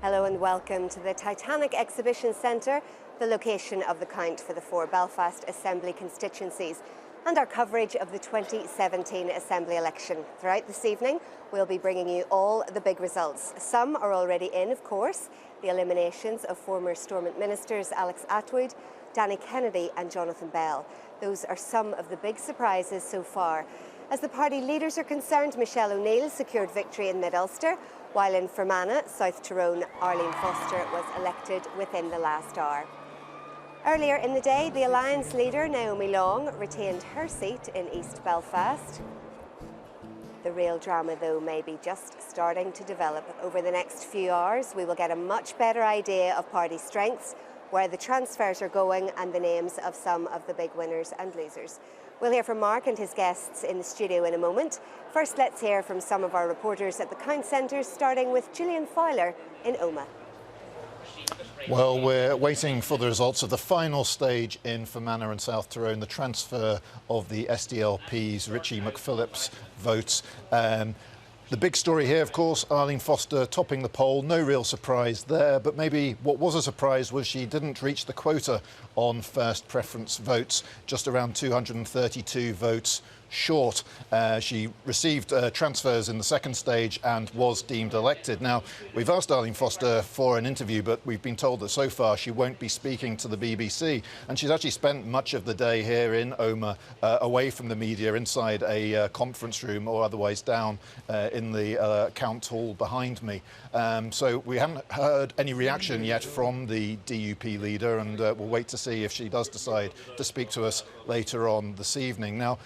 Hello and welcome to the Titanic Exhibition Centre, the location of the count for the 4 Belfast Assembly constituencies, and our coverage of the 2017 Assembly election. Throughout this evening, we'll be bringing you all the big results. Some are already in, of course, the eliminations of former Stormont ministers Alex Attwood, Danny Kennedy and Jonathan Bell. Those are some of the big surprises so far. As the party leaders are concerned, Michelle O'Neill secured victory in Mid-Ulster, while in Fermanagh, South Tyrone, Arlene Foster was elected within the last hour. Earlier in the day, the Alliance leader, Naomi Long, retained her seat in East Belfast. The real drama, though, may be just starting to develop. Over the next few hours, we will get a much better idea of party strengths, where the transfers are going, and the names of some of the big winners and losers. We'll hear from Mark and his guests in the studio in a moment. First, let's hear from some of our reporters at the count centres, starting with Gillian Fowler in Omagh. Well, we're waiting for the results of the final stage in Fermanagh and South Tyrone, the transfer of the SDLP's Richie McPhillips votes. The big story here, of course, Arlene Foster topping the poll. No real surprise there, but maybe what was a surprise was she didn't reach the quota on first preference votes, just around 232 votes short. She received transfers in the second stage and was deemed elected. Now, we've asked Arlene Foster for an interview, but we've been told that so far she won't be speaking to the BBC. And she's actually spent much of the day here in Omagh, away from the media, inside a conference room or otherwise down in the count hall behind me. So we haven't heard any reaction yet from the DUP leader, and we'll wait to see if she does decide to speak to us later on this evening. Now,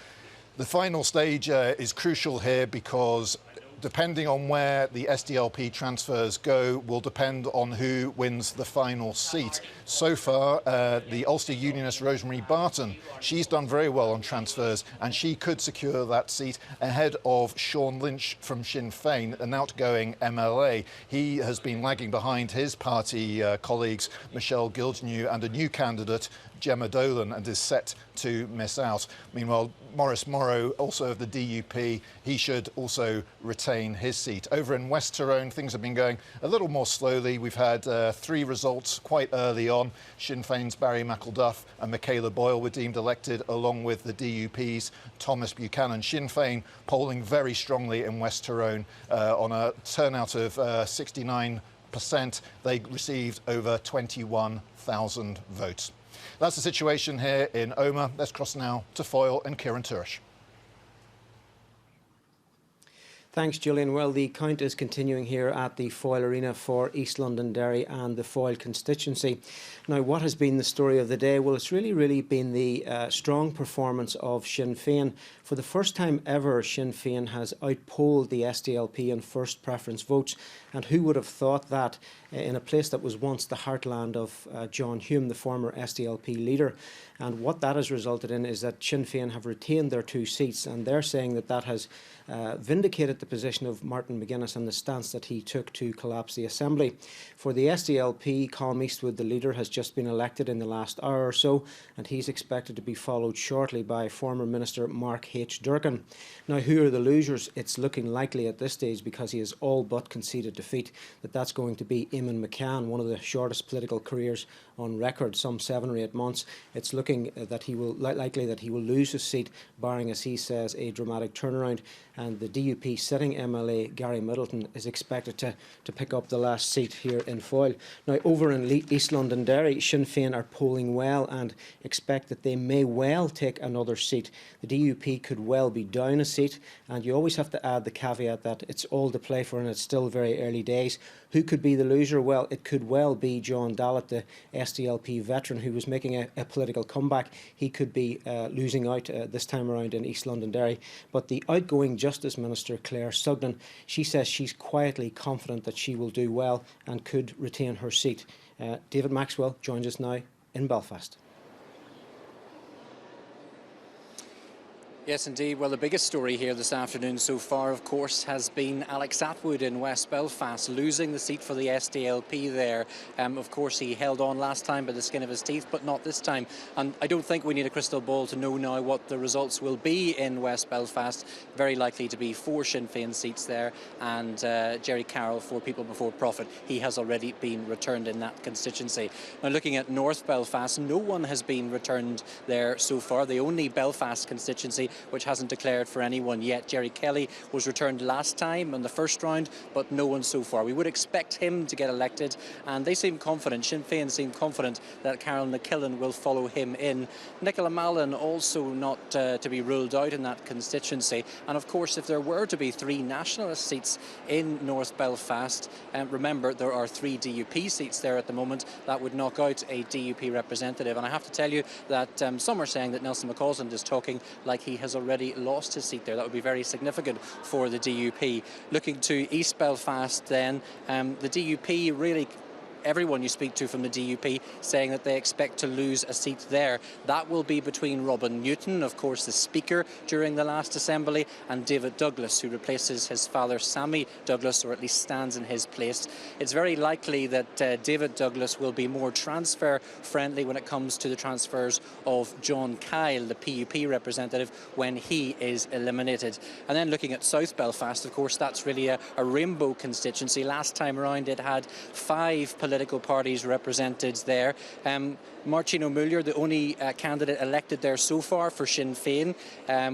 the final stage is crucial here because depending on where the SDLP transfers go will depend on who wins the final seat. So far, the Ulster Unionist Rosemary Barton, she's done very well on transfers and she could secure that seat ahead of Sean Lynch from Sinn Féin, an outgoing MLA. He has been lagging behind his party colleagues, Michelle Gildenew, and a new candidate, Gemma Dolan, and is set to miss out. Meanwhile, Maurice Morrow, also of the DUP, he should also retain his seat. Over in West Tyrone, things have been going a little more slowly. We've had 3 results quite early on. Sinn Féin's Barry McElduff and Michaela Boyle were deemed elected, along with the DUP's Thomas Buchanan. Sinn Féin polling very strongly in West Tyrone on a turnout of 69%. They received over 21,000 votes. That's the situation here in Omagh. Let's cross now to Foyle and Kieran Turish. Thanks, Julian. Well, the count is continuing here at the Foyle Arena for East Londonderry and the Foyle constituency. Now, what has been the story of the day? Well, it's really been the strong performance of Sinn Féin. For the first time ever, Sinn Féin has outpolled the SDLP in first preference votes. And who would have thought that in a place that was once the heartland of John Hume, the former SDLP leader? And what that has resulted in is that Sinn Féin have retained their 2 seats, and they're saying that that has vindicated the position of Martin McGuinness and the stance that he took to collapse the Assembly. For the SDLP, Colm Eastwood, the leader, has just been elected in the last hour or so, and he's expected to be followed shortly by former Minister Mark H. Durkan. Now, who are the losers? It's looking likely at this stage, because he has all but conceded defeat, that's going to be Eamon McCann, one of the shortest political careers on record, some 7 or 8 months. It's looking that he will likely that he will lose his seat, barring, as he says, a dramatic turnaround. And the DUP sitting MLA Gary Middleton is expected to pick up the last seat here in Foyle. Now, over in East Londonderry, Sinn Féin are polling well and expect that they may well take another seat. The DUP could well be down a seat, and you always have to add the caveat that it's all to play for and it's still very early days. Who could be the loser? Well, it could well be John Dallett, the SDLP veteran who was making a political comeback. He could be losing out this time around in East Londonderry. But the outgoing Justice Minister, Claire Sugden, she says she's quietly confident that she will do well and could retain her seat. David Maxwell joins us now in Belfast. Yes, indeed. Well, the biggest story here this afternoon so far, of course, has been Alex Attwood in West Belfast, losing the seat for the SDLP there. Of course, he held on last time by the skin of his teeth, but not this time. And I don't think we need a crystal ball to know now what the results will be in West Belfast. Very likely to be 4 Sinn Féin seats there, and Jerry Carroll for People Before Profit. He has already been returned in that constituency. Now, looking at North Belfast, no one has been returned there so far. The only Belfast constituency which hasn't declared for anyone yet. Jerry Kelly was returned last time in the first round, but no one so far. We would expect him to get elected, and they seem confident, Sinn Féin seem confident that Carol McKillen will follow him in. Nicola Mallon also not to be ruled out in that constituency. And of course, if there were to be 3 nationalist seats in North Belfast, remember there are 3 DUP seats there at the moment, that would knock out a DUP representative. And I have to tell you that some are saying that Nelson McCausland is talking like he has already lost his seat there. That would be very significant for the DUP. Looking to East Belfast then, the DUP really, everyone you speak to from the DUP saying that they expect to lose a seat there. That will be between Robin Newton, of course the Speaker during the last Assembly, and David Douglas, who replaces his father Sammy Douglas, or at least stands in his place. It's very likely that David Douglas will be more transfer friendly when it comes to the transfers of John Kyle, the PUP representative, when he is eliminated. And then looking at South Belfast, of course, that's really a rainbow constituency. Last time around it had 5 political parties represented there. Marcin O'Muller, the only candidate elected there so far for Sinn Féin.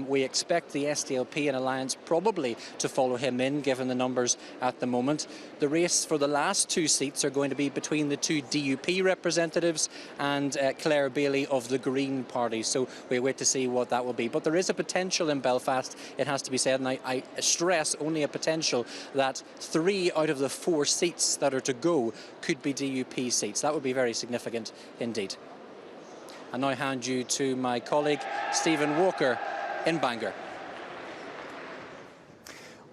We expect the SDLP and Alliance probably to follow him in, given the numbers at the moment. The race for the last 2 seats are going to be between the 2 DUP representatives and Claire Bailey of the Green Party. So we wait to see what that will be. But there is a potential in Belfast, it has to be said, and I stress only a potential, that 3 out of the 4 seats that are to go could be DUP seats. That would be very significant indeed. I now hand you to my colleague Stephen Walker in Bangor.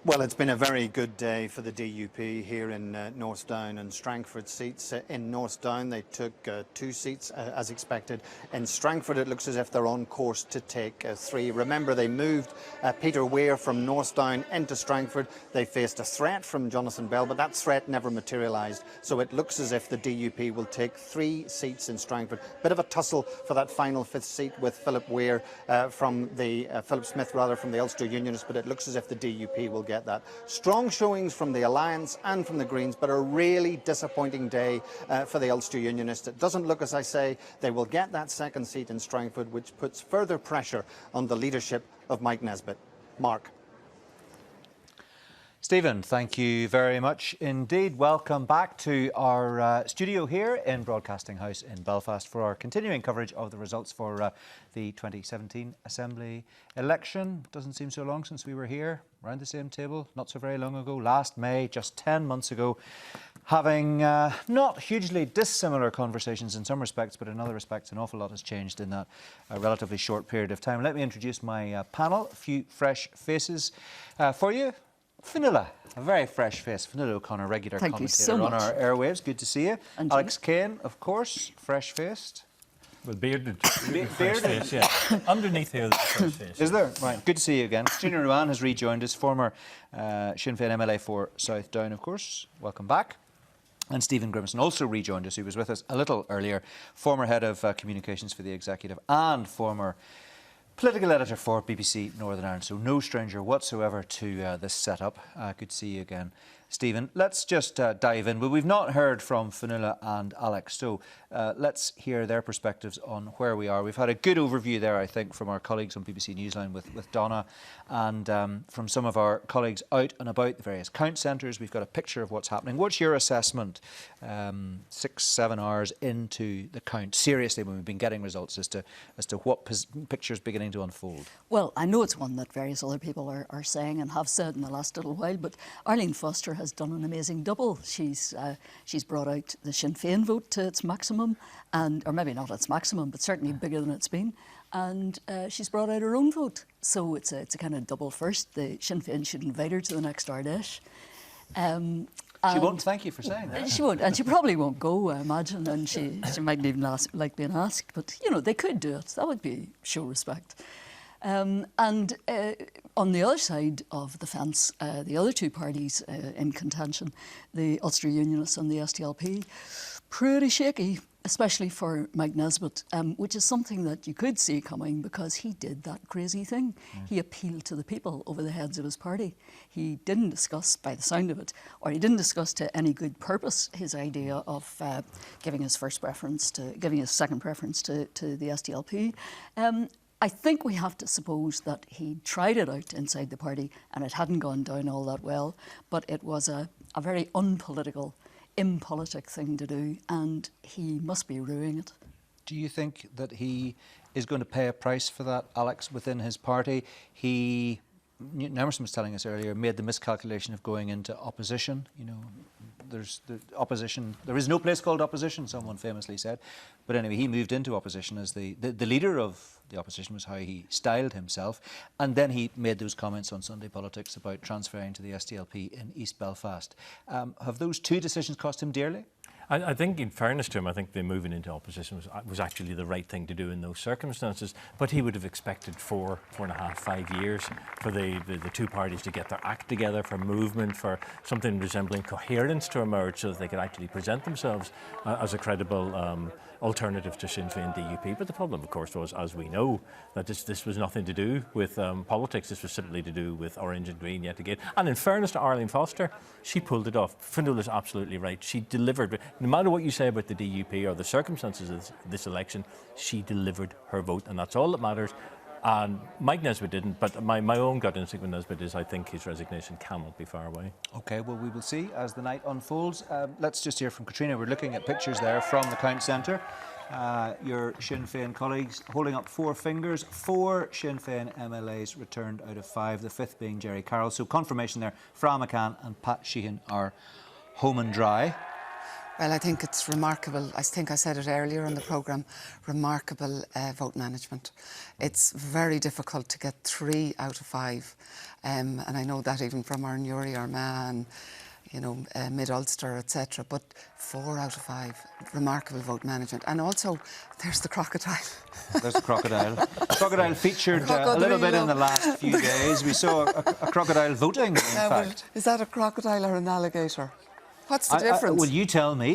Well, it's been a very good day for the DUP here in Northdown and Strangford seats. In Northdown, they took 2 seats as expected. In Strangford, it looks as if they're on course to take 3. Remember, they moved Peter Weir from Northdown into Strangford. They faced a threat from Jonathan Bell, but that threat never materialised. So it looks as if the DUP will take 3 seats in Strangford. Bit of a tussle for that final 5th seat with Philip Weir from the Philip Smith from the Ulster Unionists, but it looks as if the DUP will get that. Strong showings from the Alliance and from the Greens, but a really disappointing day for the Ulster Unionists. It doesn't look, as I say, they will get that 2nd seat in Strangford, which puts further pressure on the leadership of Mike Nesbitt. Mark. Stephen, thank you very much indeed. Welcome back to our studio here in Broadcasting House in Belfast for our continuing coverage of the results for the 2017 Assembly election. Doesn't seem so long since we were here around the same table, not so very long ago, last May, just 10 months ago, having not hugely dissimilar conversations in some respects, but in other respects an awful lot has changed in that relatively short period of time. Let me introduce my panel, a few fresh faces for you. Fionnuala, a very fresh face. Fionnuala O'Connor, regular commentator on our airwaves. Good to see you. And Alex Kane, of course, fresh-faced. Well, bearded. Fresh face, yeah. Underneath here, there's a fresh face. Is there? Right. Good to see you again. Junior Ruan has rejoined us, former Sinn Féin MLA for South Down, of course. Welcome back. And Stephen Grimson also rejoined us. He was with us a little earlier. Former head of communications for the executive and former political editor for BBC Northern Ireland, so no stranger whatsoever to this setup. Good to see you again, Stephen. Let's just dive in. Well, we've not heard from Fionnuala and Alex, so let's hear their perspectives on where we are. We've had a good overview there, I think, from our colleagues on BBC Newsline with Donna and from some of our colleagues out and about the various count centres. We've got a picture of what's happening. What's your assessment 6-7 hours into the count, seriously, when we've been getting results as to what picture's beginning to unfold? Well, I know it's one that various other people are saying and have said in the last little while, but Arlene Foster has done an amazing double. She's brought out the Sinn Féin vote to its maximum, or maybe not its maximum, but certainly bigger than it's been. And she's brought out her own vote. So it's a kind of double first. The Sinn Féin should invite her to the next Ardèche. She won't thank you for saying that. She won't, and she probably won't go, I imagine, and she mightn't even like being asked. But, you know, they could do it. That would be show respect. And on the other side of the fence, the other two parties in contention, the Ulster Unionists and the SDLP, pretty shaky, especially for Mike Nesbitt, which is something that you could see coming because he did that crazy thing. He appealed to the people over the heads of his party. He didn't discuss, by the sound of it, or he didn't discuss to any good purpose his idea of giving his second preference to the SDLP. I think we have to suppose that he tried it out inside the party and it hadn't gone down all that well, but it was a very unpolitical, impolitic thing to do, and he must be ruining it. Do you think that he is going to pay a price for that, Alex, within his party? Newton Emerson was telling us earlier, made the miscalculation of going into opposition. You know, there's the opposition. There is no place called opposition, someone famously said. But anyway, he moved into opposition as the leader of the opposition, was how he styled himself. And then he made those comments on Sunday Politics about transferring to the SDLP in East Belfast. Have those two decisions cost him dearly? I think, in fairness to him, I think the moving into opposition was actually the right thing to do in those circumstances. But he would have expected 4.5, 5 years for the two parties to get their act together, for movement, for something resembling coherence to emerge, so that they could actually present themselves as a credible alternative to Sinn Féin DUP. But the problem, of course, was, as we know, that this was nothing to do with politics. This was simply to do with Orange and Green yet again. And in fairness to Arlene Foster, she pulled it off. Fionnuala's absolutely right. She delivered. No matter what you say about the DUP or the circumstances of this election, she delivered her vote, and that's all that matters. And Mike Nesbitt didn't, but my own gut instinct with Nesbitt is I think his resignation cannot be far away. OK, well, we will see as the night unfolds. Let's just hear from Katrina. We're looking at pictures there from the Count Centre. Your Sinn Féin colleagues holding up 4 fingers. 4 Sinn Féin MLAs returned out of 5, the 5th being Jerry Carroll. So confirmation there, Fra McCann and Pat Sheehan are home and dry. Well, I think it's remarkable. I think I said it earlier in the programme, remarkable vote management. It's very difficult to get 3 out of 5. And I know that even from our Newry, Armagh and, you know, Mid-Ulster, etc. But 4 out of 5, remarkable vote management. And also, there's the crocodile. There's the crocodile. Crocodile featured a little bit in the last few days. We saw a crocodile voting, in fact. Well, is that a crocodile or an alligator? What's the difference? Well, you tell me.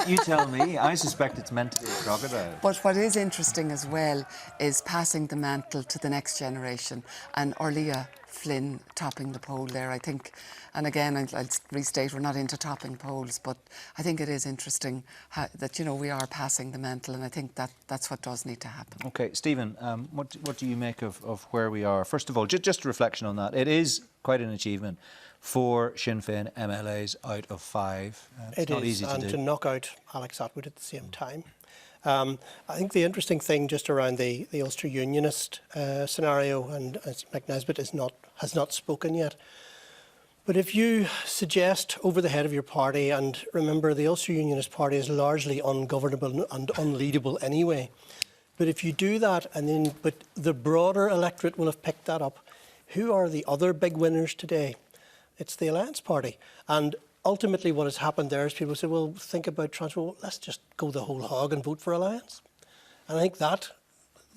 You tell me. I suspect it's meant to be a crocodile. But what is interesting as well is passing the mantle to the next generation, and Orlia Flynn topping the poll there, I think. And again, I'll restate, we're not into topping polls, but I think it is interesting that, you know, we are passing the mantle, and I think that's what does need to happen. OK, Stephen, what do you make of where we are? First of all, just a reflection on that. It is quite an achievement. 4 Sinn Féin MLAs out of 5. It's not easy to do. And to knock out Alex Attwood at the same time. I think the interesting thing just around the Ulster Unionist scenario, and as Mike Nesbitt has not spoken yet, but if you suggest over the head of your party, and remember the Ulster Unionist Party is largely ungovernable and unleadable anyway, but if you do that, but the broader electorate will have picked that up, who are the other big winners today? It's the Alliance Party. And ultimately what has happened there is people say, well, think about transfer. Well, let's just go the whole hog and vote for Alliance. And I think that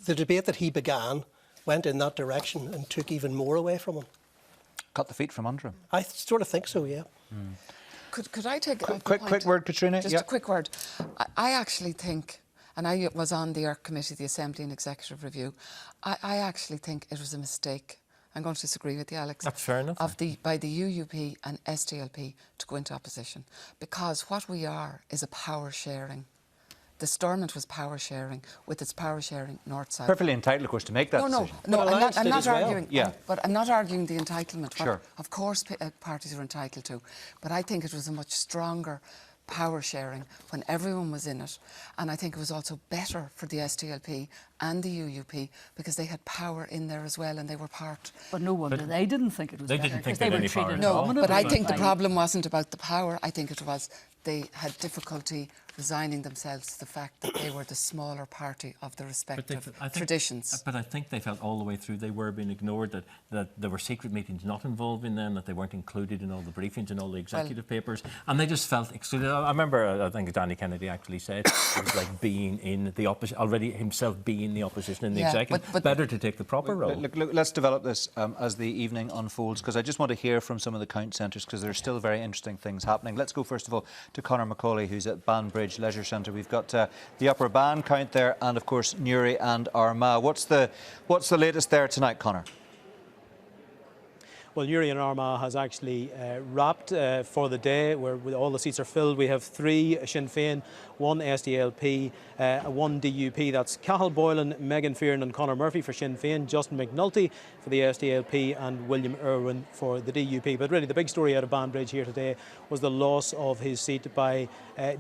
the debate that he began went in that direction and took even more away from him. Cut the feet from under him. I sort of think so, yeah. Could I take a quick word, Katrina? Just a quick word. I actually think, and I was on the ERC Committee, the Assembly and Executive Review, I actually think it was a mistake. I'm going to disagree with you, Alex. That's fair enough. By the UUP and SDLP to go into opposition. Because what we are is a power sharing. The Stormont was power sharing, with its power sharing north-south. Perfectly entitled, of course, to make that decision. No, I'm not arguing. Yeah. But I'm not arguing the entitlement. Sure. Of course, parties are entitled to. But I think it was a much stronger power sharing when everyone was in it, and I think it was also better for the SDLP and the UUP because they had power in there as well, and they were part. But no wonder they didn't think it was they better. Didn't think they they were any power treated at all. No, but I think the problem wasn't about the power. I think it was they had difficulty resigning themselves to the fact that they were the smaller party of the respective traditions. But I think they felt all the way through they were being ignored, that there were secret meetings not involving them, that they weren't included in all the briefings and all the executive papers, and they just felt excluded. I remember, I think Danny Kennedy actually said, it was like being in the opposition, already himself being in the opposition in the Yeah, executive. but Better to take the proper role. Look, let's develop this as the evening unfolds, because I just want to hear from some of the count centres, because there are still very interesting things happening. Let's go first of all to Conor Macaulay, who's at Banbridge Leisure Centre. We've got the Upper Ban count there, and of course Newry and Armagh. What's the latest there tonight, Conor? Well, Newry and Armagh has actually wrapped for the day, where all the seats are filled. We have 3 Sinn Féin, 1 SDLP, 1 DUP. That's Cathal Boylan, Megan Fearon and Conor Murphy for Sinn Féin, Justin McNulty for the SDLP and William Irwin for the DUP. But really the big story out of Banbridge here today was the loss of his seat by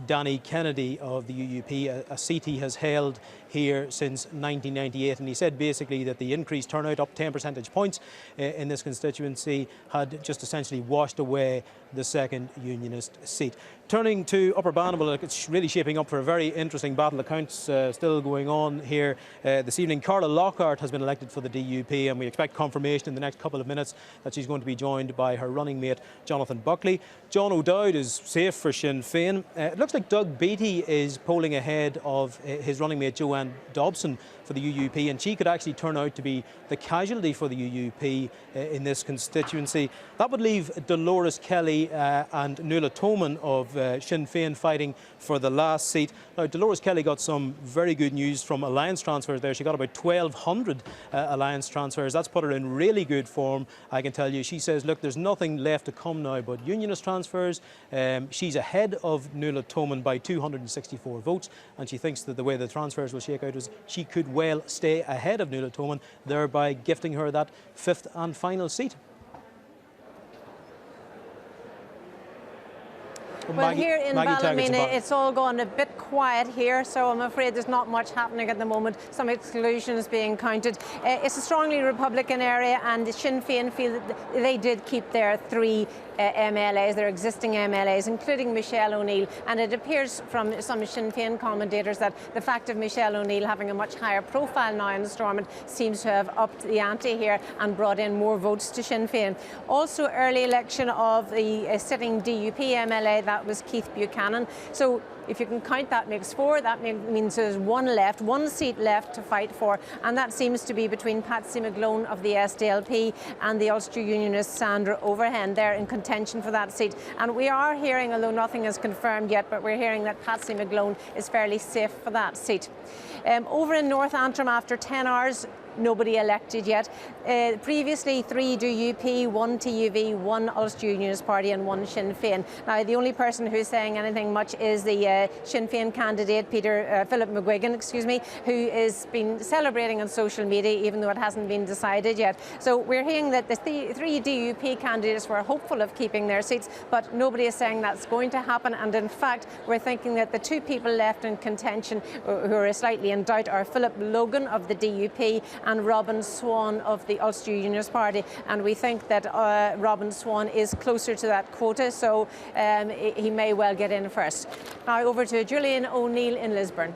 Danny Kennedy of the UUP, a seat he has held here since 1998, and he said basically that the increased turnout, up 10 percentage points in this constituency, had just essentially washed away the second Unionist seat. Turning to Upper Ban, well, it's really shaping up for a very interesting battle. The count's still going on here this evening. Carla Lockhart has been elected for the DUP, and we expect confirmation in the next couple of minutes that she's going to be joined by her running mate Jonathan Buckley. John O'Dowd is safe for Sinn Féin. It looks like Doug Beattie is polling ahead of his running mate Joanne Dobson for the UUP, and she could actually turn out to be the casualty for the UUP in this constituency. That would leave Dolores Kelly and Nuala Toman of Sinn Féin fighting for the last seat. Now, Dolores Kelly got some very good news from alliance transfers there. She got about 1,200 alliance transfers. That's put her in really good form, I can tell you. She says, look, there's nothing left to come now but unionist transfers. She's ahead of Nuala Toman by 264 votes, and she thinks that the way the transfers will shake out is she could well stay ahead of Nuala Toman, thereby gifting her that 5th and final seat. Well, here in Ballymena, it's all gone a bit quiet here, so I'm afraid there's not much happening at the moment. Some exclusions being counted. It's a strongly Republican area, and Sinn Féin feel that they did keep their 3 MLAs, their existing MLAs, including Michelle O'Neill. And it appears from some Sinn Féin commentators that the fact of Michelle O'Neill having a much higher profile now in Stormont seems to have upped the ante here and brought in more votes to Sinn Féin. Also, early election of the sitting DUP MLA, that was Keith Buchanan. So if you can count, that makes 4. That means there's 1 left, 1 seat left to fight for, and that seems to be between Patsy McGlone of the SDLP and the Ulster Unionist Sandra Overhand. They're in contention for that seat. And we are hearing, although nothing is confirmed yet, but we're hearing that Patsy McGlone is fairly safe for that seat. Over in North Antrim, after 10 hours, nobody elected yet. Previously 3 DUP, 1 TUV, 1 Ulster Unionist Party and 1 Sinn Féin. Now the only person who's saying anything much is the Sinn Féin candidate Philip McGuigan, who has been celebrating on social media even though it hasn't been decided yet. So we're hearing that the 3 DUP candidates were hopeful of keeping their seats, but nobody is saying that's going to happen, and in fact we're thinking that the 2 people left in contention who are slightly in doubt are Philip Logan of the DUP and Robin Swan of the Ulster Unionist Party, and we think that Robin Swan is closer to that quota, so he may well get in first. Now over to Julian O'Neill in Lisburn.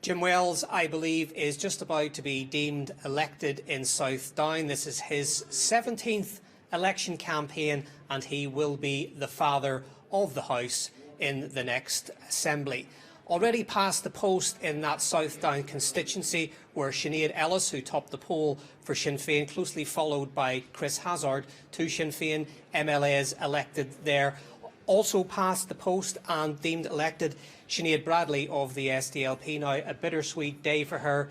Jim Wells, I believe, is just about to be deemed elected in South Down. This is his 17th election campaign, and he will be the father of the House in the next Assembly. Already past the post in that South Down constituency were Sinead Ellis, who topped the poll for Sinn Féin, closely followed by Chris Hazard, 2 Sinn Féin MLAs elected there. Also past the post and deemed elected, Sinead Bradley of the SDLP. Now, a bittersweet day for her,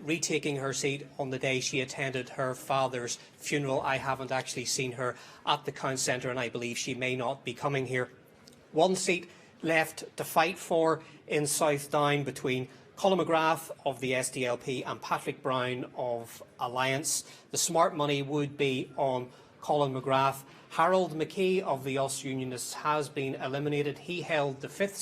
retaking her seat on the day she attended her father's funeral. I haven't actually seen her at the Count Centre, and I believe she may not be coming here. 1 seat left to fight for in South Down between Colin McGrath of the SDLP and Patrick Brown of Alliance. The smart money would be on Colin McGrath. Harold McKee of the Ulster Unionists has been eliminated. He held the 6th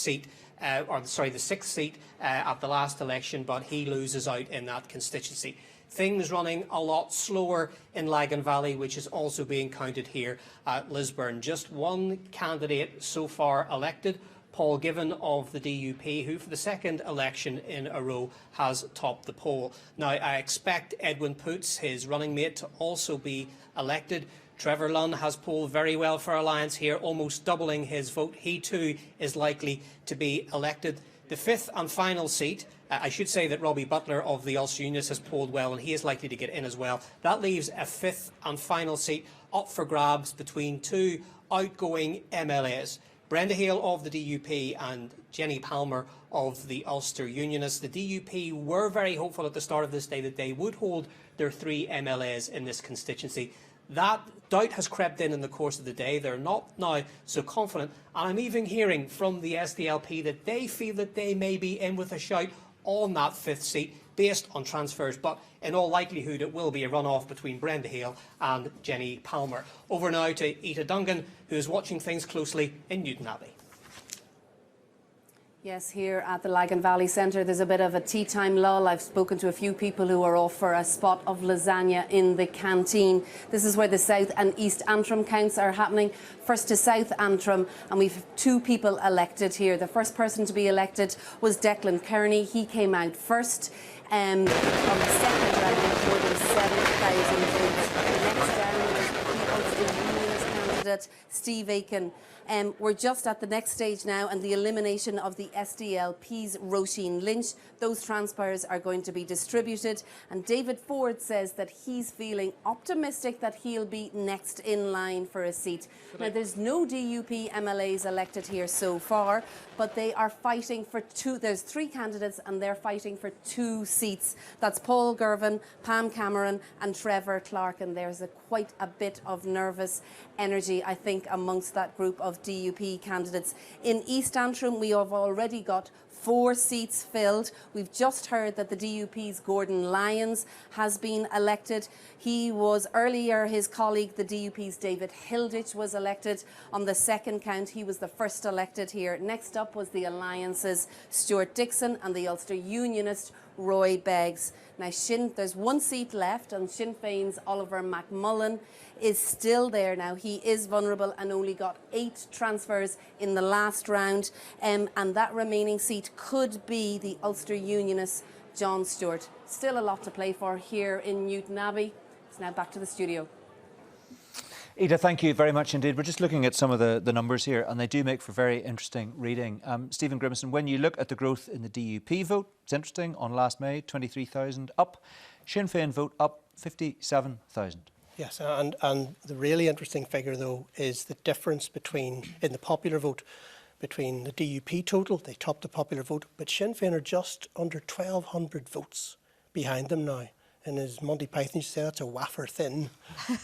seat at the last election, but he loses out in that constituency. Things running a lot slower in Lagan Valley, which is also being counted here at Lisburn. Just 1 candidate so far elected, Paul Given of the DUP, who for the 2nd election in a row has topped the poll. Now, I expect Edwin Poots, his running mate, to also be elected. Trevor Lunn has polled very well for Alliance here, almost doubling his vote. He too is likely to be elected. The fifth and final seat, I should say that Robbie Butler of the Ulster Unionists has polled well, and he is likely to get in as well. That leaves a fifth and final seat up for grabs between two outgoing MLAs. Brenda Hale of the DUP and Jenny Palmer of the Ulster Unionists. The DUP were very hopeful at the start of this day that they would hold their three MLAs in this constituency. That doubt has crept in the course of the day. They're not now so confident. And I'm even hearing from the SDLP that they feel that they may be in with a shout on that fifth seat based on transfers. But in all likelihood, it will be a runoff between Brenda Hale and Jenny Palmer. Over now to Ita Dungan, who is watching things closely in Newtownabbey. Yes, here at the Lagan Valley Centre, there's a bit of a tea time lull. I've spoken to a few people who are off for a spot of lasagna in the canteen. This is where the South and East Antrim counts are happening. First to South Antrim, and we've two people elected here. The first person to be elected was Declan Kearney. He came out first. On the second round, with more than 7,000 votes. The next down was the Ulster Unionist candidate, Steve Aiken. We're just at the next stage now, and the elimination of the SDLP's Roisin Lynch. Those transfers are going to be distributed, and David Ford says that he's feeling optimistic that he'll be next in line for a seat. Now, there's no DUP MLAs elected here so far, but they are fighting for two. There's three candidates, and they're fighting for two seats. That's Paul Girvan, Pam Cameron, and Trevor Clark, and there's quite a bit of nervous energy, I think, amongst that group of DUP candidates. In East Antrim, we have already got 4 seats filled. We've just heard that the DUP's Gordon Lyons has been elected. He was earlier, his colleague, the DUP's David Hilditch, was elected on the second count. He was the first elected here. Next up was the Alliance's Stuart Dixon and the Ulster Unionist Roy Beggs. Now, there's 1 seat left, and Sinn Féin's Oliver McMullen is still there now. He is vulnerable and only got 8 transfers in the last round, and that remaining seat could be the Ulster Unionist John Stewart. Still a lot to play for here in Newtownabbey. It's now back to the studio. Ida, thank you very much indeed. We're just looking at some of the numbers here, and they do make for very interesting reading. Stephen Grimson, when you look at the growth in the DUP vote, it's interesting. On last May, 23,000 up. Sinn Féin vote up 57,000. Yes, and the really interesting figure, though, is the difference in the popular vote between the DUP total. They topped the popular vote, but Sinn Féin are just under 1,200 votes behind them now. And as Monty Python used to say, that's a wafer-thin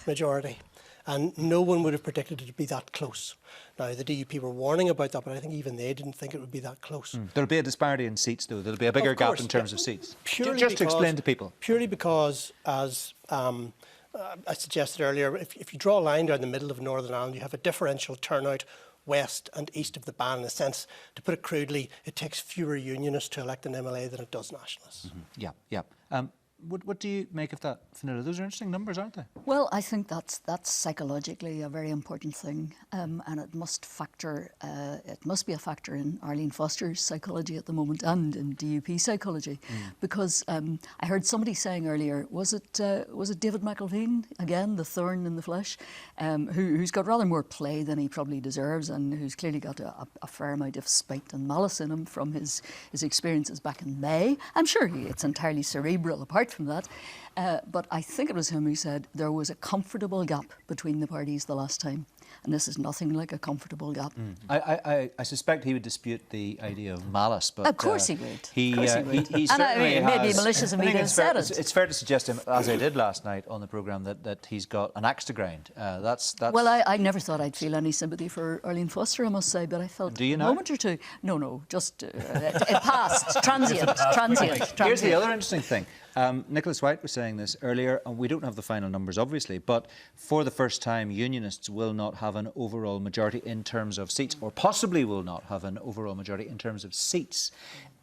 majority. And no one would have predicted it to be that close. Now, the DUP were warning about that, but I think even they didn't think it would be that close. There'll be a disparity in seats, though. There'll be a bigger gap in terms of seats. Just to explain to people. Purely because, as I suggested earlier, if you draw a line down the middle of Northern Ireland, you have a differential turnout west and east of the ban. In a sense, to put it crudely, it takes fewer unionists to elect an MLA than it does nationalists. Yeah. What do you make of that, Fionnuala? Those are interesting numbers, aren't they? Well, I think that's psychologically a very important thing, and it must be a factor in Arlene Foster's psychology at the moment and in DUP psychology, because I heard somebody saying earlier, was it David McElveen again, the thorn in the flesh, who's got rather more play than he probably deserves, and who's clearly got a fair amount of spite and malice in him from his experiences back in May. I'm sure it's entirely cerebral apart from that. But I think it was him who said there was a comfortable gap between the parties the last time. And this is nothing like a comfortable gap. I suspect he would dispute the idea of malice, but of course he would. He certainly it may be malicious of me to have said it. It's fair to suggest, as I did last night on the programme, that he's got an axe to grind. That's. Well, I never thought I'd feel any sympathy for Arlene Foster, I must say, but I felt a moment or two. No, just it passed. Transient. Here's the other interesting thing. Nicholas White was saying this earlier, and we don't have the final numbers, obviously, but for the first time, Unionists will not have an overall majority in terms of seats, or possibly will not have an overall majority in terms of seats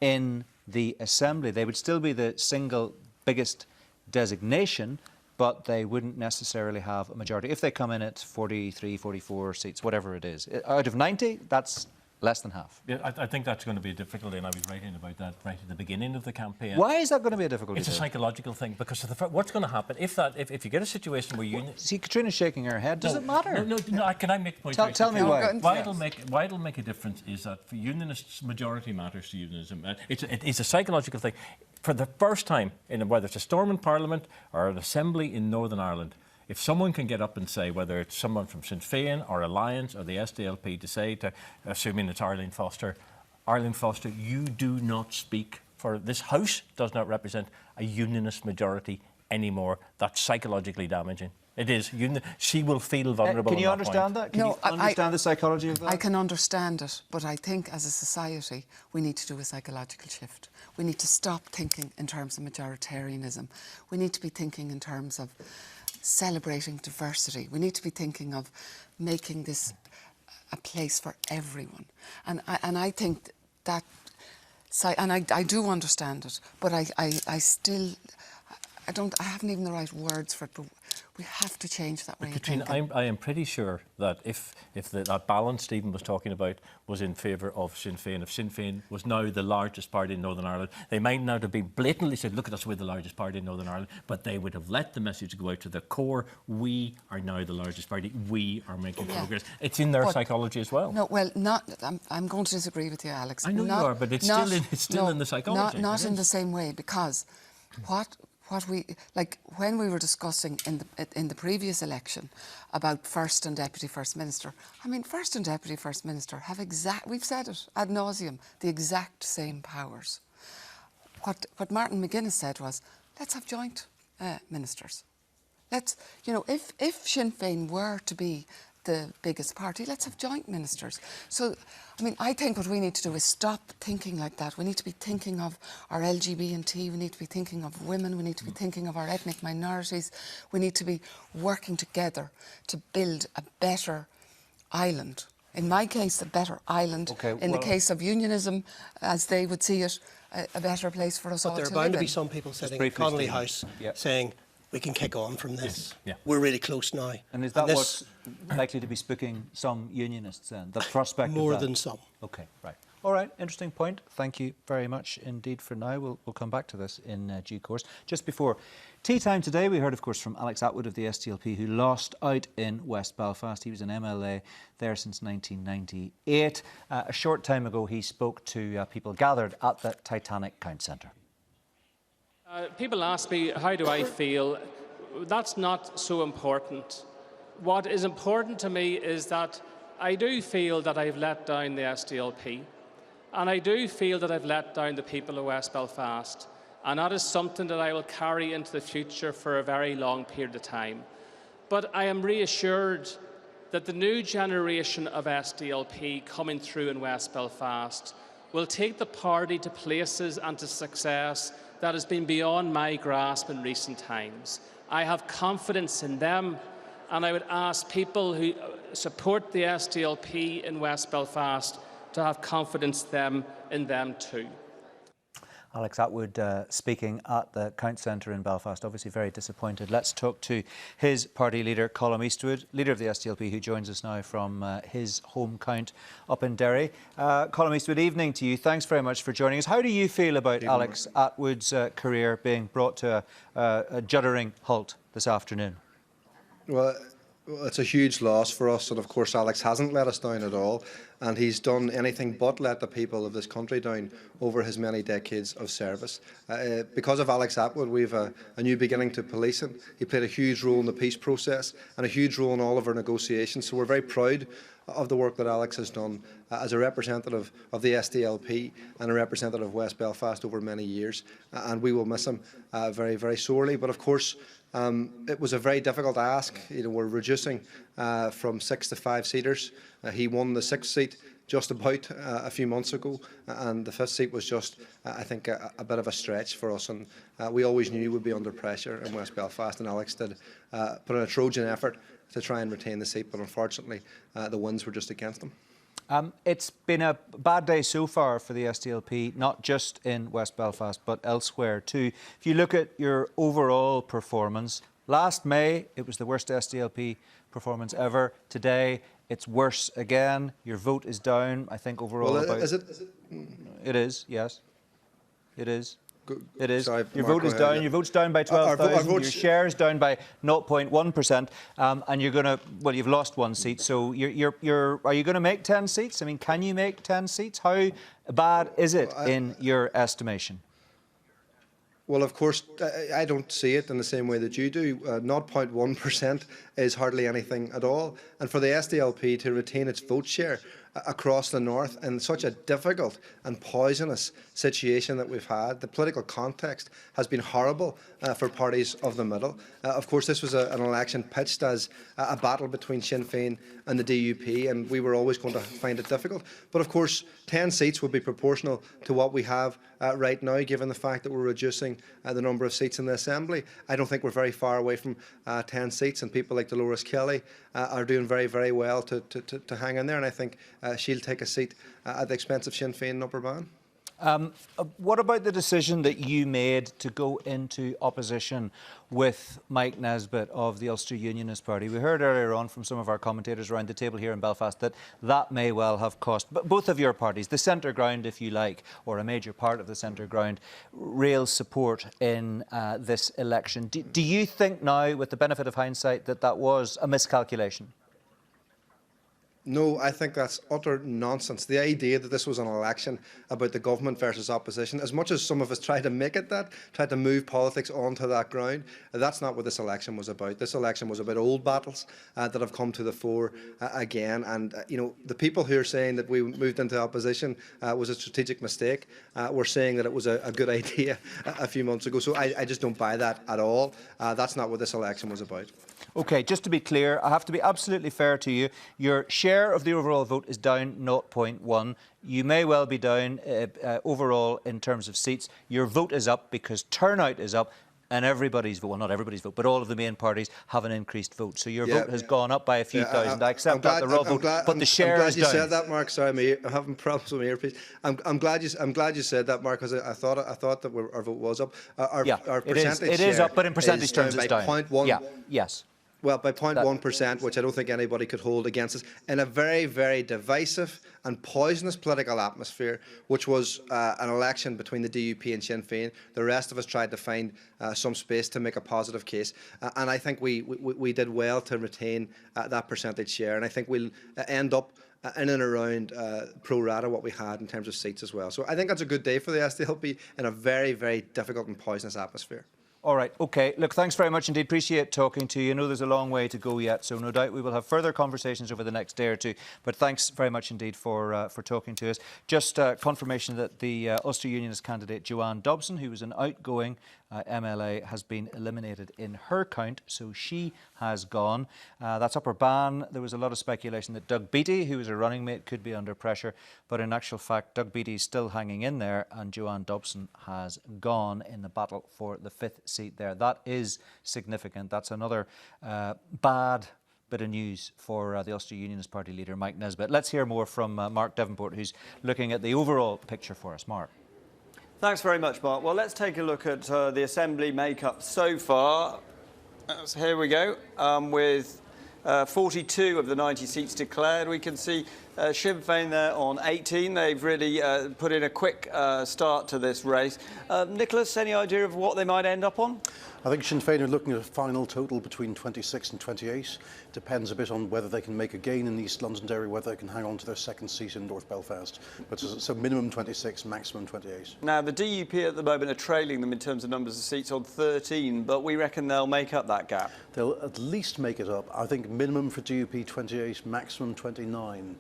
in the Assembly. They would still be the single biggest designation, but they wouldn't necessarily have a majority. If they come in at 43, 44 seats, whatever it is, out of 90, that's Less than half. Yeah, I think that's going to be a difficulty, and I was writing about that right at the beginning of the campaign. Why is that going to be a difficulty? It's a psychological thing, because what's going to happen if you get a situation where you... See, Katrina's shaking her head. Does it matter? No, can I make a point? Tell me why. Why it'll make a difference is that for unionists, majority matters to unionism. It's a psychological thing. For the first time, whether it's a storm in Parliament or an assembly in Northern Ireland, if someone can get up and say, whether it's someone from Sinn Féin or Alliance or the SDLP, to say to, assuming it's Arlene Foster, you do not speak for this House, does not represent a unionist majority anymore. That's psychologically damaging. It is. She will feel vulnerable. Can you understand that? Can you understand the psychology of that? I can understand it, but I think as a society we need to do a psychological shift. We need to stop thinking in terms of majoritarianism. We need to be thinking in terms of celebrating diversity. We need to be thinking of making this a place for everyone. And I think that, and I do understand it, but I haven't even the right words for it, but we have to change that way of thinking. Katrina, I am pretty sure that if that balance Stephen was talking about was in favour of Sinn Féin, if Sinn Féin was now the largest party in Northern Ireland, they might not have been blatantly said, look at us, we're the largest party in Northern Ireland, but they would have let the message go out to the core, we are now the largest party, we are making progress. It's in their psychology as well. No, well, I'm going to disagree with you, Alex. I know you are, but it's still in the psychology. Not in the same way, because what we, like when we were discussing in the previous election about First and Deputy First Minister, I mean, First and Deputy First Minister have we've said it ad nauseum, the exact same powers. What Martin McGuinness said was, let's have joint ministers. Let's, if Sinn Féin were to be the biggest party, let's have joint ministers. So, I mean, I think what we need to do is stop thinking like that. We need to be thinking of our LGBT, we need to be thinking of women, we need to be thinking of our ethnic minorities. We need to be working together to build a better island. In my case, a better island. In the case of unionism, as they would see it, a better place for us all to live in. But there are bound to be some people sitting in Connolly House saying, we can kick on from this. Yeah. We're really close now. And is that what's likely to be spooking some unionists then? The prospect more of that? Than some. Okay, right. All right, interesting point. Thank you very much indeed for now. We'll come back to this in due course. Just before tea time today, we heard, of course, from Alex Attwood of the SDLP, who lost out in West Belfast. He was an MLA there since 1998. A short time ago, he spoke to people gathered at the Titanic Count Centre. People ask me, how do I feel? That's not so important. What is important to me is that I do feel that I've let down the SDLP, and I do feel that I've let down the people of West Belfast, and that is something that I will carry into the future for a very long period of time. But I am reassured that the new generation of SDLP coming through in West Belfast will take the party to places and to success that has been beyond my grasp in recent times. I have confidence in them, and I would ask people who support the SDLP in West Belfast to have confidence in them too. Alex Attwood speaking at the Count Centre in Belfast, obviously very disappointed. Let's talk to his party leader, Colm Eastwood, leader of the SDLP, who joins us now from his home count up in Derry. Colm Eastwood, evening to you. Thanks very much for joining us. How do you feel about Alex Attwood's career being brought to a juddering halt this afternoon? Well, it's a huge loss for us, and of course Alex hasn't let us down at all, and he's done anything but let the people of this country down over his many decades of service. Because of Alex Attwood, we have a new beginning to policing. He played a huge role in the peace process and a huge role in all of our negotiations, so we're very proud of the work that Alex has done as a representative of the SDLP and a representative of West Belfast over many years, and we will miss him very, very sorely. But of course, it was a very difficult ask. We're reducing from 6 to 5 seaters. He won the 6th seat just about a few months ago, and the 5th seat was just, I think, a bit of a stretch for us. And we always knew we'd be under pressure in West Belfast, and Alex did put in a Trojan effort to try and retain the seat, but unfortunately, the winds were just against him. It's been a bad day so far for the SDLP, not just in West Belfast, but elsewhere too. If you look at your overall performance, last May it was the worst SDLP performance ever. Today It's worse again. Your vote is down, I think, overall. Well, about... is it? It is, yes. It is. It is. Sorry, your Mark, vote is down. Your vote's down by 12,000. Your share's down by 0.1%, and you're going to. Well, you've lost one seat. So are you going to make 10 seats? I mean, can you make 10 seats? How bad is it in your estimation? Well, of course, I don't see it in the same way that you do. 0.1% is hardly anything at all. And for the SDLP to retain its vote share across the north in such a difficult and poisonous situation that we've had, the political context has been horrible for parties of the middle. Of course, this was an election pitched as a battle between Sinn Féin and the DUP, and we were always going to find it difficult. But of course, 10 seats would be proportional to what we have right now, given the fact that we're reducing the number of seats in the Assembly. I don't think we're very far away from 10 seats, and people like Dolores Kelly are doing very, very well to hang in there, and I think she'll take a seat at the expense of Sinn Féin and Upper Bann. What about the decision that you made to go into opposition with Mike Nesbitt of the Ulster Unionist Party? We heard earlier on from some of our commentators around the table here in Belfast that that may well have cost both of your parties, the centre ground, if you like, or a major part of the centre ground, real support in this election. Do you think now, with the benefit of hindsight, that that was a miscalculation? No, I think that's utter nonsense. The idea that this was an election about the government versus opposition, as much as some of us tried to make it that, tried to move politics onto that ground, that's not what this election was about. This election was about old battles that have come to the fore again. And, you know, the people who are saying that we moved into opposition was a strategic mistake were saying that it was a good idea a few months ago. So I just don't buy that at all. That's not what this election was about. OK, just to be clear, I have to be absolutely fair to you. Your share of the overall vote is down 0.1. You may well be down overall in terms of seats. Your vote is up because turnout is up, and everybody's vote, well, not everybody's vote, but all of the main parties have an increased vote. So your vote has gone up by a few thousand. I accept that, the raw vote, but the share is down. I'm glad you said that, Mark. Sorry, I'm having problems with my earpiece. I'm glad you said that, Mark, because I thought that our vote was up. Our percentage it is up, but in percentage terms it's down. 0.1. Yeah, yes. Well, by 0.1%, which I don't think anybody could hold against us, in a very, very divisive and poisonous political atmosphere, which was an election between the DUP and Sinn Féin. The rest of us tried to find some space to make a positive case, and I think we did well to retain that percentage share, and I think we'll end up in and around pro rata what we had in terms of seats as well. So I think that's a good day for the SDLP in a very, very difficult and poisonous atmosphere. All right, OK. Look, thanks very much indeed. Appreciate talking to you. I know there's a long way to go yet, so no doubt we will have further conversations over the next day or two. But thanks very much indeed for talking to us. Just confirmation that the Ulster Unionist candidate Joanne Dobson, who was an outgoing MLA, has been eliminated in her count, so she has gone. That's Upper Bann. There was a lot of speculation that Doug Beattie, who was a running mate, could be under pressure, but in actual fact, Doug Beattie is still hanging in there, and Joanne Dobson has gone in the battle for the 5th seat there. That is significant. That's another bad bit of news for the Ulster Unionist Party leader, Mike Nesbitt. Let's hear more from Mark Devonport, who's looking at the overall picture for us. Mark. Thanks very much, Mark. Well, let's take a look at the Assembly makeup so far. So here we go. With 42 of the 90 seats declared, we can see Sinn Féin there on 18. They've really put in a quick start to this race. Nicholas, any idea of what they might end up on? I think Sinn Féin are looking at a final total between 26 and 28. Depends a bit on whether they can make a gain in the East Londonderry, whether they can hang on to their second seat in North Belfast. But so minimum 26, maximum 28. Now, the DUP at the moment are trailing them in terms of numbers of seats on 13, but we reckon they'll make up that gap. They'll at least make it up. I think minimum for DUP 28, maximum 29.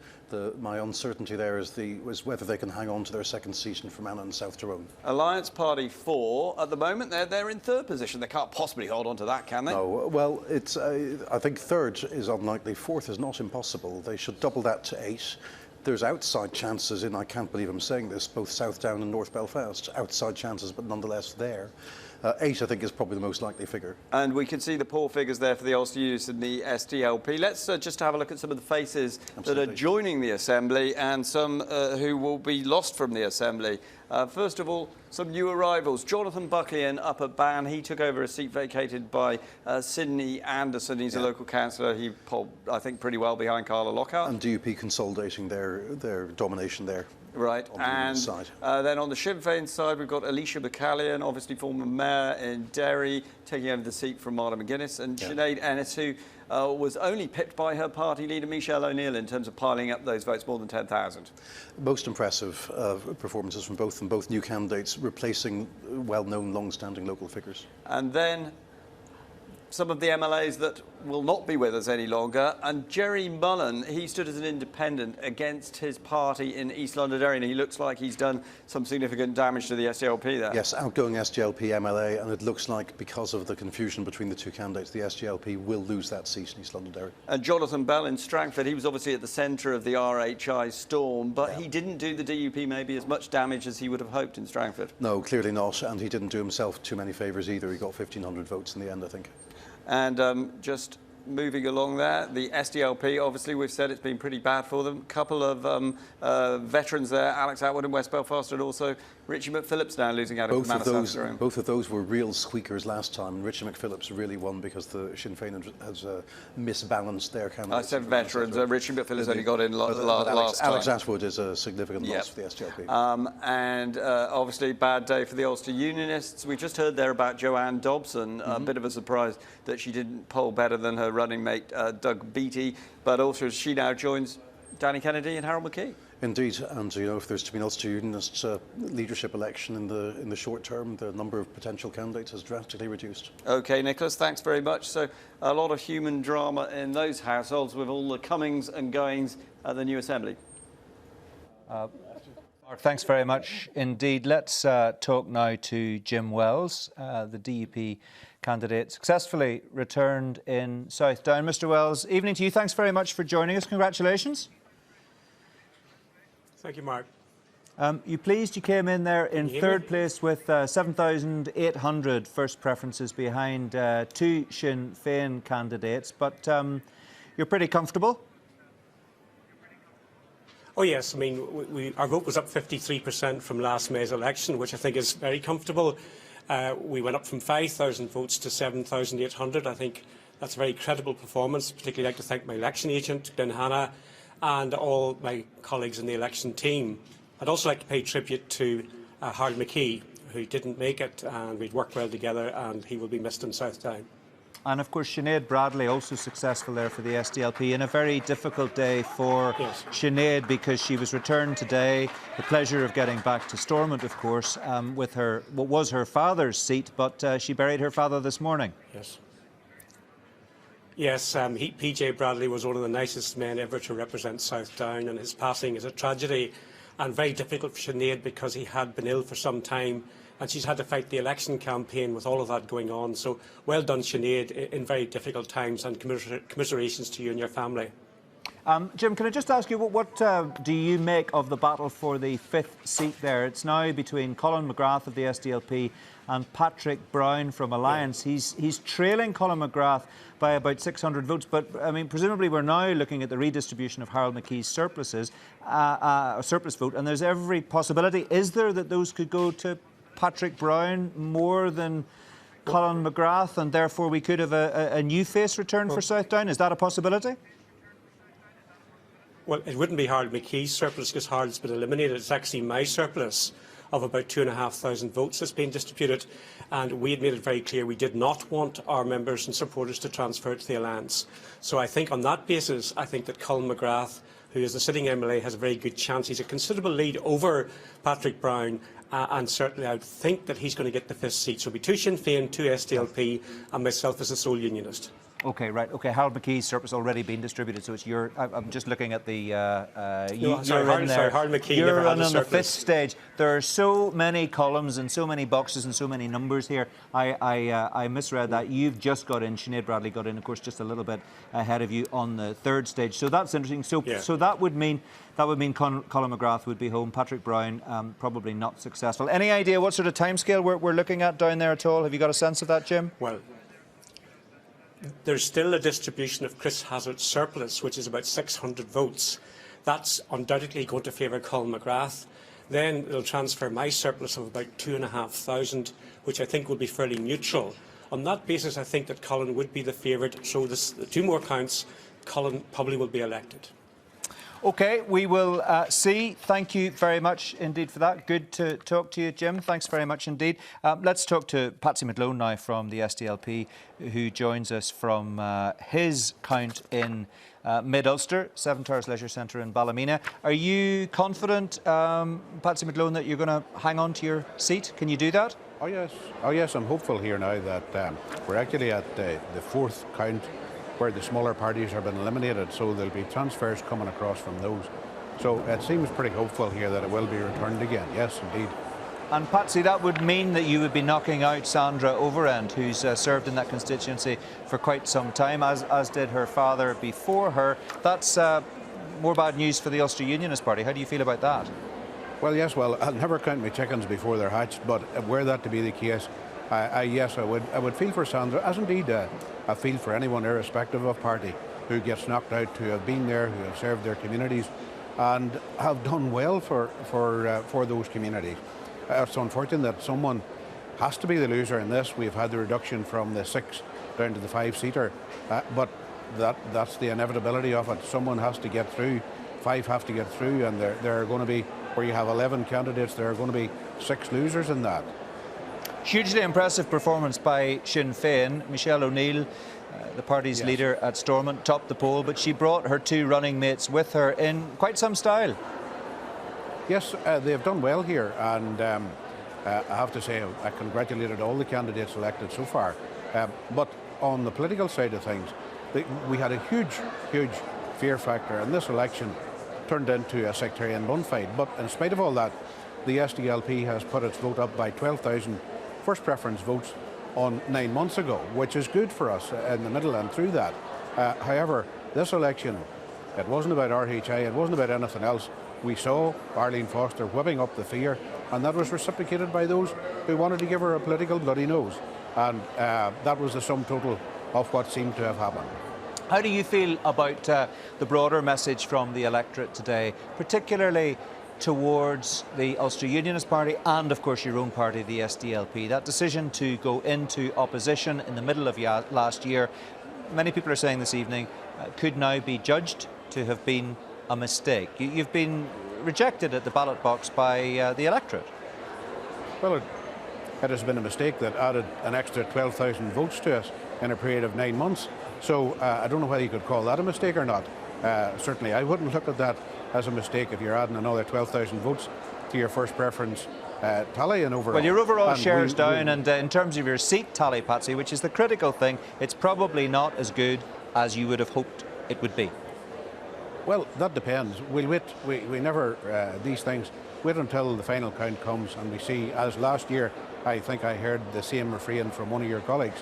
My uncertainty there is whether they can hang on to their second seat in Fermanagh and South Tyrone. Alliance Party 4, at the moment, they're in third position. They can't possibly hold on to that, can they? No, well, it's. I think third is unlikely. Fourth is not impossible. They should double that to 8. There's outside chances in, I can't believe I'm saying this, both South Down and North Belfast. Outside chances, but nonetheless there. 8, I think, is probably the most likely figure. And we can see the poll figures there for the Ulster Unionists and the SDLP. Let's just have a look at some of the faces that are joining the Assembly and some who will be lost from the Assembly. First of all, some new arrivals. Jonathan Buckley up at Ban. He took over a seat vacated by Sidney Anderson. He's a local councillor. He polled, I think, pretty well behind Carla Lockhart. And DUP consolidating their domination there. Right, and then on the Sinn Féin side, we've got Alicia McCallion, obviously former mayor in Derry, taking over the seat from Marla McGuinness, and Sinead Ennis, who was only pipped by her party leader, Michelle O'Neill, in terms of piling up those votes, more than 10,000. Most impressive performances from both new candidates, replacing well-known, long-standing local figures. And then some of the MLAs that will not be with us any longer. And Jerry Mullen, he stood as an independent against his party in East Londonderry, and he looks like he's done some significant damage to the SDLP there. Yes, outgoing SDLP MLA, and it looks like because of the confusion between the two candidates, the SDLP will lose that seat in East Londonderry. And Jonathan Bell in Strangford, he was obviously at the centre of the RHI storm, but he didn't do the DUP maybe as much damage as he would have hoped in Strangford. No, clearly not, and he didn't do himself too many favours either. He got 1,500 votes in the end, I think. And just moving along there, the SDLP, obviously we've said it's been pretty bad for them. A couple of veterans there, Alex Atwood in West Belfast, and also Richie McPhillips now losing out of Manor. Both of those were real squeakers last time, and Richie McPhillips really won because the Sinn Féin has misbalanced their candidates. I said veterans. Richie McPhillips only got in last time. Alex Atwood is a significant loss for the SDLP. And obviously bad day for the Ulster Unionists. We just heard there about Joanne Dobson, a bit of a surprise that she didn't poll better than her running mate Doug Beattie, but also she now joins Danny Kennedy and Harold McKee. Indeed, and you know, if there's to be an Ulster Unionist leadership election in the short term, the number of potential candidates has drastically reduced. Okay, Nicholas, thanks very much. So a lot of human drama in those households with all the comings and goings at the new Assembly. Mark, thanks very much indeed. Let's talk now to Jim Wells, the DUP candidate successfully returned in South Down. Mr. Wells, evening to you. Thanks very much for joining us. Congratulations. Thank you, Mark. You pleased you came in there in third place with 7,800 first preferences behind two Sinn Féin candidates, but you're pretty comfortable? Oh yes, I mean, our vote was up 53% from last May's election, which I think is very comfortable. We went up from 5,000 votes to 7,800. I think that's a very credible performance. Particularly like to thank my election agent, Glenn Hanna, and all my colleagues in the election team. I'd also like to pay tribute to Harold McKee, who didn't make it, and we'd worked well together, and he will be missed in South Down. And of course, Sinead Bradley also successful there for the SDLP in a very difficult day for Sinead, because she was returned today. The pleasure of getting back to Stormont, of course, with her what was her father's seat, but she buried her father this morning. Yes, PJ Bradley was one of the nicest men ever to represent South Down, and his passing is a tragedy and very difficult for Sinead because he had been ill for some time, and she's had to fight the election campaign with all of that going on. So well done, Sinead, in very difficult times, and commiserations to you and your family. Jim, can I just ask you, what do you make of the battle for the fifth seat there? It's now between Colin McGrath of the SDLP and Patrick Brown from Alliance. He's trailing Colin McGrath by about 600 votes, but I mean, presumably we're now looking at the redistribution of Harold McKee's surpluses, a surplus vote, and there's every possibility, is there, that those could go to Patrick Brown more than Colin McGrath, and therefore we could have a new face return for South Down? Is that a possibility? Well, it wouldn't be Harold McKee's surplus because Harold's been eliminated. It's actually my surplus of about 2,500 votes that's been distributed, and we had made it very clear we did not want our members and supporters to transfer to the Alliance. So I think on that basis, I think that Colin McGrath, who is the sitting MLA, has a very good chance. He's a considerable lead over Patrick Brown, and certainly I would think that he's going to get the fifth seat. So it'll be two Sinn Féin, two SDLP, and myself as the sole unionist. Okay, right. Okay, Harold McKee's surplus already been distributed, so it's your. I'm just looking at the. You're in there. Harold McKee you're never had on a the surplus. fifth stage. There are so many columns and so many boxes and so many numbers here. I misread that. You've just got in. Sinead Bradley got in, of course, just a little bit ahead of you on the third stage. So that's interesting. So that would mean Colin McGrath would be home. Patrick Brown probably not successful. Any idea what sort of timescale we're looking at down there at all? Have you got a sense of that, Jim? Well, there's still a distribution of Chris Hazard's surplus, which is about 600 votes. That's undoubtedly going to favour Colin McGrath. Then it'll transfer my surplus of about 2,500, which I think will be fairly neutral. On that basis, I think that Colin would be the favourite. So the two more counts, Colin probably will be elected. OK, we will see. Thank you very much indeed for that. Good to talk to you, Jim. Thanks very much indeed. Let's talk to Patsy McGlone now from the SDLP, who joins us from his count in Mid-Ulster, Seven Towers Leisure Centre in Ballymena. Are you confident, Patsy McGlone, that you're going to hang on to your seat? Can you do that? Oh yes, I'm hopeful here now that we're actually at the fourth count where the smaller parties have been eliminated, so there'll be transfers coming across from those. So it seems pretty hopeful here that it will be returned again. Yes, indeed. And Patsy, that would mean that you would be knocking out Sandra Overend, who's served in that constituency for quite some time, as did her father before her. That's more bad news for the Ulster Unionist Party. How do you feel about that? Well, yes, I'll never count my chickens before they're hatched, but were that to be the case, yes, I would feel for Sandra, as indeed I feel for anyone, irrespective of party, who gets knocked out, who have been there, who have served their communities, and have done well for those communities. It's unfortunate that someone has to be the loser in this. We've had the reduction from the 6 down to the 5-seater, but that's the inevitability of it. Someone has to get through. 5 have to get through, and there are going to be, where you have 11 candidates, there are going to be 6 losers in that. Hugely impressive performance by Sinn Féin. Michelle O'Neill, the party's leader at Stormont, topped the poll, but she brought her 2 running mates with her in quite some style. Yes, they've done well here, and I have to say I congratulated all the candidates elected so far. But on the political side of things, we had a huge fear factor, and this election turned into a sectarian bun fight. But in spite of all that, the SDLP has put its vote up by 12,000 first preference votes on 9 months ago, which is good for us in the middle and through that. However, this election, it wasn't about RHI, it wasn't about anything else. We saw Arlene Foster whipping up the fear, and that was reciprocated by those who wanted to give her a political bloody nose. And that was the sum total of what seemed to have happened. How do you feel about the broader message from the electorate today, particularly towards the Ulster Unionist Party and, of course, your own party, the SDLP? That decision to go into opposition in the middle of last year, many people are saying this evening, could now be judged to have been a mistake. You've been rejected at the ballot box by the electorate. Well, it has been a mistake that added an extra 12,000 votes to us in a period of 9 months. So I don't know whether you could call that a mistake or not. Certainly, I wouldn't look at that as a mistake if you're adding another 12,000 votes to your first preference tally and overall. Well, your overall share's down, and in terms of your seat tally, Patsy, which is the critical thing, it's probably not as good as you would have hoped it would be. Well, that depends. We'll wait. We never, these things, wait until the final count comes and we see, as last year, I think I heard the same refrain from one of your colleagues.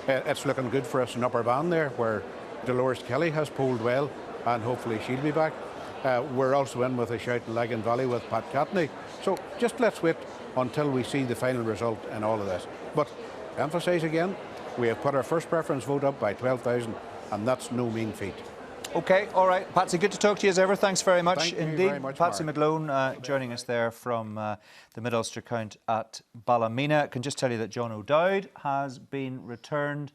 It's looking good for us in Upper Bann there, where Dolores Kelly has polled well, and hopefully she'll be back. We're also in with a shout in Lagan Valley with Pat Catney. So just let's wait until we see the final result in all of this. But emphasise again, we have put our first preference vote up by 12,000, and that's no mean feat. OK, all right. Patsy, good to talk to you as ever. Thanks very much Thank indeed. you very much, Patsy Mark. McGlone joining us there from the Mid-Ulster count at Ballymena. I can just tell you that John O'Dowd has been returned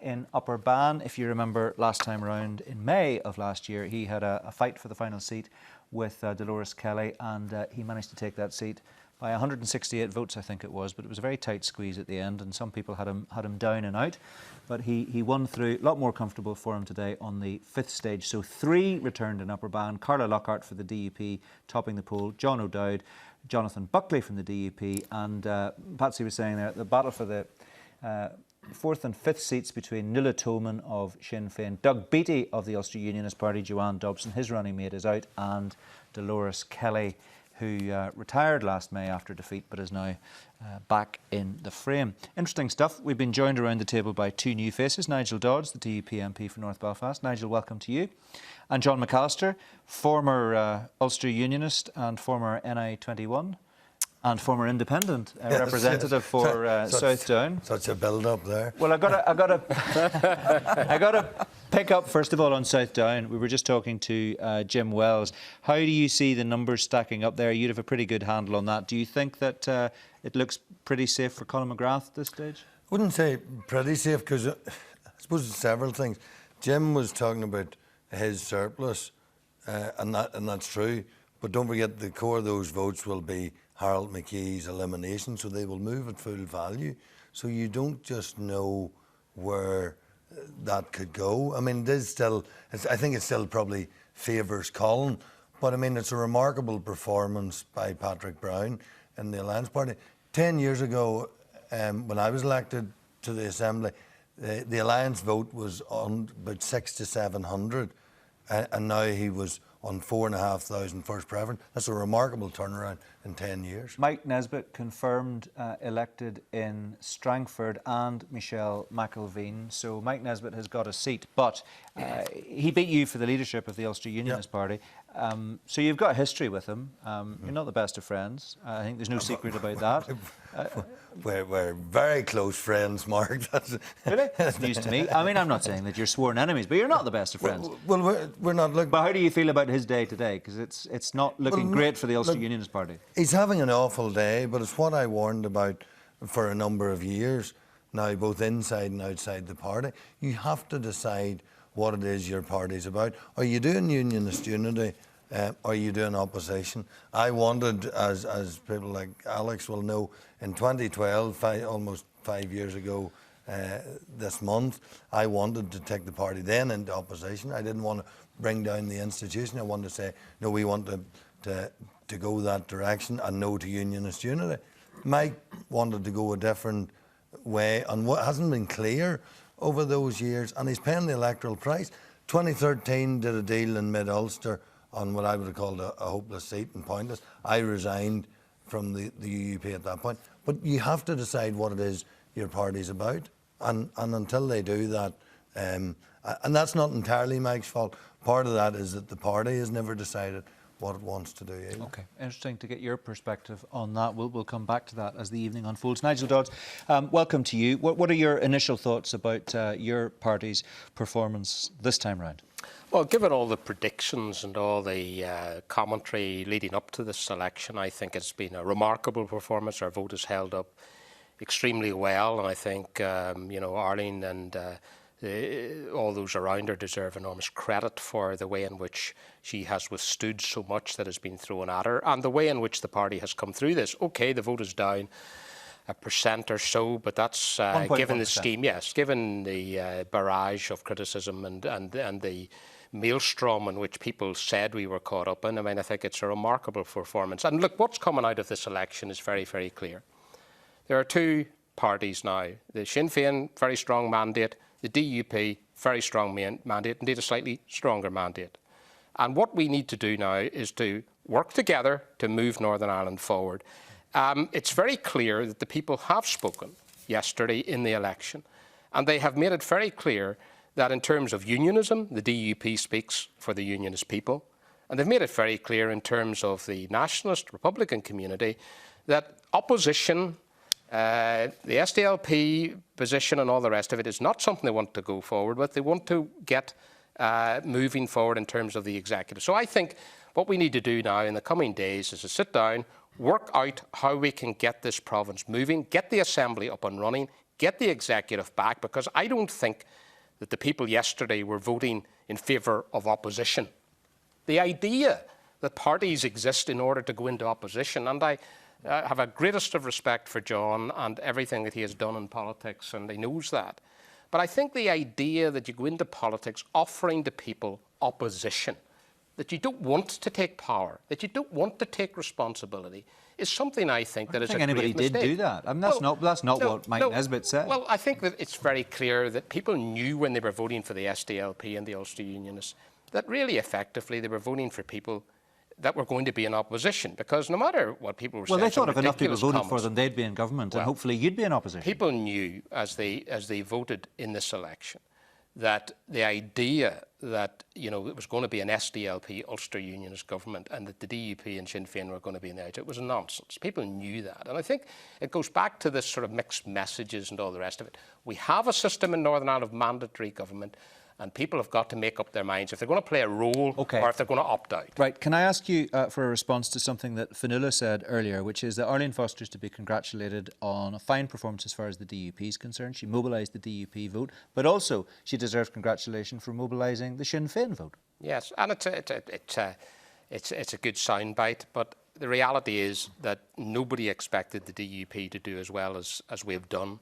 in Upper Bann. If you remember last time around in May of last year, he had a fight for the final seat with Dolores Kelly, and he managed to take that seat by 168 votes, I think it was, but it was a very tight squeeze at the end, and some people had him down and out. But he won through, a lot more comfortable for him today on the 5th stage. So 3 returned in Upper Bann. Carla Lockhart for the DUP topping the poll, John O'Dowd, Jonathan Buckley from the DUP, and Patsy was saying there, the battle for the fourth and fifth seats between Nuala Toman of Sinn Féin, Doug Beattie of the Ulster Unionist Party, Joanne Dobson, his running mate, is out, and Dolores Kelly, who retired last May after defeat but is now back in the frame. Interesting stuff. We've been joined around the table by two new faces. Nigel Dodds, the DUP MP for North Belfast. Nigel, welcome to you. And John McAllister, former Ulster Unionist and former NI21 and former independent representative for South Down. Such a build-up there. Well, I got to pick up first of all on South Down. We were just talking to Jim Wells. How do you see the numbers stacking up there? You'd have a pretty good handle on that. Do you think that it looks pretty safe for Colin McGrath at this stage? I wouldn't say pretty safe, because I suppose it's several things. Jim was talking about his surplus, and that's true. But don't forget, the core of those votes will be Harold McKee's elimination, so they will move at full value. So you don't just know where that could go. I mean, it is still, I think it still probably favours Colin, but I mean, it's a remarkable performance by Patrick Brown in the Alliance Party. 10 years ago, when I was elected to the Assembly, the Alliance vote was on about 600 to 700, and now he was on 4,500 first preference. That's a remarkable turnaround in 10 years. Mike Nesbitt confirmed elected in Strangford, and Michelle McIlveen. So Mike Nesbitt has got a seat, but he beat you for the leadership of the Ulster Unionist Party. So you've got a history with him. You're not the best of friends. I think there's no secret about that. We're very close friends, Mark. Really? That's news to me. I mean, I'm not saying that you're sworn enemies, but you're not the best of friends. Well, we're not looking. But how do you feel about his day today? Because it's not looking great for the Ulster Unionist Party. He's having an awful day, but it's what I warned about for a number of years now, both inside and outside the party. You have to decide what it is your party's about. Are you doing unionist unity? Are you doing opposition? I wanted, as people like Alex will know, in 2012, almost 5 years ago this month, I wanted to take the party then into opposition. I didn't want to bring down the institution. I wanted to say, no, we want to go that direction, and no to unionist unity. Mike wanted to go a different way, and what hasn't been clear over those years, and he's paying the electoral price. 2013 did a deal in mid-Ulster on what I would have called a hopeless seat and pointless. I resigned from the UUP at that point. But you have to decide what it is your party's about, and until they do that, and that's not entirely Mike's fault. Part of that is that the party has never decided what it wants to do either. Okay, interesting to get your perspective on that. We'll come back to that as the evening unfolds. Nigel Dodds, welcome to you. What are your initial thoughts about your party's performance this time round? Well, given all the predictions and all the commentary leading up to this election, I think it's been a remarkable performance. Our vote has held up extremely well, and I think Arlene and all those around her deserve enormous credit for the way in which she has withstood so much that has been thrown at her, and the way in which the party has come through this. Okay, the vote is down 1% or so, but that's given the scheme, yes, given the barrage of criticism and the maelstrom in which people said we were caught up in. I mean, I think it's a remarkable performance. And look, what's coming out of this election is very, very clear. There are two parties now. The Sinn Féin, very strong mandate. The DUP, very strong mandate, indeed a slightly stronger mandate. And what we need to do now is to work together to move Northern Ireland forward. It's very clear that the people have spoken yesterday in the election, and they have made it very clear that in terms of unionism, the DUP speaks for the unionist people, and they've made it very clear in terms of the nationalist Republican community that opposition, the SDLP position and all the rest of it is not something they want to go forward with. They want to get moving forward in terms of the executive. So I think what we need to do now in the coming days is to sit down, work out how we can get this province moving, get the Assembly up and running, get the executive back, because I don't think that the people yesterday were voting in favour of opposition. The idea that parties exist in order to go into opposition, and I have a greatest of respect for John and everything that he has done in politics, and he knows that. But I think the idea that you go into politics offering to people opposition, that you don't want to take power, that you don't want to take responsibility, is something I think that is a I don't think grave anybody did mistake. do that. I mean, that's not what Mike Nesbitt said. Well, I think that it's very clear that people knew when they were voting for the SDLP and the Ulster Unionists that really effectively they were voting for people that were going to be in opposition, because no matter what people were saying... Well, they thought if enough people voted comments, for them, they'd be in government, and hopefully you'd be in opposition. People knew, as they voted in this election, that the idea that, you know, it was going to be an SDLP, Ulster Unionist government, and that the DUP and Sinn Féin were going to be in the out, it was nonsense. People knew that. And I think it goes back to this sort of mixed messages and all the rest of it. We have a system in Northern Ireland of mandatory government, and people have got to make up their minds if they're going to play a role or if they're going to opt out. Right. Can I ask you for a response to something that Fionnuala said earlier, which is that Arlene Foster is to be congratulated on a fine performance as far as the DUP is concerned. She mobilised the DUP vote, but also she deserves congratulation for mobilising the Sinn Féin vote. Yes, and it's a good soundbite, but the reality is that nobody expected the DUP to do as well as we've done.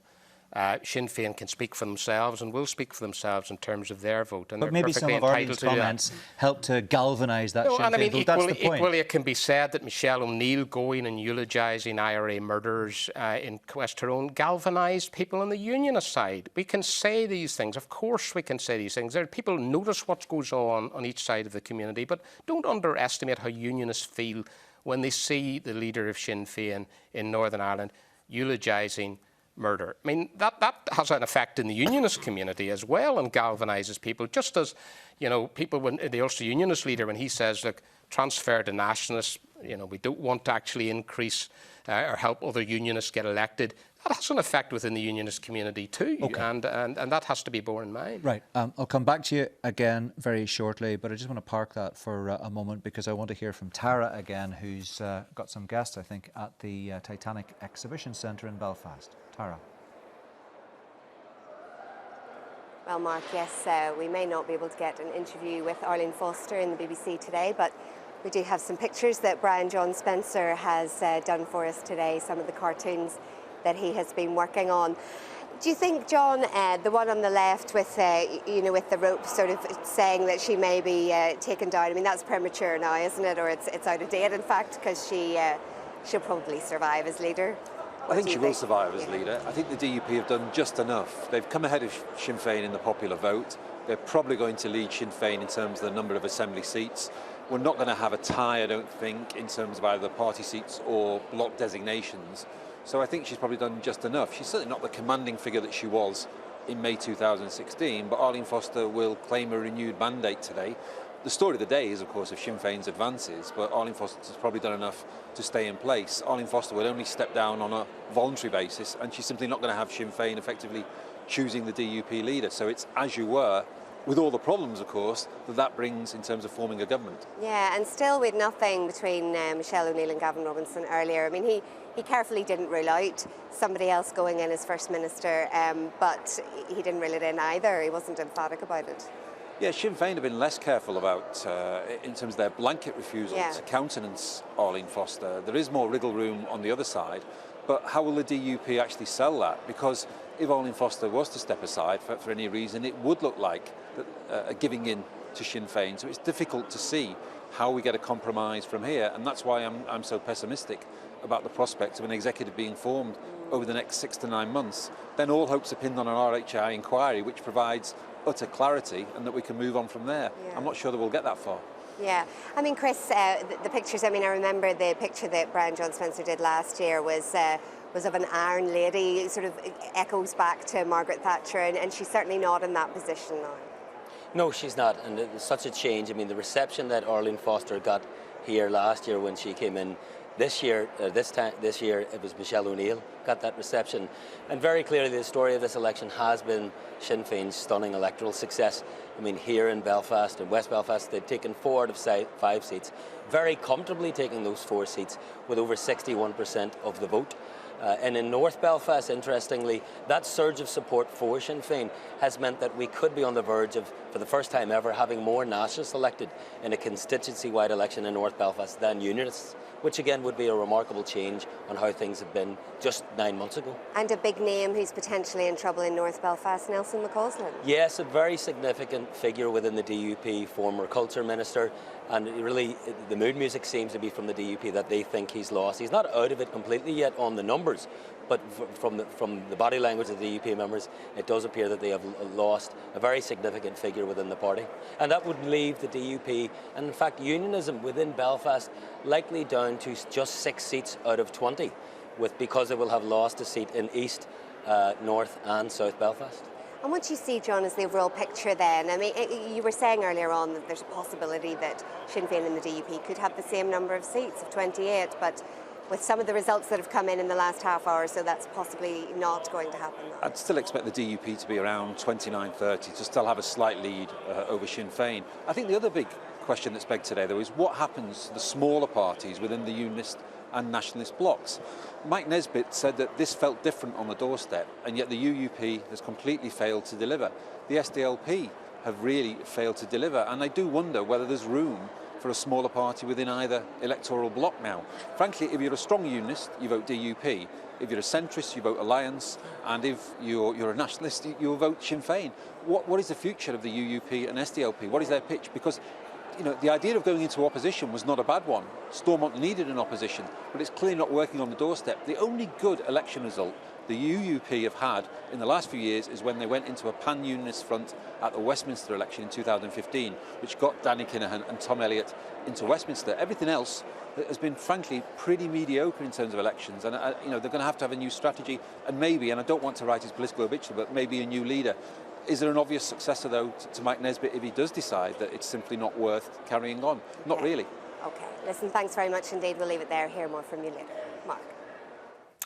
Sinn Féin can speak for themselves and will speak for themselves in terms of their vote. And but maybe some of Arlene's comments helped to galvanise that Sinn Féin vote. That's the point. Equally, it can be said that Michelle O'Neill going and eulogising IRA murderers in West Tyrone galvanised people on the unionist side. We can say these things. Of course we can say these things. People notice what goes on each side of the community, but don't underestimate how unionists feel when they see the leader of Sinn Féin in Northern Ireland eulogising murder. I mean, that has an effect in the unionist community as well and galvanises people, just as, you know, people, when the Ulster Unionist leader, when he says, look, transfer to nationalists, you know, we don't want to actually increase or help other unionists get elected, that has an effect within the unionist community too, and that has to be borne in mind. Right. I'll come back to you again very shortly, but I just want to park that for a moment because I want to hear from Tara again, who's got some guests, I think, at the Titanic Exhibition Centre in Belfast. Tara. Well, Mark, yes, we may not be able to get an interview with Arlene Foster in the BBC today, but we do have some pictures that Brian John Spencer has done for us today, some of the cartoons that he has been working on. Do you think, John, the one on the left with, you know, with the rope sort of saying that she may be taken down, I mean, that's premature now, isn't it? Or it's out of date, in fact, because she'll probably survive as leader. I think she will survive as leader. I think the DUP have done just enough. They've come ahead of Sinn Féin in the popular vote. They're probably going to lead Sinn Féin in terms of the number of assembly seats. We're not going to have a tie, I don't think, in terms of either party seats or block designations. So I think she's probably done just enough. She's certainly not the commanding figure that she was in May 2016, but Arlene Foster will claim a renewed mandate today. The story of the day is, of course, of Sinn Féin's advances, but Arlene Foster's probably done enough to stay in place. Arlene Foster will only step down on a voluntary basis, and she's simply not going to have Sinn Féin effectively choosing the DUP leader. So it's as you were, with all the problems, of course, that brings in terms of forming a government. Yeah, and still with nothing between Michelle O'Neill and Gavin Robinson earlier. I mean, he carefully didn't rule out somebody else going in as First Minister, but he didn't rule it in either. He wasn't emphatic about it. Yeah, Sinn Féin have been less careful about, in terms of their blanket refusal to countenance Arlene Foster. There is more wriggle room on the other side, but how will the DUP actually sell that? Because if Arlene Foster was to step aside for any reason, it would look like a giving in to Sinn Féin. So it's difficult to see how we get a compromise from here, and that's why I'm so pessimistic about the prospect of an executive being formed over the next 6 to 9 months. Then all hopes are pinned on an RHI inquiry, which provides utter clarity, and that we can move on from there. Yeah. I'm not sure that we'll get that far. Yeah, I mean, Chris, the pictures, I mean, I remember the picture that Brian John Spencer did last year was of an iron lady, sort of echoes back to Margaret Thatcher, and she's certainly not in that position now. No, she's not, and it's such a change. I mean, the reception that Arlene Foster got here last year when she came in, this year it was Michelle O'Neill got that reception, and very clearly the story of this election has been Sinn Féin's stunning electoral success. I mean, here in Belfast, in West Belfast, they've taken 4 out of 5 seats, very comfortably taking those 4 seats with over 61% of the vote. And in North Belfast, interestingly, that surge of support for Sinn Féin has meant that we could be on the verge of, for the first time ever, having more nationalists elected in a constituency-wide election in North Belfast than unionists, which again would be a remarkable change on how things have been just 9 months ago. And a big name who's potentially in trouble in North Belfast, Nelson McCausland. Yes, a very significant figure within the DUP, former culture minister, and really the mood music seems to be from the DUP that they think he's lost. He's not out of it completely yet on the numbers, but from the body language of the DUP members, it does appear that they have lost a very significant figure within the party. And that would leave the DUP, and in fact unionism within Belfast, likely down to just 6 seats out of 20, because it will have lost a seat in East, North and South Belfast. And what you see, John, is the overall picture then. I mean, you were saying earlier on that there's a possibility that Sinn Féin and the DUP could have the same number of seats of 28, but with some of the results that have come in the last half hour, so that's possibly not going to happen. I'd still expect the DUP to be around 29-30, to still have a slight lead over Sinn Féin. I think the other big question that's begged today, though, is what happens to the smaller parties within the unionist and nationalist blocs. Mike Nesbitt said that this felt different on the doorstep, and yet the UUP has completely failed to deliver. The SDLP have really failed to deliver, and I do wonder whether there's room for a smaller party within either electoral bloc now. Frankly, if you're a strong unionist, you vote DUP. If you're a centrist, you vote Alliance, and if you're a nationalist, you'll vote Sinn Féin. What is the future of the UUP and SDLP? What is their pitch? Because the idea of going into opposition was not a bad one. Stormont needed an opposition, but it's clearly not working on the doorstep. The only good election result the UUP have had in the last few years is when they went into a pan-unionist front at the Westminster election in 2015, which got Danny Kinahan and Tom Elliott into Westminster. Everything else has been, frankly, pretty mediocre in terms of elections, and they're going to have a new strategy, and maybe, and I don't want to write his political obituary, but maybe a new leader. Is there an obvious successor, though, to Mike Nesbitt if he does decide that it's simply not worth carrying on? Not really. Okay, listen, thanks very much indeed. We'll leave it there. Hear more from you later. Mark.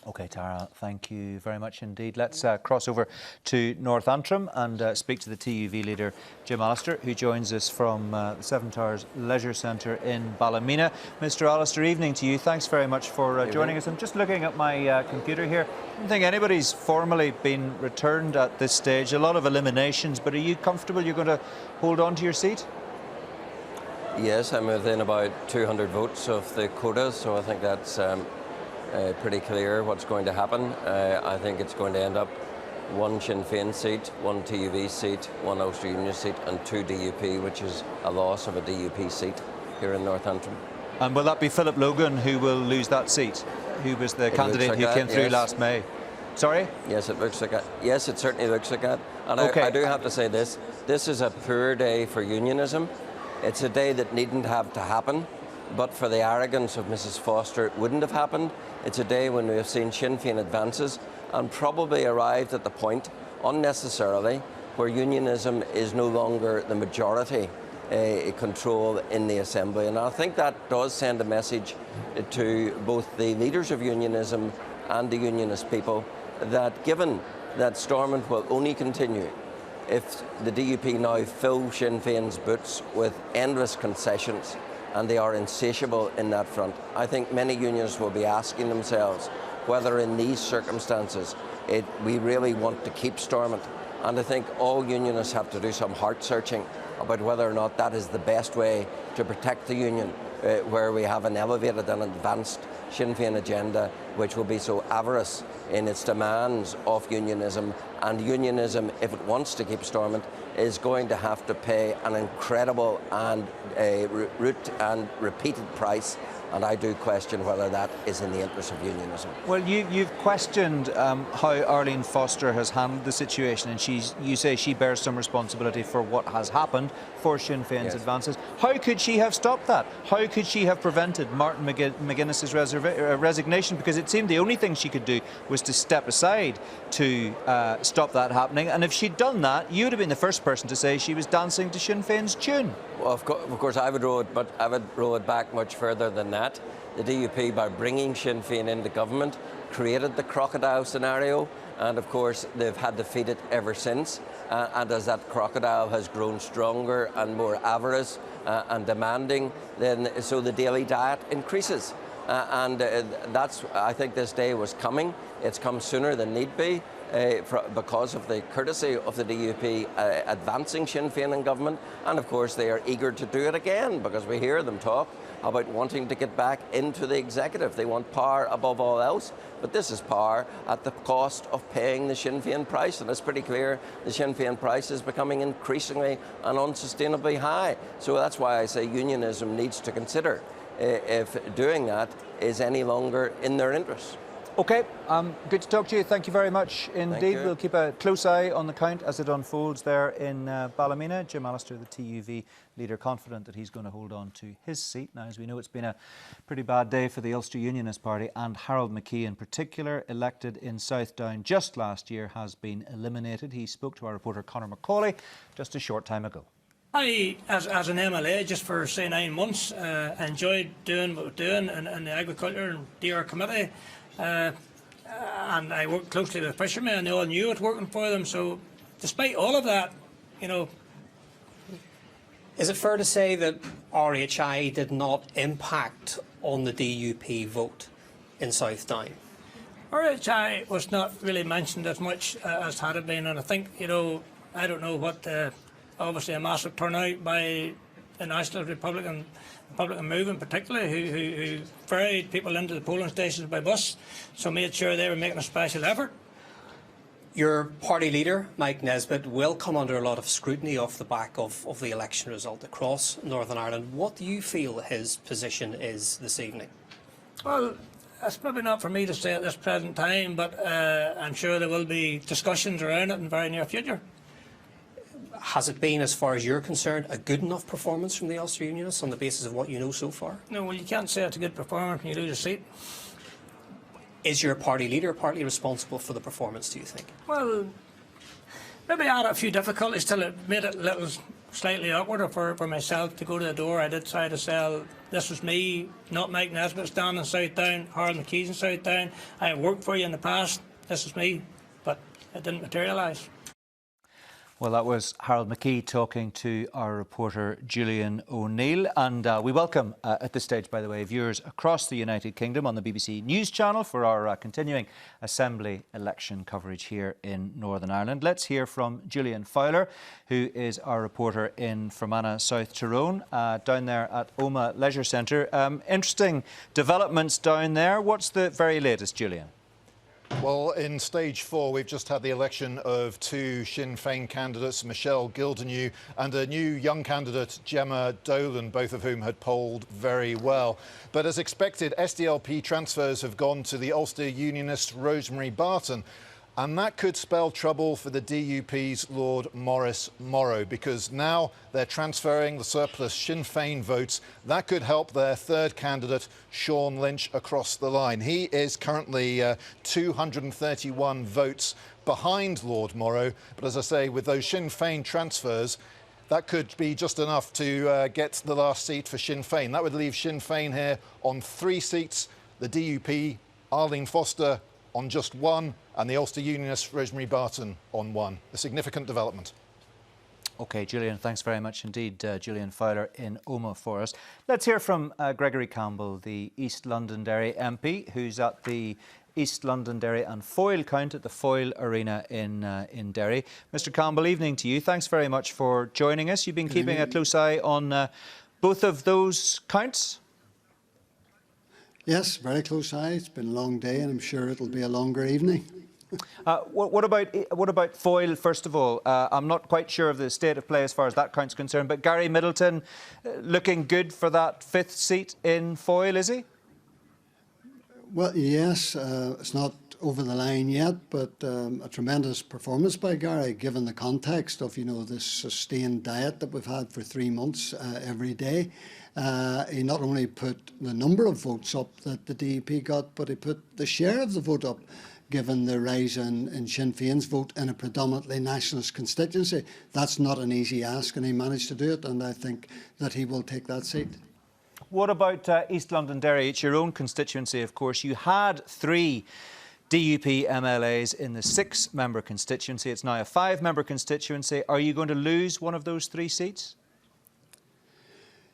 OK, Tara, thank you very much indeed. Let's cross over to North Antrim and speak to the TUV leader, Jim Allister, who joins us from the Seven Towers Leisure Centre in Ballymena. Mr Allister, evening to you. Thanks very much for joining us. I'm just looking at my computer here. I don't think anybody's formally been returned at this stage. A lot of eliminations, but are you comfortable you're going to hold on to your seat? Yes, I'm within about 200 votes of the quota, so I think that's pretty clear what's going to happen. I think it's going to end up 1 Sinn Féin seat, 1 TUV seat, 1 Ulster Union seat and 2 DUP, which is a loss of a DUP seat here in North Antrim. And will that be Philip Logan who will lose that seat, who was the candidate who came through last May? Sorry? Yes, it looks like that. Yes, it certainly looks like that. And I do have to say this is a poor day for unionism. It's a day that needn't have to happen, but for the arrogance of Mrs Foster, it wouldn't have happened. It's a day when we have seen Sinn Féin advances and probably arrived at the point, unnecessarily, where unionism is no longer the majority control in the Assembly. And I think that does send a message to both the leaders of unionism and the unionist people that given that Stormont will only continue if the DUP now fill Sinn Féin's boots with endless concessions, and they are insatiable in that front. I think many unions will be asking themselves whether in these circumstances we really want to keep Stormont. And I think all unionists have to do some heart searching about whether or not that is the best way to protect the union, where we have an elevated and advanced Sinn Féin agenda which will be so avarice in its demands of unionism. And unionism, if it wants to keep Stormont, is going to have to pay an incredible and root and repeated price. And I do question whether that is in the interest of unionism. Well, you've questioned how Arlene Foster has handled the situation, and you say she bears some responsibility for what has happened for Sinn Féin's advances. How could she have stopped that? How could she have prevented Martin McGuinness's resignation? Because it seemed the only thing she could do was to step aside to stop that happening. And if she'd done that, you'd have been the first person to say she was dancing to Sinn Féin's tune. Well, of course, I would roll it, but I would roll it back much further than that. The DUP, by bringing Sinn Féin into government, created the crocodile scenario, and of course they've had to feed it ever since. And as that crocodile has grown stronger and more avarice and demanding, then so the daily diet increases. That's, I think this day was coming. It's come sooner than need be because of the courtesy of the DUP advancing Sinn Féin in government. And of course, they are eager to do it again because we hear them talk about wanting to get back into the executive. They want power above all else, but this is power at the cost of paying the Sinn Féin price, and it's pretty clear the Sinn Féin price is becoming increasingly and unsustainably high. So that's why I say unionism needs to consider if doing that is any longer in their interest. OK, good to talk to you. Thank you very much indeed. We'll keep a close eye on the count as it unfolds there in Ballymena. Jim Allister, the TUV leader, confident that he's going to hold on to his seat. Now, as we know, it's been a pretty bad day for the Ulster Unionist Party, and Harold McKee in particular, elected in Southdown just last year, has been eliminated. He spoke to our reporter Conor McCauley just a short time ago. I, as an MLA, just for, say, 9 months, enjoyed doing what we're doing in the Agriculture and DR Committee. And I worked closely with fishermen, and they all knew it working for them. So, despite all of that, you know. Is it fair to say that RHI did not impact on the DUP vote in Southdown? RHI was not really mentioned as much as had it been, and I think, you know, I don't know what, obviously a massive turnout by the National Republican movement particularly, who ferried people into the polling stations by bus, so made sure they were making a special effort. Your party leader, Mike Nesbitt, will come under a lot of scrutiny off the back of the election result across Northern Ireland. What do you feel his position is this evening? Well, that's probably not for me to say at this present time, but I'm sure there will be discussions around it in the very near future. Has it been, as far as you're concerned, a good enough performance from the Ulster Unionists on the basis of what you know so far? No, well, you can't say it's a good performance when you lose a seat. Is your party leader partly responsible for the performance, do you think? Well, maybe I had a few difficulties till it made it a little slightly awkward for myself to go to the door. I did try to sell, this was me, not Mike Nesbitt standing in Southdown, Harold McKee's in Southdown. I have worked for you in the past, this was me, but it didn't materialise. Well, that was Harold McKee talking to our reporter Julian O'Neill. And we welcome, at this stage, by the way, viewers across the United Kingdom on the BBC News Channel for our continuing Assembly election coverage here in Northern Ireland. Let's hear from Julian Fowler, who is our reporter in Fermanagh, South Tyrone, down there at Omagh Leisure Centre. Interesting developments down there. What's the very latest, Julian? Well, in stage 4, we've just had the election of 2 Sinn Féin candidates, Michelle Gildernew and a new young candidate, Gemma Dolan, both of whom had polled very well. But as expected, SDLP transfers have gone to the Ulster Unionist Rosemary Barton. And that could spell trouble for the DUP's Lord Maurice Morrow, because now they're transferring the surplus Sinn Féin votes. That could help their third candidate, Sean Lynch, across the line. He is currently 231 votes behind Lord Morrow. But as I say, with those Sinn Féin transfers, that could be just enough to get the last seat for Sinn Féin. That would leave Sinn Féin here on 3 seats, the DUP, Arlene Foster, on just 1, and the Ulster Unionist Rosemary Barton on 1. A significant development. OK, Julian, thanks very much indeed, Julian Fowler in Omagh for us. Let's hear from Gregory Campbell, the East Londonderry MP, who's at the East Londonderry and Foyle count at the Foyle Arena in Derry. Mr Campbell, evening to you. Thanks very much for joining us. You've been keeping a close eye on both of those counts? Yes, very close eye. It's been a long day, and I'm sure it'll be a longer evening. What about Foyle, first of all? I'm not quite sure of the state of play as far as that count's concerned, but Gary Middleton looking good for that 5th seat in Foyle, is he? Well, yes, it's not over the line yet, but a tremendous performance by Gary, given the context of, you know, this sustained diet that we've had for 3 months every day. He not only put the number of votes up that the DUP got, but he put the share of the vote up, given the rise in Sinn Féin's vote in a predominantly nationalist constituency. That's not an easy ask, and he managed to do it, and I think that he will take that seat. What about East Londonderry? It's your own constituency, of course. You had 3 DUP MLAs in the 6-member constituency. It's now a 5-member constituency. Are you going to lose one of those 3 seats?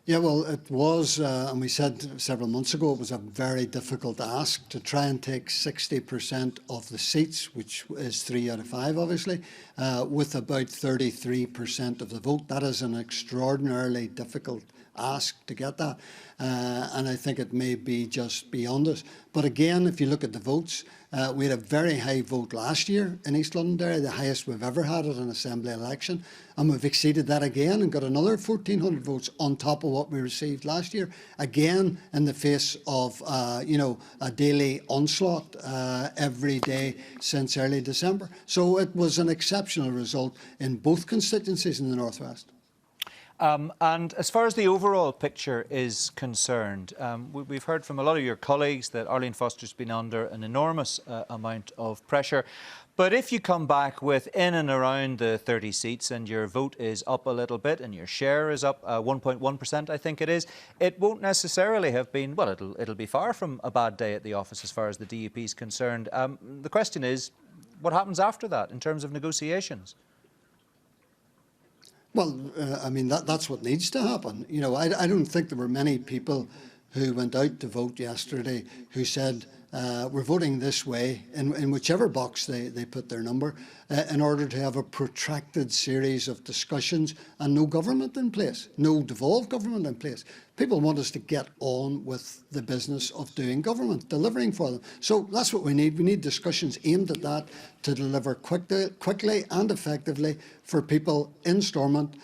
Yeah, well, it was, and we said several months ago, it was a very difficult ask to try and take 60% of the seats, which is 3 out of 5, obviously, with about 33% of the vote. That is an extraordinarily difficult ask to get that, and I think it may be just beyond us. But again, if you look at the votes, we had a very high vote last year in East Londonderry, the highest we've ever had at an Assembly election, and we've exceeded that again and got another 1,400 votes on top of what we received last year, again in the face of a daily onslaught every day since early December. So it was an exceptional result in both constituencies in the North West. And as far as the overall picture is concerned, we've heard from a lot of your colleagues that Arlene Foster's been under an enormous amount of pressure. But if you come back with in and around the 30 seats and your vote is up a little bit and your share is up 1.1%, I think it is, it won't necessarily have been, well, it'll be far from a bad day at the office as far as the DUP is concerned. The question is, what happens after that in terms of negotiations? Well, I mean, that's what needs to happen. You know, I don't think there were many people who went out to vote yesterday who said, we're voting this way, in whichever box they put their number, in order to have a protracted series of discussions and no government in place, no devolved government in place. People want us to get on with the business of doing government, delivering for them. So that's what we need. We need discussions aimed at that to deliver quickly and effectively for people in Stormont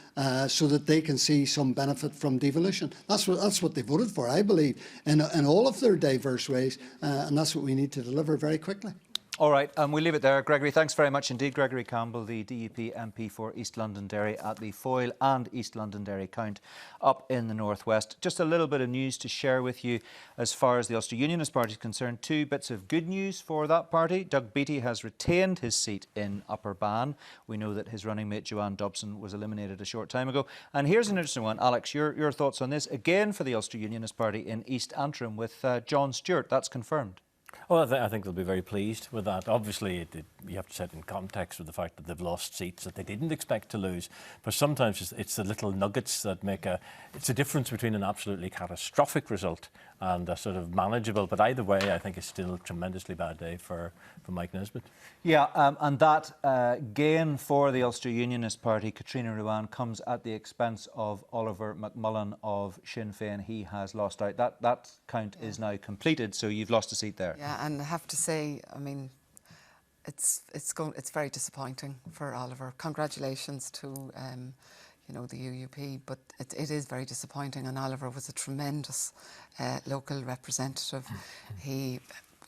so that they can see some benefit from devolution. That's what they voted for, I believe, in all of their diverse ways, and that's what we need to deliver very quickly. All right, we'll leave it there. Gregory, thanks very much indeed. Gregory Campbell, the DUP MP for East Londonderry at the Foyle and East Londonderry count up in the northwest. Just a little bit of news to share with you as far as the Ulster Unionist Party is concerned. 2 bits of good news for that party. Doug Beattie has retained his seat in Upper Bann. We know that his running mate Joanne Dobson was eliminated a short time ago. And here's an interesting one. Alex, your thoughts on this? Again for the Ulster Unionist Party in East Antrim with John Stewart. That's confirmed. Well, I think they'll be very pleased with that. Obviously, you have to set in context with the fact that they've lost seats that they didn't expect to lose. But sometimes it's the little nuggets that make it's a difference between an absolutely catastrophic result and a sort of manageable. But either way, I think it's still a tremendously bad day for Mike Nesbitt. Yeah, and that gain for the Ulster Unionist Party, Catriona Ruane, comes at the expense of Oliver McMullen of Sinn Féin. He has lost out. That count is now completed, so you've lost a seat there. Yeah, and I have to say, I mean, it's very disappointing for Oliver. Congratulations to the UUP, but it is very disappointing, and Oliver was a tremendous local representative. He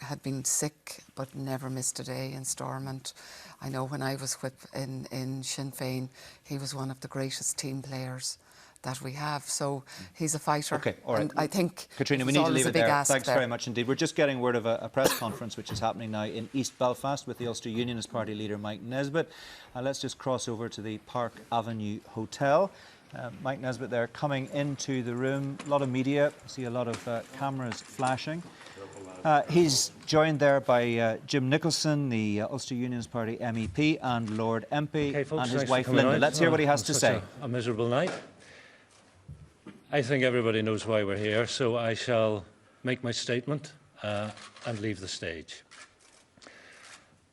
had been sick but never missed a day in Stormont. I know when I was whip in Sinn Féin, he was one of the greatest team players that we have. So he's a fighter. Okay, all right. And I think Catriona, we need to leave it there. Thanks very much indeed. We're just getting word of a press conference which is happening now in East Belfast with the Ulster Unionist Party leader Mike Nesbitt. Let's just cross over to the Park Avenue Hotel. Mike Nesbitt there coming into the room. A lot of media. I see a lot of cameras flashing. He's joined there by Jim Nicholson, the Ulster Unionist Party MEP, and Lord MP, okay, folks, and his wife Linda. Let's hear what he has to say. A miserable night. I think everybody knows why we're here, so I shall make my statement and leave the stage.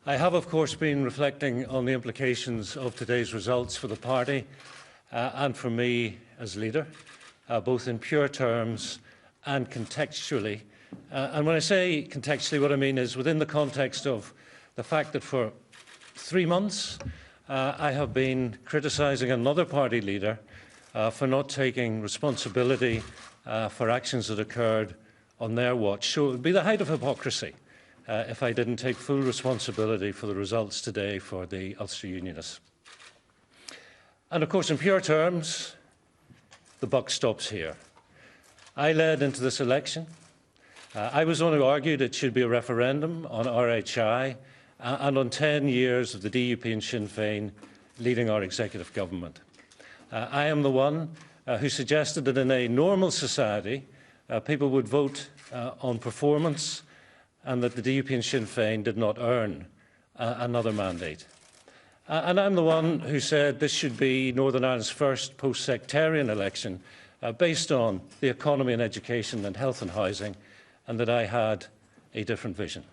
I have, of course, been reflecting on the implications of today's results for the party and for me as leader, both in pure terms and contextually. And when I say contextually, what I mean is within the context of the fact that for 3 months I have been criticising another party leader for not taking responsibility for actions that occurred on their watch. So it would be the height of hypocrisy if I didn't take full responsibility for the results today for the Ulster Unionists. And of course, in pure terms, the buck stops here. I led into this election. I was the one who argued it should be a referendum on RHI and on 10 years of the DUP and Sinn Féin leading our executive government. I am the one who suggested that in a normal society, people would vote on performance and that the DUP and Sinn Féin did not earn another mandate. And I'm the one who said this should be Northern Ireland's first post-sectarian election based on the economy and education and health and housing, and that I had a different vision.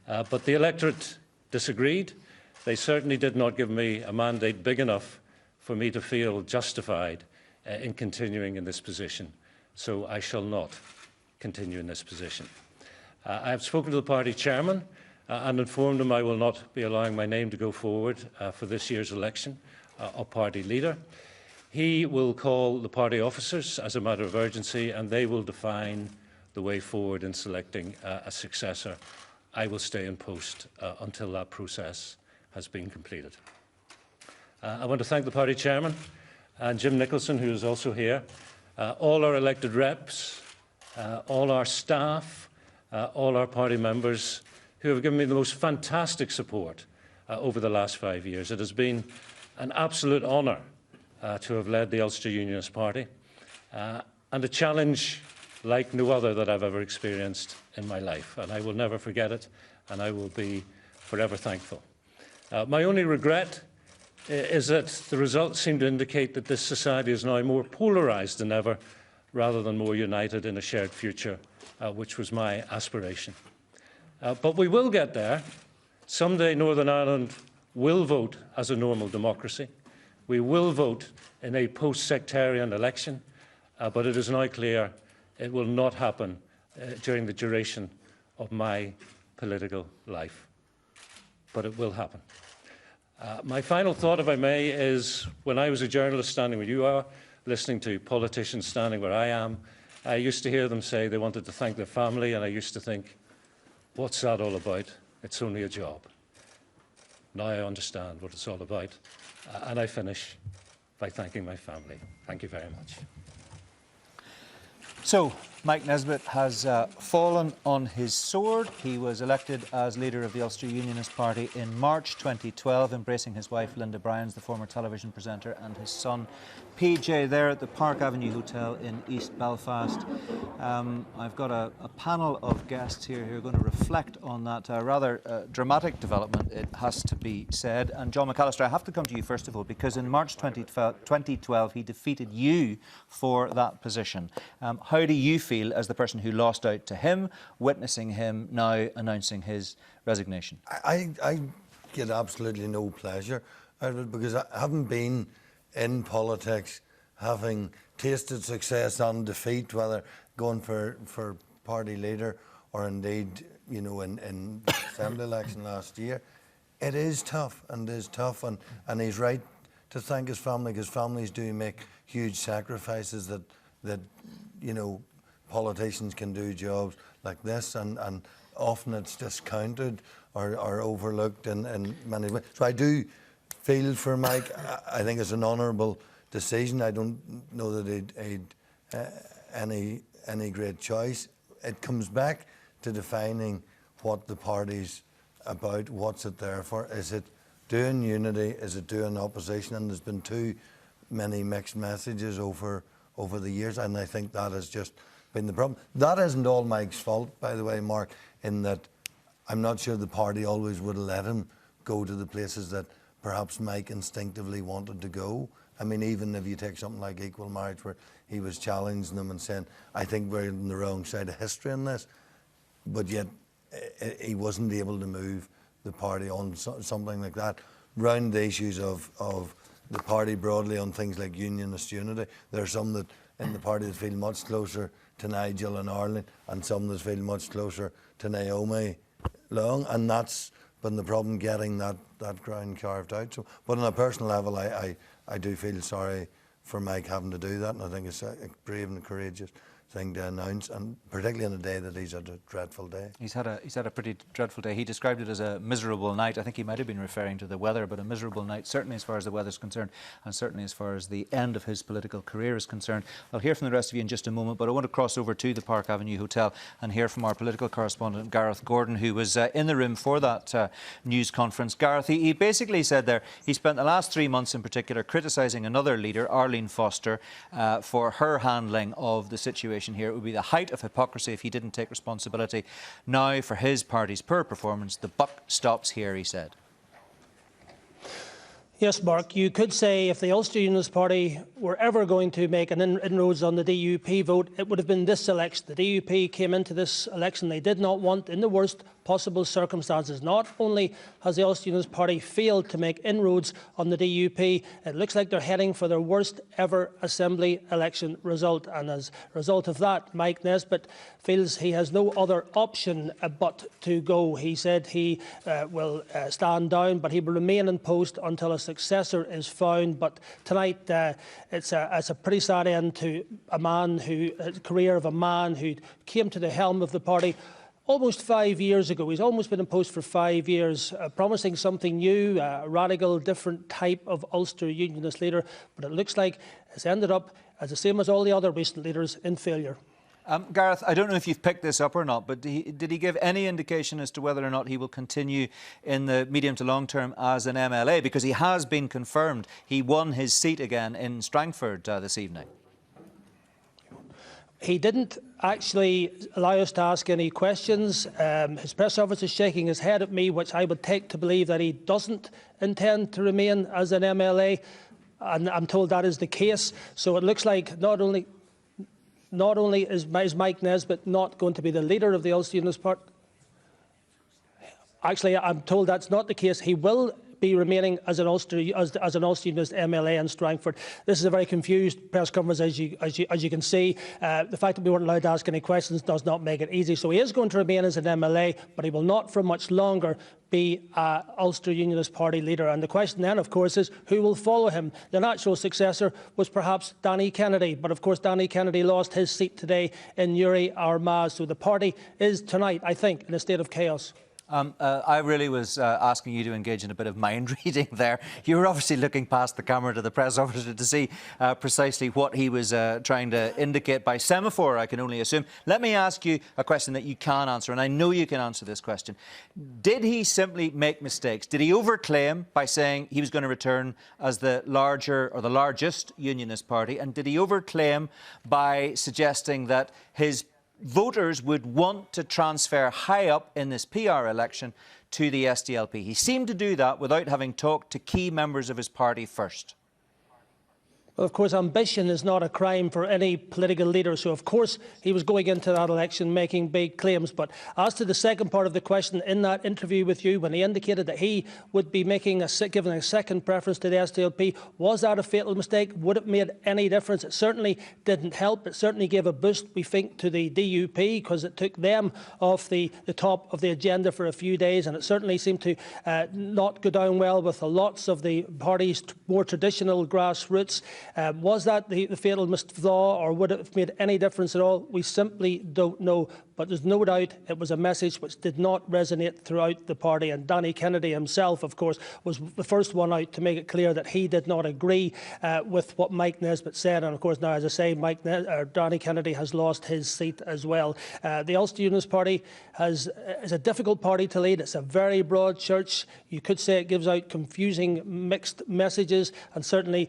But the electorate disagreed. They certainly did not give me a mandate big enough for me to feel justified in continuing in this position. So I shall not continue in this position. I have spoken to the party chairman and informed him I will not be allowing my name to go forward for this year's election of party leader. He will call the party officers as a matter of urgency, and they will define the way forward in selecting a successor. I will stay in post until that process has been completed. I want to thank the party chairman and Jim Nicholson, who is also here, all our elected reps, all our staff, all our party members who have given me the most fantastic support over the last 5 years. It has been an absolute honour to have led the Ulster Unionist Party, and a challenge like no other that I've ever experienced in my life. And I will never forget it, and I will be forever thankful. My only regret is that the results seem to indicate that this society is now more polarised than ever, rather than more united in a shared future, which was my aspiration. But we will get there. Someday Northern Ireland will vote as a normal democracy. We will vote in a post-sectarian election, but it is now clear it will not happen during the duration of my political life. But it will happen. My final thought, if I may, is when I was a journalist standing where you are, listening to politicians standing where I am, I used to hear them say they wanted to thank their family, and I used to think, what's that all about? It's only a job. Now I understand what it's all about. And I finish by thanking my family. Thank you very much. So, Mike Nesbitt has fallen on his sword. He was elected as leader of the Ulster Unionist Party in March 2012, embracing his wife Linda Bryans, the former television presenter, and his son PJ there at the Park Avenue Hotel in East Belfast. I've got a panel of guests here who are going to reflect on that rather dramatic development, it has to be said. And John McAllister, I have to come to you first of all, because in March 2012 he defeated you for that position. How do you feel as the person who lost out to him, witnessing him now announcing his resignation? I get absolutely no pleasure out of it, because I haven't been in politics, having tasted success and defeat, whether going for party leader or indeed, you know, in the Assembly election last year. It is tough, and he's right to thank his family, because families do make huge sacrifices that you know, politicians can do jobs like this, and often it's discounted or overlooked in many ways. So I do feel for Mike. I think it's an honourable decision. I don't know that he'd any great choice. It comes back to defining what the party's about, what's it there for. Is it doing unity? Is it doing opposition? And there's been too many mixed messages over the years, and I think that has just been the problem. That isn't all Mike's fault, by the way, Mark, in that I'm not sure the party always would have let him go to the places that perhaps Mike instinctively wanted to go. I mean, even if you take something like equal marriage, where he was challenging them and saying, I think we're on the wrong side of history in this, but yet he wasn't able to move the party on something like that. Round the issues of the party broadly on things like unionist unity, there are some that in the party that feel much closer to Nigel and Arlene, and some that feel much closer to Naomi Long, and that's been the problem, getting that ground carved out. So, but on a personal level, I do feel sorry for Mike having to do that, and I think it's a brave and courageous thing to announce, and particularly on a day that he's had a dreadful day. He's had a pretty dreadful day. He described it as a miserable night. I think he might have been referring to the weather, but a miserable night, certainly as far as the weather's concerned, and certainly as far as the end of his political career is concerned. I'll hear from the rest of you in just a moment, but I want to cross over to the Park Avenue Hotel and hear from our political correspondent, Gareth Gordon, who was in the room for that news conference. Gareth, he basically said there, he spent the last 3 months in particular criticising another leader, Arlene Foster, for her handling of the situation here. It would be the height of hypocrisy if he didn't take responsibility. Now, for his party's poor performance, the buck stops here, he said. Yes, Mark, you could say if the Ulster Unionist Party were ever going to make an inroads on the DUP vote, it would have been this election. The DUP came into this election they did not want in the worst possible circumstances. Not only has the Ulster Unionist Party failed to make inroads on the DUP, it looks like they're heading for their worst ever Assembly election result. And as a result of that, Mike Nesbitt feels he has no other option but to go. He said he will stand down, but he will remain in post until a successor is found. But tonight, it's a pretty sad end to the career of a man who came to the helm of the party almost 5 years ago. He's almost been in post for 5 years, promising something new, a radical, different type of Ulster Unionist leader. But it looks like it's ended up, as the same as all the other recent leaders, in failure. Gareth, I don't know if you've picked this up or not, but did he give any indication as to whether or not he will continue in the medium to long term as an MLA? Because he has been confirmed. He won his seat again in Strangford this evening. He didn't actually allow us to ask any questions. His press officer is shaking his head at me, which I would take to believe that he doesn't intend to remain as an MLA, and I'm told that is the case. So it looks like not only is Mike Nesbitt not going to be the leader of the Ulster Unionist Party. Actually, I'm told that's not the case. He will be remaining as an Ulster Unionist MLA in Strangford. This is a very confused press conference, as you can see. The fact that we weren't allowed to ask any questions does not make it easy. So he is going to remain as an MLA, but he will not for much longer be an Ulster Unionist Party leader. And the question then, of course, is who will follow him? The natural successor was perhaps Danny Kennedy, but of course Danny Kennedy lost his seat today in Newry Armagh. So the party is tonight, I think, in a state of chaos. I really was asking you to engage in a bit of mind reading there. You were obviously looking past the camera to the press officer to see precisely what he was trying to indicate by semaphore, I can only assume. Let me ask you a question that you can answer, and I know you can answer this question. Did he simply make mistakes? Did he overclaim by saying he was going to return as the larger or the largest unionist party? And did he overclaim by suggesting that his voters would want to transfer high up in this PR election to the SDLP? He seemed to do that without having talked to key members of his party first. Well, of course, ambition is not a crime for any political leader, so of course he was going into that election making big claims. But as to the second part of the question, in that interview with you, when he indicated that he would be giving a second preference to the SDLP, was that a fatal mistake? Would it have made any difference? It certainly didn't help. It certainly gave a boost, we think, to the DUP, because it took them off the top of the agenda for a few days, and it certainly seemed to not go down well with lots of the party's more traditional grassroots. Was that the fatal flaw, or would it have made any difference at all? We simply don't know. But there's no doubt it was a message which did not resonate throughout the party. And Danny Kennedy himself, of course, was the first one out to make it clear that he did not agree with what Mike Nesbitt said. And of course, now, as I say, Danny Kennedy has lost his seat as well. The Ulster Unionist Party is a difficult party to lead. It's a very broad church. You could say it gives out confusing, mixed messages, and certainly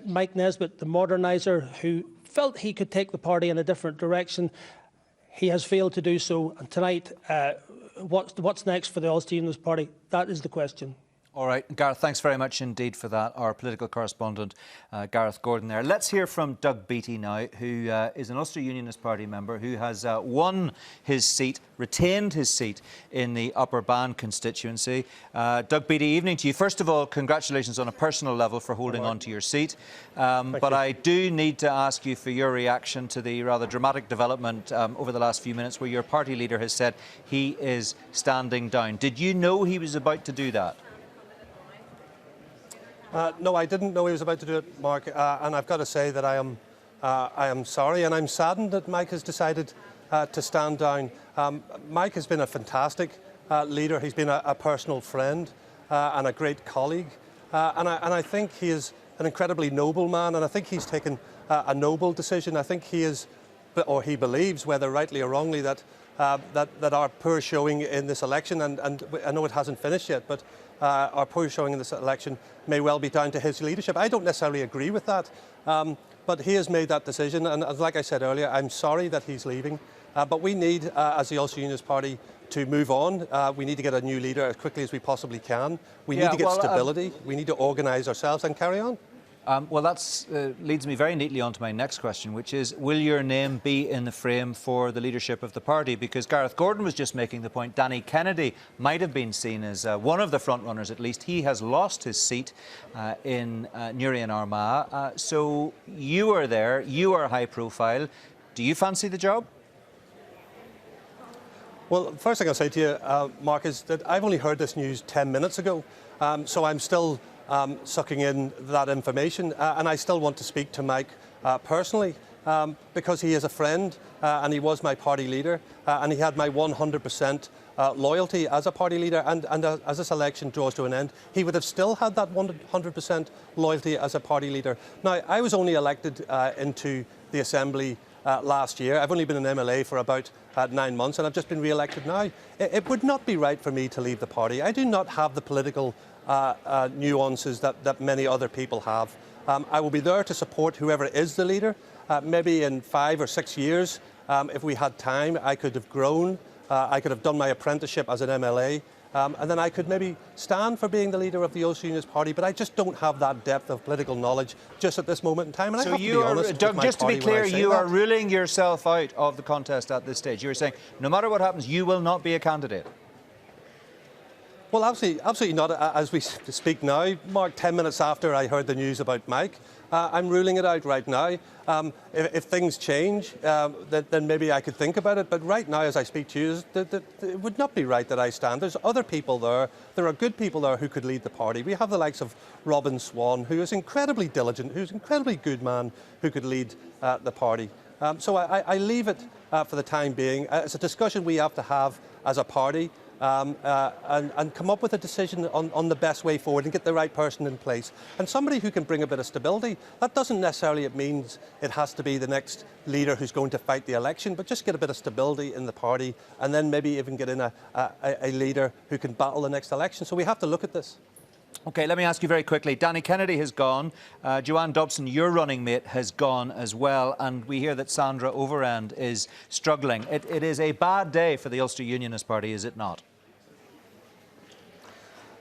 Mike Nesbitt, the moderniser, who felt he could take the party in a different direction, he has failed to do so. And tonight, what's next for the Ulster Unionist Party? That is the question. All right, Gareth, thanks very much indeed for that. Our political correspondent, Gareth Gordon there. Let's hear from Doug Beattie now, who is an Ulster Unionist Party member who has won his seat, retained his seat in the Upper Bann constituency. Doug Beattie, evening to you. First of all, congratulations on a personal level for holding on to your seat. But I do need to ask you for your reaction to the rather dramatic development over the last few minutes where your party leader has said he is standing down. Did you know he was about to do that? No, I didn't know he was about to do it, Mark, and I've got to say that I am sorry, and I'm saddened that Mike has decided to stand down. Mike has been a fantastic leader. He's been a personal friend and a great colleague, and I think he is an incredibly noble man, and I think he's taken a noble decision. I think he is, or he believes, whether rightly or wrongly, that our poor showing in this election, and I know it hasn't finished yet, but our poor showing in this election may well be down to his leadership. I don't necessarily agree with that, but he has made that decision, and like I said earlier, I'm sorry that he's leaving. But we need, as the Ulster Unionist Party, to move on. We need to get a new leader as quickly as we possibly can. We need to get stability. We need to organise ourselves and carry on. Well, that leads me very neatly on to my next question, which is, will your name be in the frame for the leadership of the party? Because Gareth Gordon was just making the point, Danny Kennedy might have been seen as one of the front runners at least. He has lost his seat in Newry and Armagh. So you are there, you are high profile. Do you fancy the job? Well, first thing I'll say to you, Mark, is that I've only heard this news 10 minutes ago. So I'm still sucking in that information, and I still want to speak to Mike personally, because he is a friend and he was my party leader, and he had my 100% loyalty as a party leader, and as this election draws to an end, he would have still had that 100% loyalty as a party leader. Now, I was only elected into the Assembly last year. I've only been an MLA for about 9 months, and I've just been re-elected now. It would not be right for me to leave the party. I do not have the political nuances that many other people have. I will be there to support whoever is the leader. Maybe in 5 or 6 years, if we had time, I could have grown. I could have done my apprenticeship as an MLA. And then I could maybe stand for being the leader of the Ulster Unionist Party, but I just don't have that depth of political knowledge just at this moment in time. And so I have you to be are, honest Doug, with my just to be party when clear, I say you that. are ruling yourself out of the contest at this stage. You're saying no matter what happens, you will not be a candidate. Well, absolutely not. As we speak now, Mark, 10 minutes after I heard the news about Mike, I'm ruling it out right now. If things change, then maybe I could think about it. But right now, as I speak to you, it would not be right that I stand. There's other people there. There are good people there who could lead the party. We have the likes of Robin Swan, who is incredibly diligent, who's an incredibly good man who could lead the party. So I leave it for the time being. It's a discussion we have to have as a party. And come up with a decision on the best way forward and get the right person in place. And somebody who can bring a bit of stability. That doesn't necessarily mean it has to be the next leader who's going to fight the election, but just get a bit of stability in the party and then maybe even get in a leader who can battle the next election. So we have to look at this. OK, let me ask you very quickly. Danny Kennedy has gone. Joanne Dobson, your running mate, has gone as well. And we hear that Sandra Overend is struggling. It is a bad day for the Ulster Unionist Party, is it not?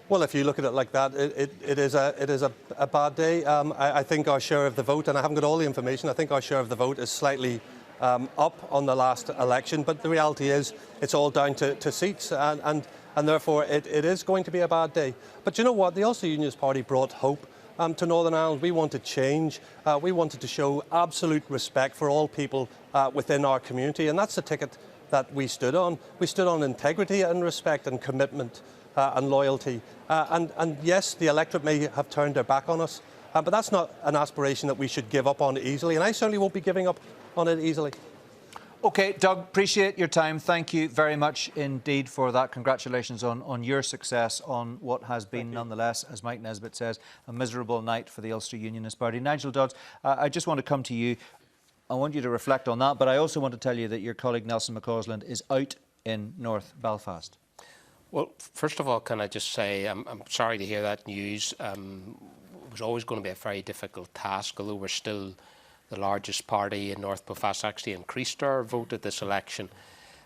Well, if you look at it like that, it is a bad day. I think our share of the vote, and I haven't got all the information, I think our share of the vote is slightly up on the last election. But the reality is it's all down to seats, and therefore it is going to be a bad day. But you know what? The Ulster Unionist Party brought hope to Northern Ireland. We wanted change. We wanted to show absolute respect for all people within our community, and that's the ticket that we stood on. We stood on integrity and respect and commitment and loyalty. And yes, the electorate may have turned their back on us, but that's not an aspiration that we should give up on easily, and I certainly won't be giving up on it easily. OK, Doug, appreciate your time. Thank you very much indeed for that. Congratulations on your success on what has been, nonetheless, as Mike Nesbitt says, a miserable night for the Ulster Unionist Party. Nigel Dodds, I just want to come to you. I want you to reflect on that, but I also want to tell you that your colleague Nelson McCausland is out in North Belfast. Well, first of all, can I just say I'm sorry to hear that news. It was always going to be a very difficult task, although we're still the largest party in North Belfast. Actually increased our vote at this election.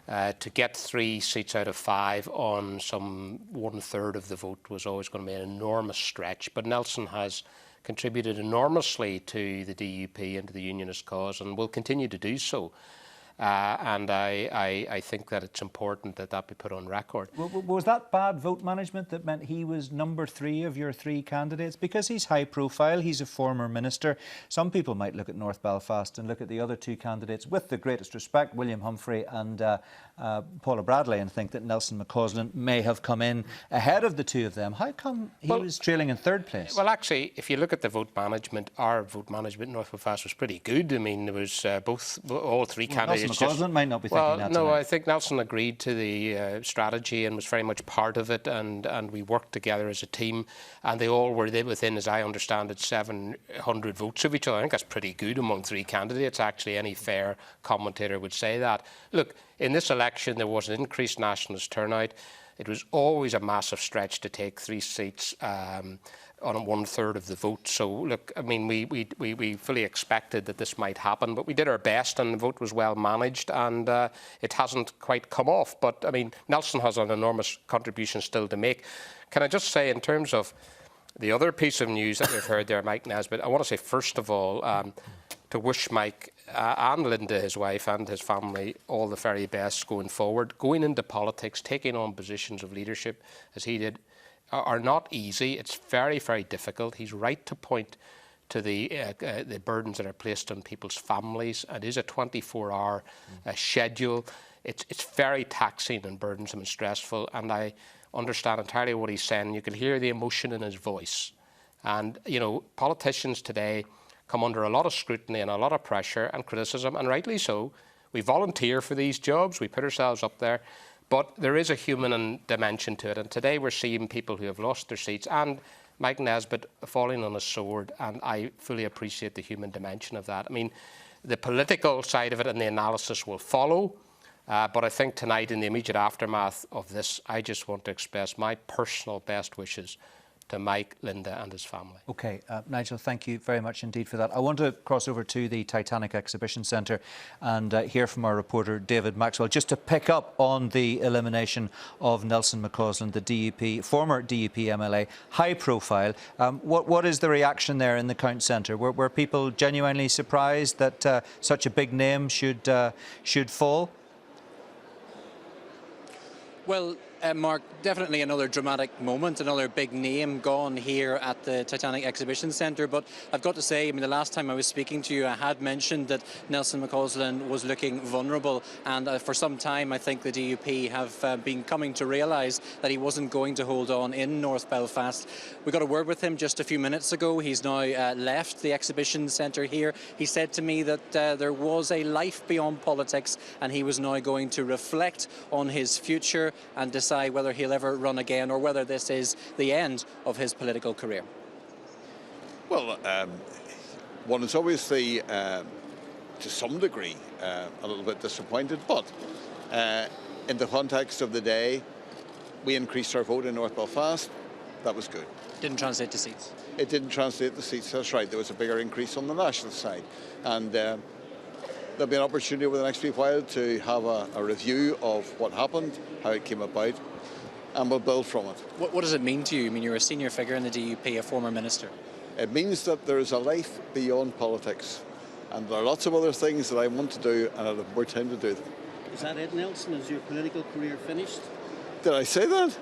To get 3 seats out of 5 on some 1/3 of the vote was always going to be an enormous stretch. But Nelson has contributed enormously to the DUP and to the Unionist cause, and will continue to do so. And I think that it's important that that be put on record. Was that bad vote management that meant he was number 3 of your 3 candidates? Because he's high profile, he's a former minister. Some people might look at North Belfast and look at the other 2 candidates with the greatest respect, William Humphrey and Paula Bradley, and think that Nelson McCausland may have come in ahead of the 2 of them. How come he was trailing in 3rd place? Well, actually, if you look at the vote management, our vote management in North Belfast was pretty good. I mean, there was all 3 candidates. McCausland might not be thinking that no, tonight. I think Nelson agreed to the strategy and was very much part of it, and we worked together as a team, and they all were within, as I understand it, 700 votes of each other. I think that's pretty good among 3 candidates. Actually, any fair commentator would say that. Look, in this election, there was an increased nationalist turnout. It was always a massive stretch to take 3 seats on 1/3 of the vote. So, look, I mean, we fully expected that this might happen, but we did our best and the vote was well managed and it hasn't quite come off. But, I mean, Nelson has an enormous contribution still to make. Can I just say, in terms of the other piece of news that we've heard there, Mike Nesbitt, I want to say, first of all, to wish Mike and Linda, his wife, and his family all the very best going forward. Going into politics, taking on positions of leadership, as he did, are not easy. It's very, very difficult. He's right to point to the burdens that are placed on people's families. It is a 24-hour schedule. It's very taxing and burdensome and stressful, and I understand entirely what he's saying. You can hear the emotion in his voice. And, you know, politicians today come under a lot of scrutiny and a lot of pressure and criticism, and rightly so. We volunteer for these jobs, we put ourselves up there, but there is a human dimension to it. And today we're seeing people who have lost their seats, and Mike Nesbitt falling on a sword, and I fully appreciate the human dimension of that. I mean, the political side of it and the analysis will follow, but I think tonight, in the immediate aftermath of this, I just want to express my personal best wishes to Mike, Linda and his family. OK, Nigel, thank you very much indeed for that. I want to cross over to the Titanic Exhibition Centre and hear from our reporter David Maxwell, just to pick up on the elimination of Nelson McCausland, the DUP, former DUP MLA, high profile. What is the reaction there in the Count Centre? Were people genuinely surprised that such a big name should fall? Well, Mark, definitely another dramatic moment, another big name gone here at the Titanic Exhibition Centre. But I've got to say, I mean, the last time I was speaking to you, I had mentioned that Nelson McCausland was looking vulnerable. And for some time, I think the DUP have been coming to realise that he wasn't going to hold on in North Belfast. We got a word with him just a few minutes ago. He's now left the exhibition centre here. He said to me that there was a life beyond politics, and he was now going to reflect on his future and decide whether he'll ever run again or whether this is the end of his political career. Well, one is obviously, to some degree, a little bit disappointed, but in the context of the day, we increased our vote in North Belfast. That was good. Didn't translate to seats. It didn't translate to seats, that's right. There was a bigger increase on the national side. And there'll be an opportunity over the next few while to have a review of what happened, how it came about, and we'll build from it. What does it mean to you? I mean, you're a senior figure in the DUP, a former minister. It means that there is a life beyond politics, and there are lots of other things that I want to do, and I'll have more time to do them. Is that it, Nelson? Is your political career finished? Did I say that?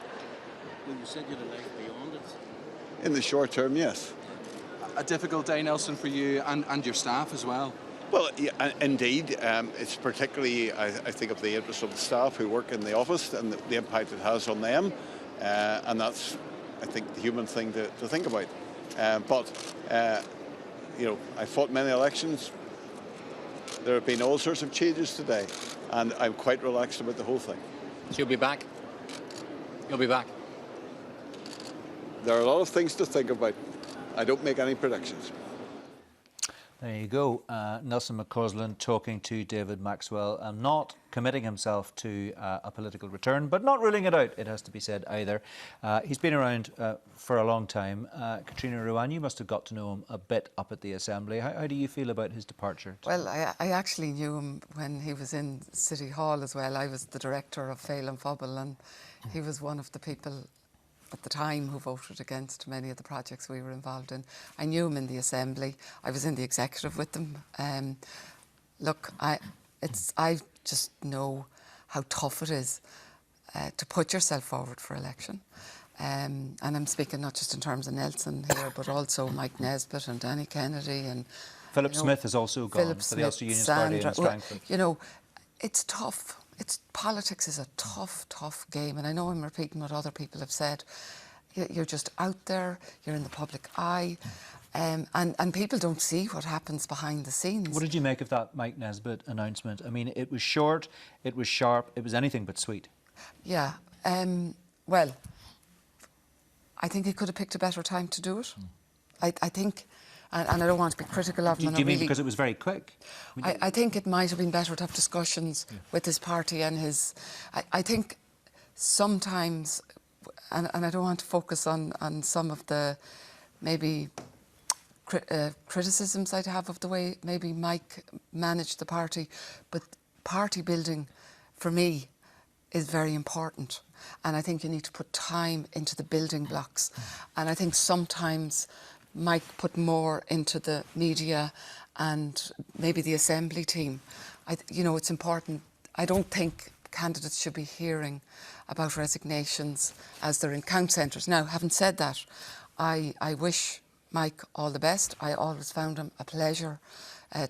Well, you said you had a life beyond it. In the short term, yes. A difficult day, Nelson, for you and your staff as well. Well, yeah, indeed. It's particularly, I think, of the interest of the staff who work in the office and the impact it has on them. And that's, I think, the human thing to think about. You know, I fought many elections. There have been all sorts of changes today, and I'm quite relaxed about the whole thing. So you'll be back? You'll be back? There are a lot of things to think about. I don't make any predictions. There you go. Nelson McCausland talking to David Maxwell, and not committing himself to a political return, but not ruling it out, it has to be said either. He's been around for a long time. Katrina Ruan, you must have got to know him a bit up at the Assembly. How do you feel about his departure? Well, I actually knew him when he was in City Hall as well. I was the director of Féile an Phobail, and he was one of the people at the time who voted against many of the projects we were involved in. I knew him in the Assembly. I was in the executive with them. Look, I just know how tough it is to put yourself forward for election. And I'm speaking not just in terms of Nelson here, but also Mike Nesbitt and Danny Kennedy and Philip Smith has also gone for the Ulster Unionist Party in Strangford. You know, it's tough. Politics is a tough, tough game, and I know I'm repeating what other people have said. You're just out there, you're in the public eye, and people don't see what happens behind the scenes. What did you make of that Mike Nesbitt announcement? I mean, it was short, it was sharp, it was anything but sweet. Yeah, well, I think he could have picked a better time to do it. I think... And I don't want to be critical of him. Do you mean because it was very quick? I think it might have been better to have discussions with his party and his... I think sometimes, and I don't want to focus on some of the maybe criticisms I'd have of the way maybe Mike managed the party, but party building for me is very important, and I think you need to put time into the building blocks, and I think sometimes Mike put more into the media and maybe the assembly team. You know, it's important. I don't think candidates should be hearing about resignations as they're in count centres. Now, having said that, I wish Mike all the best. I always found him a pleasure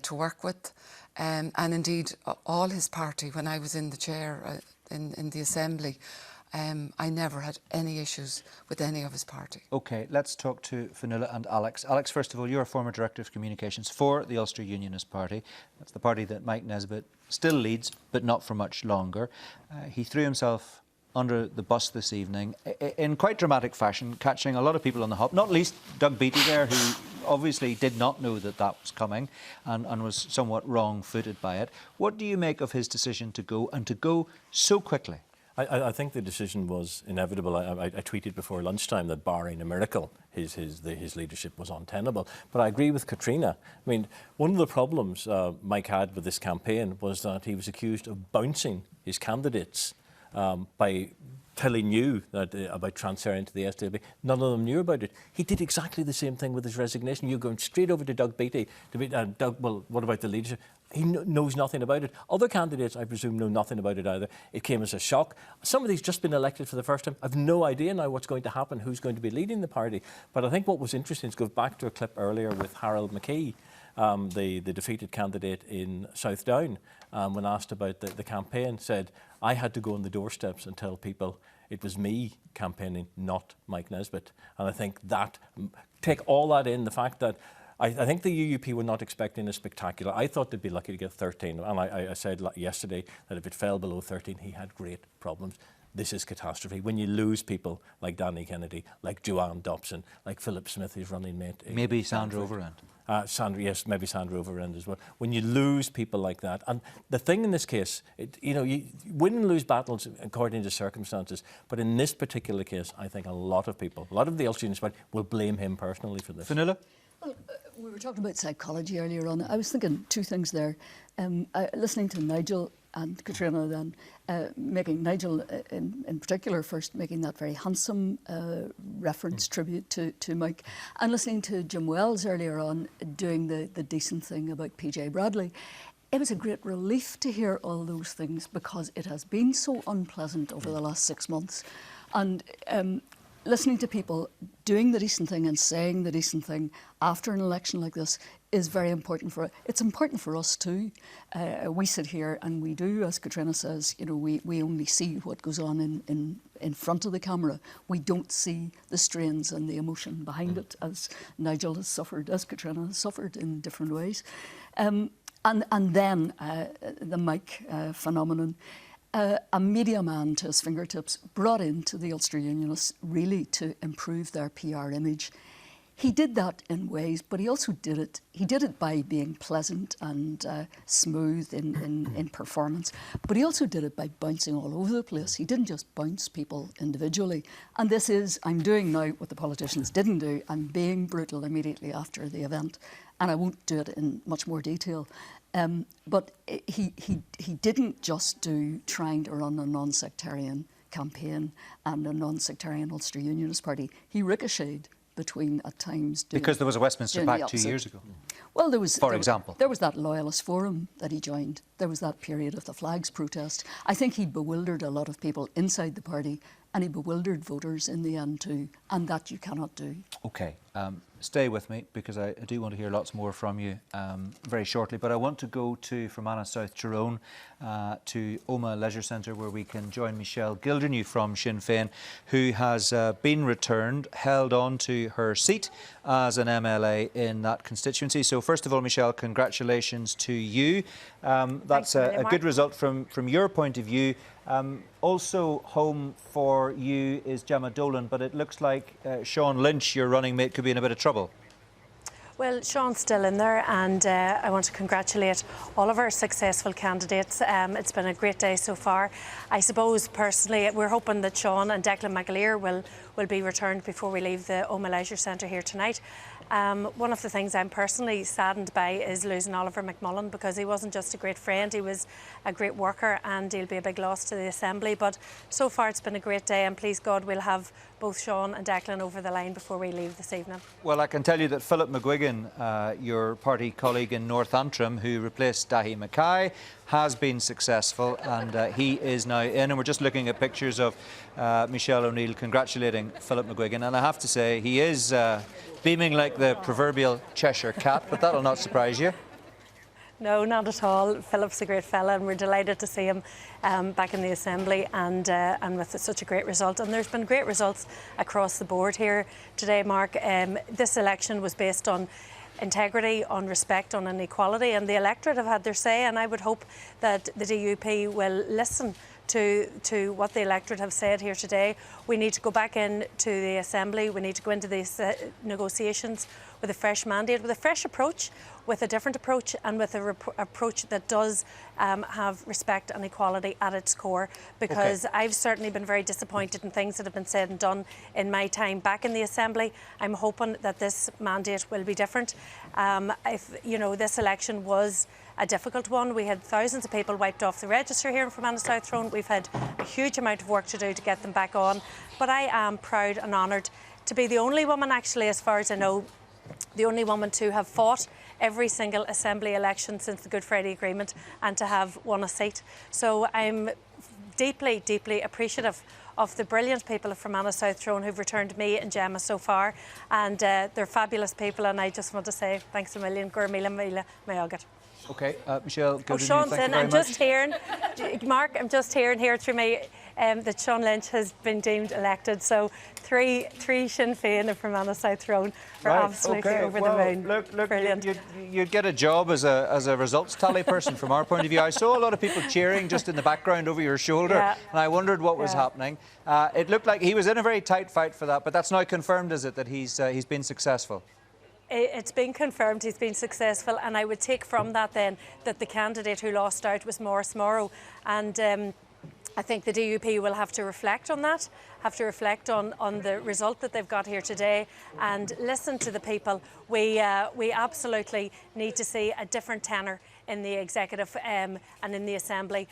to work with, and indeed all his party. When I was in the chair in the Assembly, I never had any issues with any of his party. OK, let's talk to Fionnuala and Alex. Alex, first of all, you're a former Director of Communications for the Ulster Unionist Party. That's the party that Mike Nesbitt still leads, but not for much longer. He threw himself under the bus this evening in quite dramatic fashion, catching a lot of people on the hop, not least Doug Beattie there, who obviously did not know that that was coming and was somewhat wrong-footed by it. What do you make of his decision to go, and to go so quickly? I think the decision was inevitable. I tweeted before lunchtime that barring a miracle, his leadership was untenable. But I agree with Katrina. I mean, one of the problems Mike had with this campaign was that he was accused of bouncing his candidates till he knew that, about transferring to the SDLP. None of them knew about it. He did exactly the same thing with his resignation. You're going straight over to Doug Beattie. Doug, well, what about the leadership? He knows nothing about it. Other candidates, I presume, know nothing about it either. It came as a shock. Somebody's just been elected for the first time. I've no idea now what's going to happen, who's going to be leading the party. But I think what was interesting is go back to a clip earlier with Harold McKee, the defeated candidate in South Down, when asked about the campaign, said, I had to go on the doorsteps and tell people it was me campaigning, not Mike Nesbitt. And I think that, take all that in, the fact that I think the UUP were not expecting a spectacular. I thought they'd be lucky to get 13. And I said yesterday that if it fell below 13, he had great problems. This is catastrophe. When you lose people like Danny Kennedy, like Joanne Dobson, like Philip Smith, his running mate. Maybe Sandra Overend. Yes, maybe Sandra Overend as well. When you lose people like that, and the thing in this case, you win and lose battles according to circumstances, but in this particular case, I think a lot of people, a lot of the Ulster Unionist Party will blame him personally for this. Fionnuala? Well, we were talking about psychology earlier on. I was thinking two things there. Listening to Nigel and Katrina then, making Nigel in particular first making that very handsome reference, tribute to Mike, and listening to Jim Wells earlier on doing the decent thing about PJ Bradley. It was a great relief to hear all those things, because it has been so unpleasant over the last 6 months. And listening to people doing the decent thing and saying the decent thing after an election like this is very important for it. It's important for us too. We sit here and we do, as Katrina says, you know, we only see what goes on in front of the camera. We don't see the strains and the emotion behind it, as Nigel has suffered, as Katrina has suffered in different ways. And then the Mike phenomenon. A media man to his fingertips, brought into the Ulster Unionists really to improve their PR image. He did that in ways, but he also did it by being pleasant and smooth in performance, but he also did it by bouncing all over the place. He didn't just bounce people individually. And this is, I'm doing now what the politicians didn't do. I'm being brutal immediately after the event, and I won't do it in much more detail. But he didn't just do trying to run a non-sectarian campaign and a non-sectarian Ulster Unionist Party. He ricocheted between, at times, because there was a Westminster Pact 2 years ago. Well, there was, for example, there was that Loyalist Forum that he joined. There was that period of the flags protest. I think he bewildered a lot of people inside the party, and he bewildered voters in the end too, and that you cannot do. OK, stay with me, because I do want to hear lots more from you very shortly, but I want to go to Fermanagh South Tyrone, to Omagh Leisure Centre, where we can join Michelle Gildernew from Sinn Féin, who has been returned, held on to her seat as an MLA in that constituency. So first of all, Michelle, congratulations to you. That's a good result from your point of view. Also home for you is Gemma Dolan, but it looks like Sean Lynch, your running mate, could be in a bit of trouble. Well, Sean's still in there, and I want to congratulate all of our successful candidates. It's been a great day so far. I suppose personally we're hoping that Sean and Declan McAleer will be returned before we leave the Oma Leisure Centre here tonight. One of the things I'm personally saddened by is losing Oliver McMullen, because he wasn't just a great friend, he was a great worker, and he'll be a big loss to the Assembly. But so far it's been a great day, and please God we'll have both Sean and Declan over the line before we leave this evening. Well, I can tell you that Philip McGuigan, your party colleague in North Antrim, who replaced Dahi Mackay, has been successful, and he is now in. And we're just looking at pictures of Michelle O'Neill congratulating Philip McGuigan, and I have to say he is beaming like the proverbial Cheshire cat, but that'll not surprise you. No, not at all. Philip's a great fella, and we're delighted to see him back in the Assembly, and with such a great result. And there's been great results across the board here today, Mark. This election was based on integrity, on respect, on inequality, and the electorate have had their say, and I would hope that the DUP will listen to what the electorate have said here today. We need to go back into the Assembly, we need to go into these negotiations with a fresh mandate, with a fresh approach, with a different approach, and with an approach that does have respect and equality at its core, because I've certainly been very disappointed in things that have been said and done in my time back in the Assembly. I'm hoping that this mandate will be different. If you know, this election was a difficult one. We had thousands of people wiped off the register here in Fermanagh South Tyrone. We've had a huge amount of work to do to get them back on, but I am proud and honoured to be the only woman, actually, as far as I know, the only woman to have fought every single Assembly election since the Good Friday Agreement and to have won a seat. So I'm deeply, deeply appreciative of the brilliant people of Fermanagh South Tyrone who've returned me and Gemma so far, and they're fabulous people, and I just want to say thanks a million. Gur mila mila mayogad. Okay, Michelle, Oh, Sean's in. I'm just hearing, Mark, I'm just hearing here through me that Sean Lynch has been deemed elected. So three Sinn Féin of Fermanagh South Tyrone are absolutely over the moon. Look, brilliant. you'd get a job as a results tally person from our point of view. I saw a lot of people cheering just in the background over your shoulder, and I wondered what was happening. It looked like he was in a very tight fight for that, but that's now confirmed, is it, that he's been successful? It's been confirmed he's been successful, and I would take from that then that the candidate who lost out was Maurice Morrow, and I think the DUP will have to reflect on that, have to reflect on the result that they've got here today, and listen to the people. We absolutely need to see a different tenor in the executive and in the Assembly.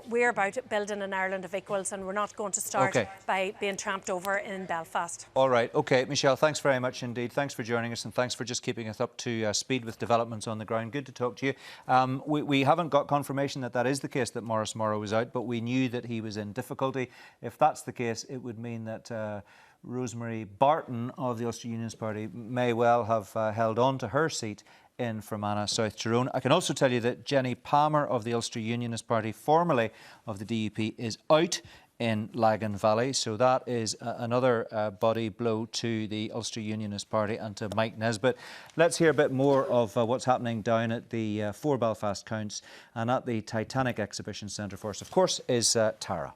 We're about building an Ireland of equals, and we're not going to start by being tramped over in Belfast. All right, okay, Michelle, thanks very much indeed. Thanks for joining us, and thanks for just keeping us up to speed with developments on the ground. Good to talk to you. We haven't got confirmation that is the case, that Maurice Morrow was out, but we knew that he was in difficulty. If that's the case, it would mean that Rosemary Barton of the Ulster Unionist Party may well have held on to her seat in Fermanagh South Tyrone. I can also tell you that Jenny Palmer of the Ulster Unionist Party, formerly of the DUP, is out in Lagan Valley. So that is another body blow to the Ulster Unionist Party and to Mike Nesbitt. Let's hear a bit more of what's happening down at the 4 Belfast Counts and at the Titanic Exhibition Centre for us, of course, is Tara.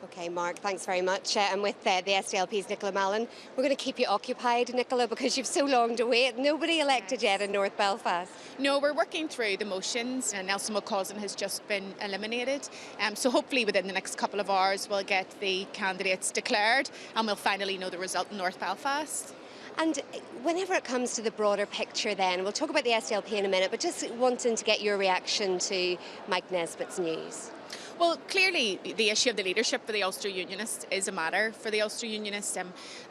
Okay, Mark, thanks very much. And with the SDLP's Nicola Mallon, we're going to keep you occupied, Nicola, because you've so long to wait. Nobody elected yet in North Belfast. No, we're working through the motions, and Nelson McCausland has just been eliminated. So hopefully within the next couple of hours we'll get the candidates declared and we'll finally know the result in North Belfast. And whenever it comes to the broader picture then, we'll talk about the SDLP in a minute, but just wanting to get your reaction to Mike Nesbitt's news. Well, clearly the issue of the leadership for the Ulster Unionists is a matter for the Ulster Unionists.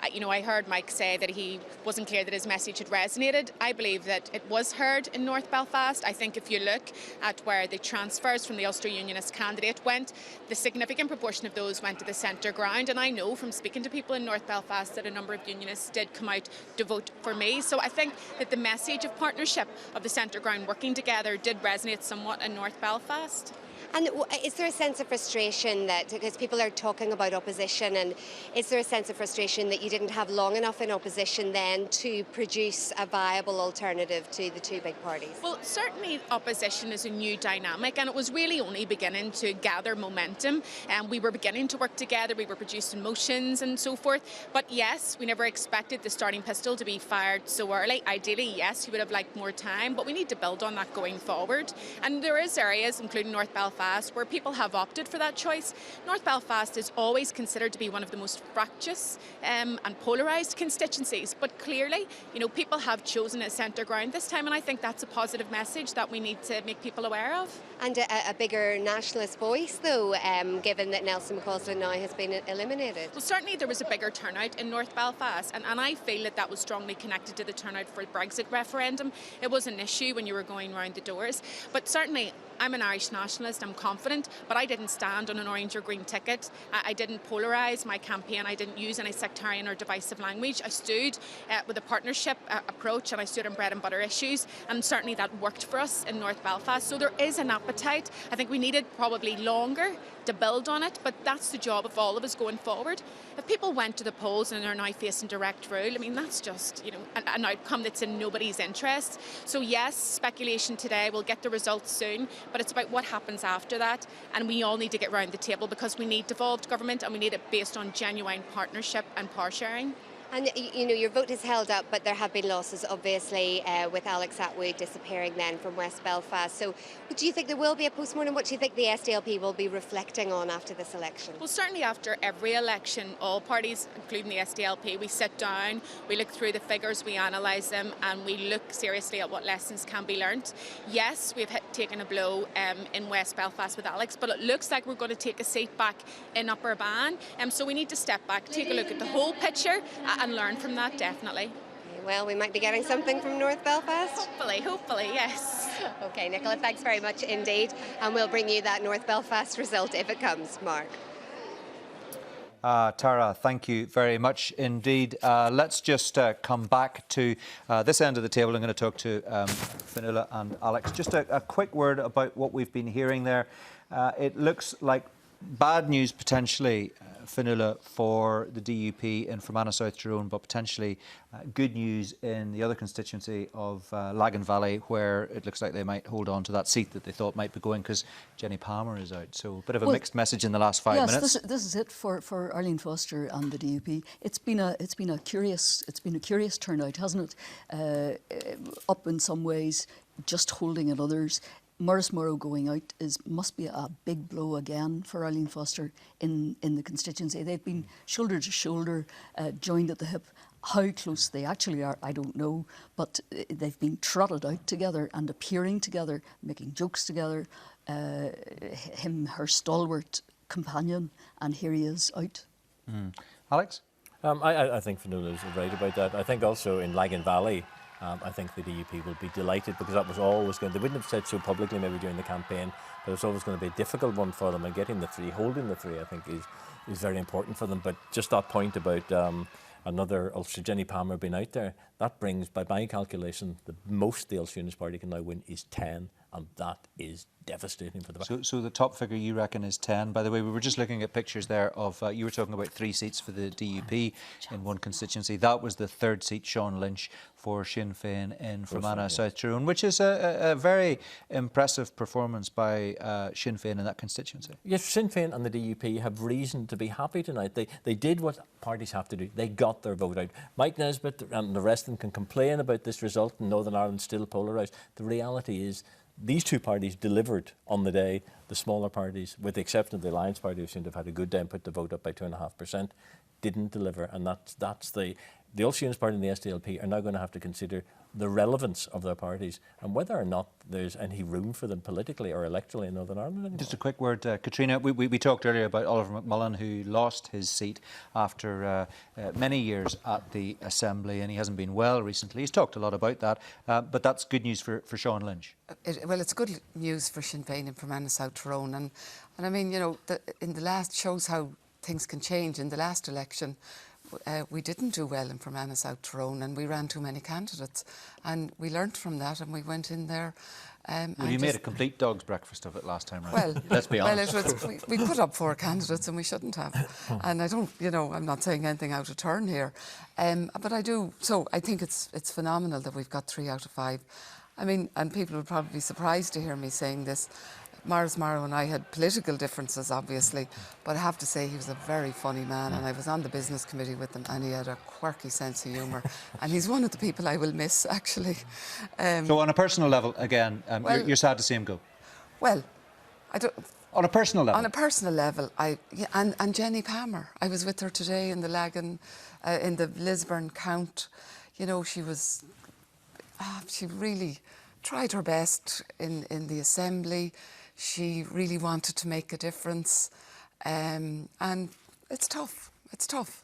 I heard Mike say that he wasn't clear that his message had resonated. I believe that it was heard in North Belfast. I think if you look at where the transfers from the Ulster Unionist candidate went, the significant proportion of those went to the centre ground. And I know from speaking to people in North Belfast that a number of Unionists did come out to vote for me. So I think that the message of partnership of the centre ground working together did resonate somewhat in North Belfast. And is there a sense of frustration that, because people are talking about opposition, and is there a sense of frustration that you didn't have long enough in opposition then to produce a viable alternative to the two big parties? Well, certainly opposition is a new dynamic, and it was really only beginning to gather momentum. And we were beginning to work together, we were producing motions and so forth. But yes, we never expected the starting pistol to be fired so early. Ideally, yes, we would have liked more time, but we need to build on that going forward. And there is areas, including North Belfast, where people have opted for that choice. North Belfast is always considered to be one of the most fractious and polarised constituencies, but clearly, people have chosen a centre ground this time, and I think that's a positive message that we need to make people aware of. And a bigger nationalist voice, though, given that Nelson McCausland now has been eliminated. Well, certainly there was a bigger turnout in North Belfast, and I feel that was strongly connected to the turnout for the Brexit referendum. It was an issue when you were going round the doors, but certainly I'm an Irish nationalist, I'm confident, but I didn't stand on an orange or green ticket. I didn't polarise my campaign, I didn't use any sectarian or divisive language. I stood with a partnership approach, and I stood on bread and butter issues, and certainly that worked for us in North Belfast. So there is an appetite. I think we needed probably longer to build on it, but that's the job of all of us going forward. If people went to the polls and are now facing direct rule, that's just, an outcome that's in nobody's interest. So yes, speculation today, we'll get the results soon, but it's about what happens after that, and we all need to get round the table because we need devolved government, and we need it based on genuine partnership and power sharing. And your vote is held up, but there have been losses, obviously, with Alex Atwood disappearing then from West Belfast. So do you think there will be a postmortem? What do you think the SDLP will be reflecting on after this election? Well, certainly after every election, all parties, including the SDLP, we sit down, we look through the figures, we analyse them, and we look seriously at what lessons can be learnt. Yes, we've taken a blow in West Belfast with Alex, but it looks like we're going to take a seat back in Upper Bann. So we need to step back, take a look at the whole picture, and learn from that, definitely. Well, we might be getting something from North Belfast. Hopefully, yes. OK, Nicola, thanks very much indeed. And we'll bring you that North Belfast result if it comes, Mark. Tara, thank you very much indeed. Let's just come back to this end of the table. I'm going to talk to Fionnuala and Alex. Just a quick word about what we've been hearing there. It looks like bad news potentially, Fionnuala, for the DUP in Fermanagh South Tyrone, but potentially good news in the other constituency of Lagan Valley, where it looks like they might hold on to that seat that they thought might be going because Jenny Palmer is out. So a bit of a mixed message in the last 5 minutes. This is it for Arlene Foster and the DUP. It's been a curious turnout, hasn't it? Up in some ways, just holding in others. Maurice Morrow going out must be a big blow again for Arlene Foster in the constituency. They've been shoulder to shoulder, joined at the hip. How close they actually are, I don't know, but they've been trotted out together and appearing together, making jokes together. Her stalwart companion, and here he is out. Alex? I think Fionnuala is right about that. I think also in Lagan Valley, I think the DUP will be delighted because that was always going to, they wouldn't have said so publicly maybe during the campaign, but it's always going to be a difficult one for them, and getting the three, holding the three, I think is very important for them. But just that point about another Ulster, Jenny Palmer being out there, that brings, by my calculation, the most the Ulster Unionist Party can now win is 10, and that is devastating for the party. So the top figure you reckon is 10. By the way, we were just looking at pictures there of, you were talking about 3 seats for the DUP in one constituency. That was the 3rd seat, Sean Lynch, for Sinn Féin in Fermanagh South Tyrone, which is a very impressive performance by Sinn Féin in that constituency. Yes, Sinn Féin and the DUP have reason to be happy tonight. They did what parties have to do. They got their vote out. Mike Nesbitt and the rest of them can complain about this result in Northern Ireland still polarised. The reality is these two parties delivered on the day. The smaller parties, with the exception of the Alliance Party, who seem to have had a good day and put the vote up by 2.5%, didn't deliver. And that's the Ulster Unionist Party and the SDLP are now going to have to consider the relevance of their parties and whether or not there's any room for them politically or electorally in Northern Ireland anymore. Just a quick word, Katrina. We talked earlier about Oliver McMullen, who lost his seat after many years at the Assembly, and he hasn't been well recently. He's talked a lot about that, but that's good news for Sean Lynch. Well, it's good news for Sinn Féin and Fermanagh South Tyrone, and I mean, in the last shows how things can change. In the last election, we didn't do well in Fermanagh South Tyrone, and we ran too many candidates. And we learnt from that, and we went in there. Well, you made a complete dog's breakfast of it last time round. Well, let's be honest. Well, we put up 4 candidates and we shouldn't have. And I don't, I'm not saying anything out of turn here. But I do, so I think it's phenomenal that we've got 3 out of 5. I mean, and people would probably be surprised to hear me saying this. Maurice Morrow and I had political differences, obviously, but I have to say he was a very funny man, and I was on the business committee with him, and he had a quirky sense of humour, and he's one of the people I will miss, actually. So on a personal level, again, well, you're sad to see him go? Well, I don't... On a personal level? On a personal level, and Jenny Palmer. I was with her today in the Lagan, in the Lisburn Count. She was... she really tried her best in the Assembly. She really wanted to make a difference, and it's tough. It's tough.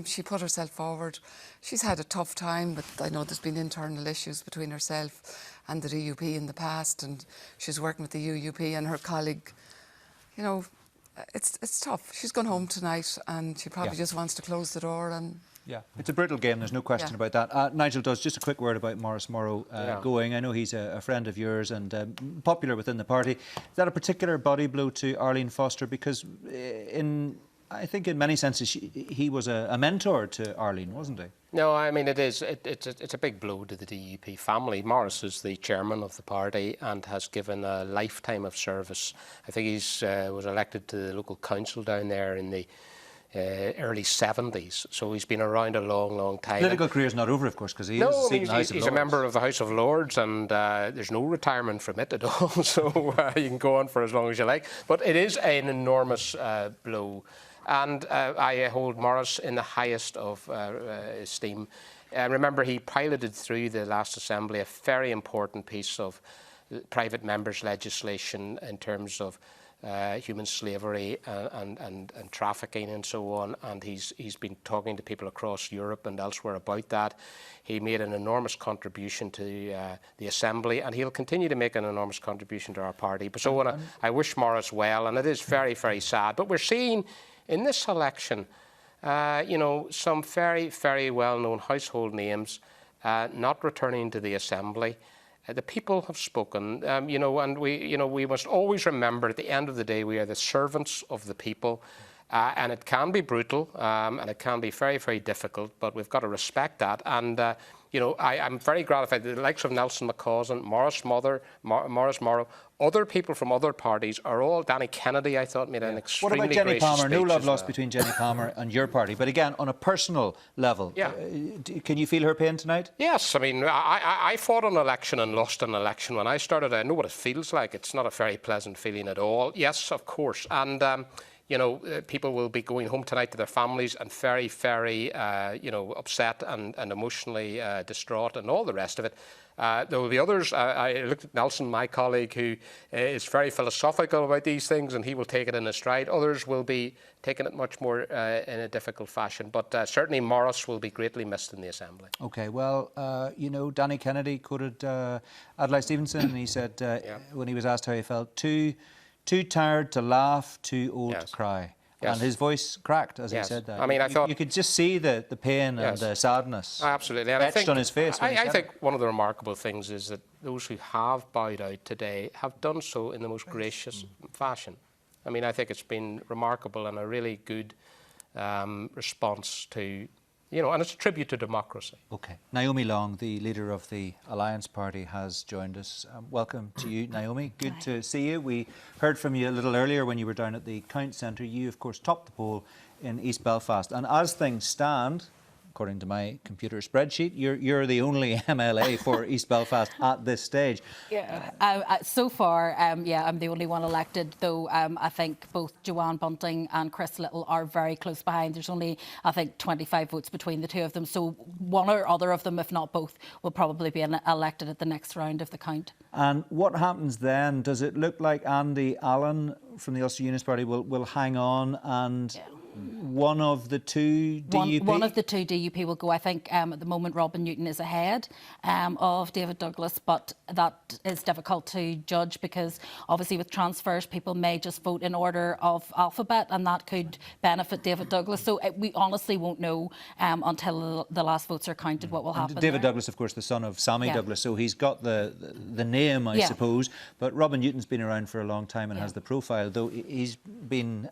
She put herself forward. She's had a tough time, but I know there's been internal issues between herself and the DUP in the past, and she's working with the UUP and her colleague. It's tough. She's gone home tonight, and she probably just wants to close the door and... Yeah, it's a brutal game, there's no question about that. Nigel Dodds, just a quick word about Maurice Morrow going. I know he's a friend of yours and popular within the party. Is that a particular body blow to Arlene Foster? Because I think in many senses he was a mentor to Arlene, wasn't he? No, I mean, it is. It's a big blow to the DUP family. Maurice is the chairman of the party and has given a lifetime of service. I think he's was elected to the local council down there in the early 70s, so he's been around a long time. Political career's not over, of course, because he is a seat in the House of Lords. He's a member of the House of Lords, and there's no retirement from it at all, so you can go on for as long as you like. But it is an enormous blow, and I hold Maurice in the highest of esteem. Remember, he piloted through the last Assembly a very important piece of private members' legislation in terms of human slavery and trafficking and so on, and he's been talking to people across Europe and elsewhere about that. He made an enormous contribution to the Assembly, and he'll continue to make an enormous contribution to our party. But so I wish Maurice well, and it is very, very sad. But we're seeing in this election, some very, very well-known household names not returning to the Assembly. The people have spoken, and we must always remember at the end of the day we are the servants of the people, and it can be brutal and it can be very, very difficult, but we've got to respect that. And I'm very gratified that the likes of Nelson McCausland, Maurice Morrow, other people from other parties are all. Danny Kennedy, I thought, made an extremely gracious speech. What about Jenny Palmer? No love lost between Jenny Palmer and your party, but again, on a personal level, can you feel her pain tonight? Yes, I mean, I fought an election and lost an election when I started. I know what it feels like. It's not a very pleasant feeling at all. Yes, of course, and people will be going home tonight to their families and very, very, upset and emotionally distraught and all the rest of it. There will be others. I looked at Nelson, my colleague, who is very philosophical about these things, and he will take it in his stride. Others will be taking it much more in a difficult fashion. But certainly Maurice will be greatly missed in the Assembly. OK, well, Danny Kennedy quoted Adlai Stevenson, and he said when he was asked how he felt, too tired to laugh, too old to cry. Yes. And his voice cracked as he said that. I mean, I thought you could just see the pain and the sadness absolutely etched on his face. I think one of the remarkable things is that those who have bowed out today have done so in the most gracious fashion. I mean, I think it's been remarkable and a really good response to. And it's a tribute to democracy. OK. Naomi Long, the leader of the Alliance Party, has joined us. Welcome to you, Naomi. Good to see you. We heard from you a little earlier when you were down at the Count Centre. You, of course, topped the poll in East Belfast. And as things stand, according to my computer spreadsheet, you're the only MLA for East Belfast at this stage. Yeah. So far, I'm the only one elected, though I think both Joanne Bunting and Chris Little are very close behind. There's only, I think, 25 votes between the two of them. So one or other of them, if not both, will probably be elected at the next round of the count. And what happens then? Does it look like Andy Allen from the Ulster Unionist Party will hang on and one of the two DUP? One of the two DUP will go. I think at the moment Robin Newton is ahead of David Douglas, but that is difficult to judge because obviously with transfers people may just vote in order of alphabet and that could benefit David Douglas. So we honestly won't know until the last votes are counted what will happen. David Douglas, of course, the son of Sammy Douglas, so he's got the name, I suppose. But Robin Newton's been around for a long time and has the profile, though he's been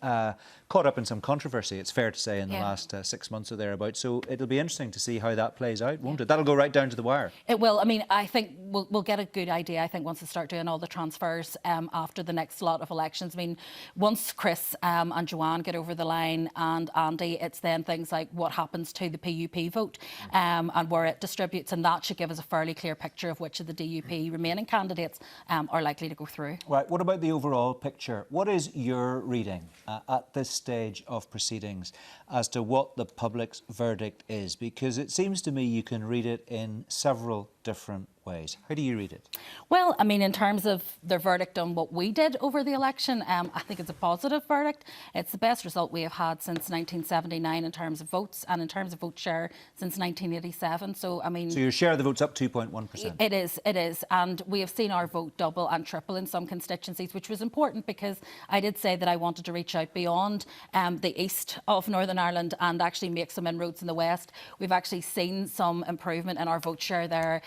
caught up in some controversy, it's fair to say, in the last 6 months or thereabouts. So it'll be interesting to see how that plays out, won't it? That'll go right down to the wire. It will. I mean, I think we'll get a good idea, I think, once they start doing all the transfers after the next lot of elections. I mean, once Chris and Joanne get over the line and Andy, it's then things like what happens to the PUP vote and where it distributes, and that should give us a fairly clear picture of which of the DUP remaining candidates are likely to go through. Right, what about the overall picture? What is your reading at this stage of proceedings as to what the public's verdict is? Because it seems to me you can read it in several different ways. How do you read it? Well, I mean, in terms of their verdict on what we did over the election, I think it's a positive verdict. It's the best result we have had since 1979 in terms of votes and in terms of vote share since 1987. So, I mean... So your share of the vote's up 2.1%. It is. And we have seen our vote double and triple in some constituencies, which was important because I did say that I wanted to reach out beyond the east of Northern Ireland and actually make some inroads in the west. We've actually seen some improvement in our vote share there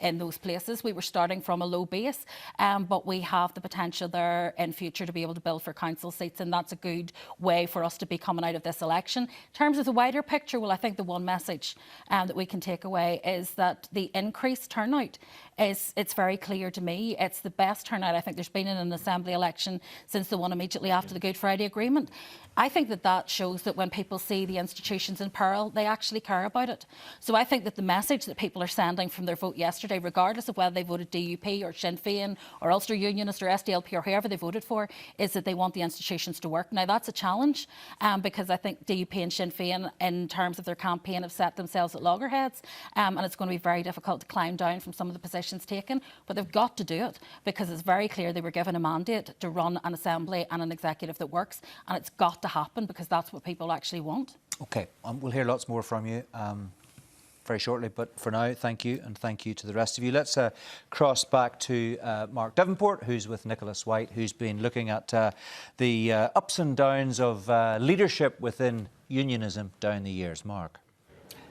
in those places. We were starting from a low base, but we have the potential there in future to be able to build for council seats, and that's a good way for us to be coming out of this election. In terms of the wider picture, well, I think the one message that we can take away is that the increased turnout it's very clear to me. It's the best turnout I think there's been in an Assembly election since the one immediately after the Good Friday Agreement. I think that shows that when people see the institutions in peril, they actually care about it. So I think that the message that people are sending from their vote yesterday, regardless of whether they voted DUP or Sinn Féin or Ulster Unionist or SDLP or whoever they voted for, is that they want the institutions to work. Now, that's a challenge because I think DUP and Sinn Féin, in terms of their campaign, have set themselves at loggerheads, and it's going to be very difficult to climb down from some of the positions taken, but they've got to do it because it's very clear they were given a mandate to run an Assembly and an executive that works, and it's got to happen because that's what people actually want. OK, we'll hear lots more from you very shortly, but for now, thank you, and thank you to the rest of you. Let's cross back to Mark Devonport, who's with Nicholas White, who's been looking at the ups and downs of leadership within unionism down the years. Mark.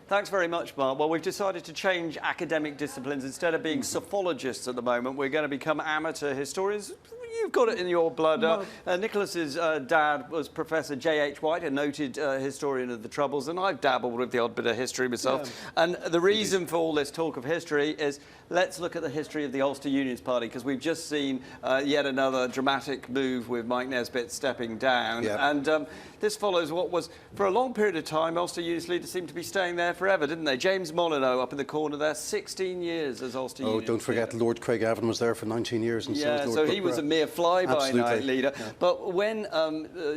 Thanks very much, Mark. Well, we've decided to change academic disciplines. Instead of being sophologists at the moment, we're going to become amateur historians. You've got it in your blood. Nicholas's dad was Professor J.H. White, a noted historian of the Troubles, and I've dabbled with the odd bit of history myself. Yeah. And the reason for all this talk of history is let's look at the history of the Ulster Unionist Party, because we've just seen yet another dramatic move with Mike Nesbitt stepping down. Yeah. And this follows what was, for a long period of time, Ulster Unionist leaders seemed to be staying there forever, didn't they? James Molyneux up in the corner there, 16 years as Ulster Unionist. Oh, don't forget Lord Craigavon was there for 19 years. And so he was a mere fly-by-night leader. Yeah. But when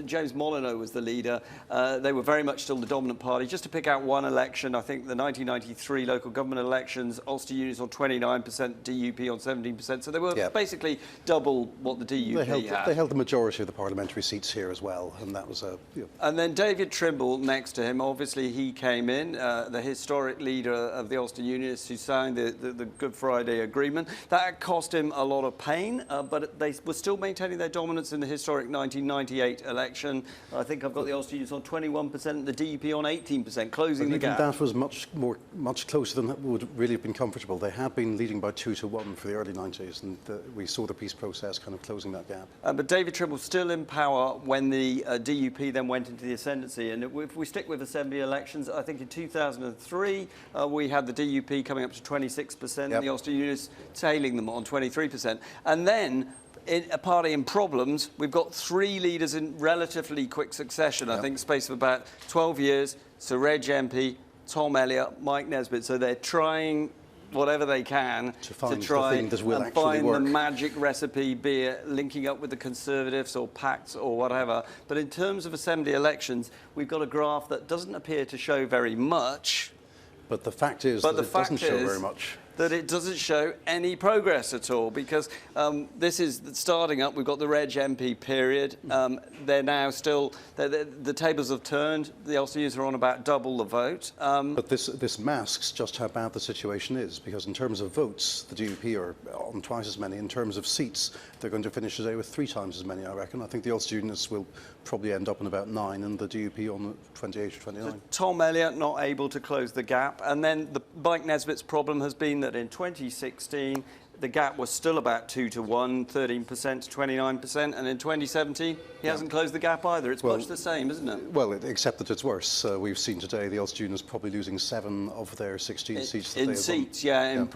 James Molyneux was the leader, they were very much still the dominant party. Just to pick out one election, I think the 1993 local government elections, Ulster Unionists on 29%, DUP on 17%. So they were basically double what the DUP had. They held the majority of the parliamentary seats here as well, and that was a... And then David Trimble next to him, obviously he came in, the historic leader of the Ulster Unionists who signed the Good Friday Agreement. That cost him a lot of pain, but they were still maintaining their dominance in the historic 1998 election. I think I've got the Ulster Unionists on 21%, the DUP on 18%, closing the gap. That was much closer than that would really have been comfortable. They had been leading by 2-1 for the early 90s, and we saw the peace process kind of closing that gap. But David Trimble still in power when the DUP then went into the ascendancy. And if we stick with Assembly elections, I think in 2003 we had the DUP coming up to 26%, and the Ulster Unionists tailing them on 23%. And then a party in problems, we've got three leaders in relatively quick succession. I think space of about 12 years. Sir Reg MP, Tom Elliott, Mike Nesbitt. So they're trying whatever they can to try and find the magic recipe, be it linking up with the Conservatives or pacts or whatever. But in terms of Assembly elections, we've got a graph that doesn't appear to show very much. But the fact is that it doesn't show very much. that it doesn't show any progress at all, because this is starting up. We've got the Reg MP period. They're now still, the tables have turned. The Ulster Unionists are on about double the vote. But this masks just how bad the situation is, because in terms of votes, the DUP are on twice as many. In terms of seats, they're going to finish today with 3 times as many, I reckon. I think the Ulster Unionists will probably end up on about 9 and the DUP on 28 or 29. So Tom Elliott not able to close the gap. And then Mike Nesbitt's problem has been that in 2016, the gap was still about 2 to 1, 13% to 29%, and in 2017 he hasn't closed the gap either. It's much the same, isn't it? Well, except that it's worse. We've seen today the Ulster Unionists probably losing 7 of their 16 seats. In seats, yeah. In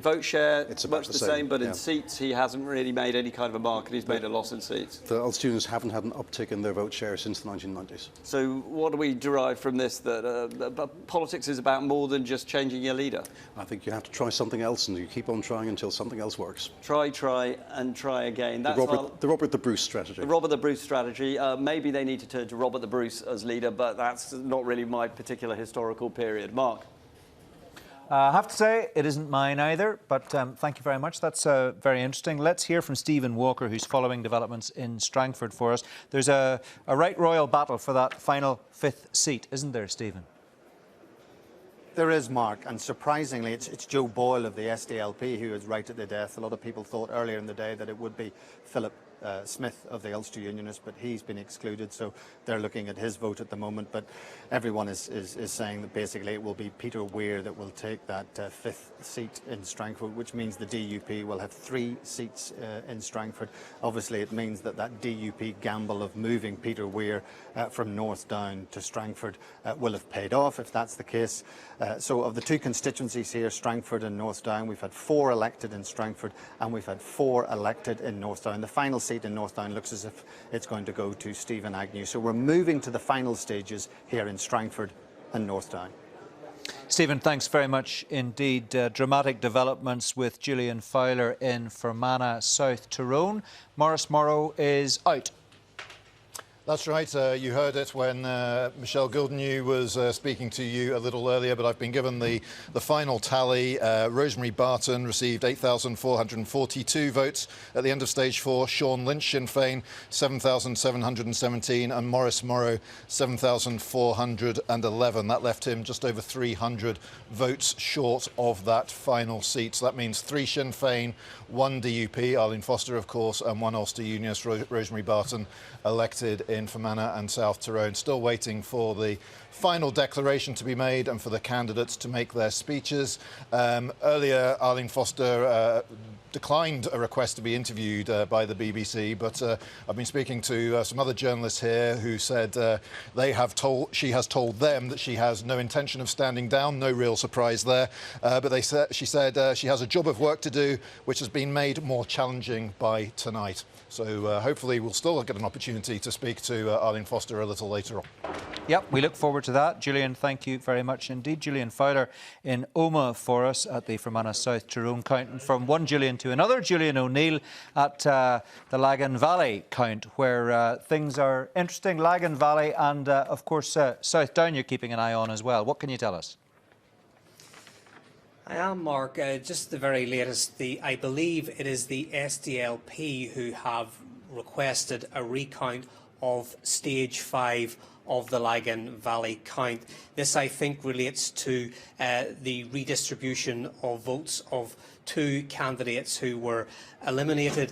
vote share, it's much the same, but in seats he hasn't really made any kind of a mark, and he's made a loss in seats. The Ulster Unionists haven't had an uptick in their vote share since the 1990s. So what do we derive from this? That politics is about more than just changing your leader? I think you have to try something else, and you keep on trying until something else works. Try, and try again. That's the Robert the Bruce strategy. The Robert the Bruce strategy. Maybe they need to turn to Robert the Bruce as leader, but that's not really my particular historical period. Mark? I have to say, it isn't mine either, but thank you very much. That's very interesting. Let's hear from Stephen Walker, who's following developments in Strangford for us. There's a right royal battle for that final 5th seat, isn't there, Stephen? There is, Mark, and surprisingly it's Joe Boyle of the SDLP who is right at the death. A lot of people thought earlier in the day that it would be Philip Smith of the Ulster Unionists, but he's been excluded, so they're looking at his vote at the moment. But everyone is saying that basically it will be Peter Weir that will take that 5th seat in Strangford, which means the DUP will have 3 seats in Strangford. Obviously, it means that DUP gamble of moving Peter Weir from North Down to Strangford will have paid off, if that's the case. So of the 2 constituencies here, Strangford and North Down, we've had 4 elected in Strangford and we've had 4 elected in North Down. The final seat in North Down looks as if it's going to go to Stephen Agnew. So we're moving to the final stages here in Strangford and North Down. Stephen, thanks very much indeed. Dramatic developments with Julian Fowler in Fermanagh, South Tyrone. Maurice Morrow is out. That's right. You heard it when Michelle Gildenew was speaking to you a little earlier, but I've been given the final tally. Rosemary Barton received 8,442 votes at the end of stage 4. Sean Lynch, Sinn Féin, 7,717, and Maurice Morrow, 7,411. That left him just over 300 votes short of that final seat. So that means 3 Sinn Féin, 1 DUP, Arlene Foster, of course, and 1 Ulster Unionist, Rosemary Barton, elected in Fermanagh and South Tyrone. Still waiting for the final declaration to be made and for the candidates to make their speeches. Earlier, Arlene Foster declined a request to be interviewed by the BBC, but I've been speaking to some other journalists here who said she has told them that she has no intention of standing down. No real surprise there, but she said she has a job of work to do, which has been made more challenging by tonight. So hopefully we'll still get an opportunity to speak to Arlene Foster a little later on. Yep, we look forward to that. Julian, thank you very much indeed. Julian Fowler in Omagh for us at the Fermanagh South Tyrone count. And from one Julian to another, Julian O'Neill at the Lagan Valley count, where things are interesting. Lagan Valley and, of course, South Down you're keeping an eye on as well. What can you tell us? I am, Mark. Just the very latest, I believe it is the SDLP who have requested a recount of stage 5 of the Lagan Valley count. This, I think, relates to the redistribution of votes of 2 candidates who were eliminated.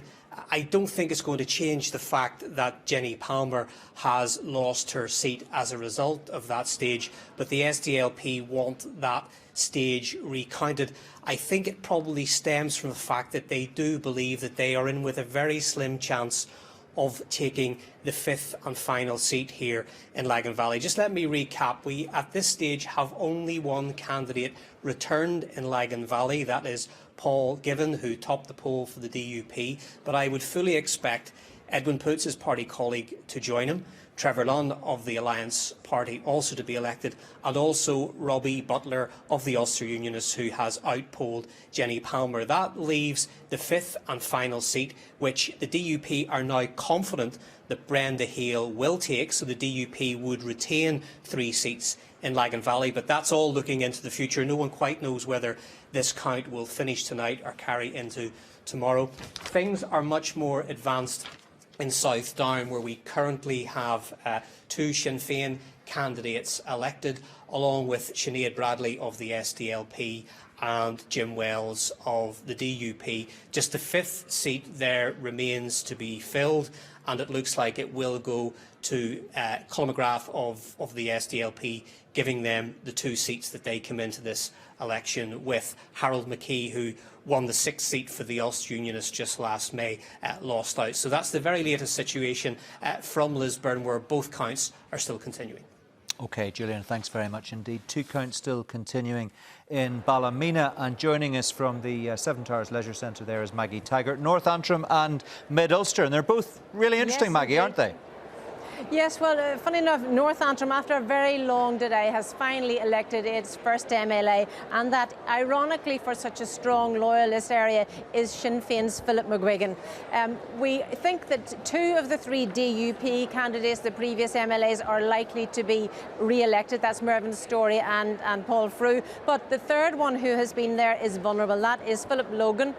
I don't think it's going to change the fact that Jenny Palmer has lost her seat as a result of that stage, but the SDLP want that stage recounted. I think it probably stems from the fact that they do believe that they are in with a very slim chance of taking the 5th and final seat here in Lagan Valley. Just let me recap. We, at this stage, have only 1 candidate returned in Lagan Valley. That is Paul Given, who topped the poll for the DUP. But I would fully expect Edwin Poots, his party colleague, to join him. Trevor Lunn of the Alliance Party also to be elected, and also Robbie Butler of the Ulster Unionists, who has outpolled Jenny Palmer. That leaves the fifth and final seat, which the DUP are now confident that Brenda Hale will take, so the DUP would retain 3 seats in Lagan Valley, but that's all looking into the future. No one quite knows whether this count will finish tonight or carry into tomorrow. Things are much more advanced in South Down, where we currently have 2 Sinn Féin candidates elected, along with Sinead Bradley of the SDLP and Jim Wells of the DUP. Just the 5th seat there remains to be filled, and it looks like it will go to Colin McGrath of the SDLP, giving them the 2 seats that they come into this election with. Harold McKee, who won the 6th seat for the Ulster Unionists just last May, lost out. So that's the very latest situation from Lisburn, where both counts are still continuing. OK, Julian, thanks very much indeed. 2 counts still continuing in Ballymena, and joining us from the Seven Towers Leisure Centre there is Maggie Taggart, North Antrim and Mid Ulster, and they're both really interesting, yes, Maggie, aren't they? Yes, well, funny enough, North Antrim, after a very long delay, has finally elected its first MLA, and that, ironically, for such a strong loyalist area, is Sinn Féin's Philip McGuigan. We think that 2 of the 3 DUP candidates, the previous MLAs, are likely to be re-elected. That's Mervyn Storey and Paul Frew. But the third one who has been there is vulnerable. That is Philip Logan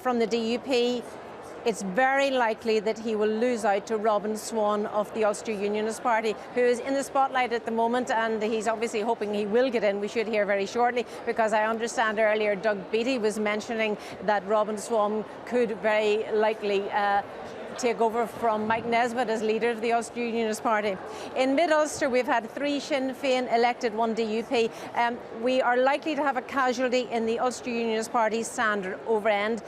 from the DUP. It's very likely that he will lose out to Robin Swan of the Ulster Unionist Party, who is in the spotlight at the moment, and he's obviously hoping he will get in. We should hear very shortly, because I understand earlier Doug Beattie was mentioning that Robin Swan could very likely take over from Mike Nesbitt as leader of the Ulster Unionist Party. In Mid-Ulster, we've had 3 Sinn Féin elected, 1 DUP. We are likely to have a casualty in the Ulster Unionist Party's Sandra Overend,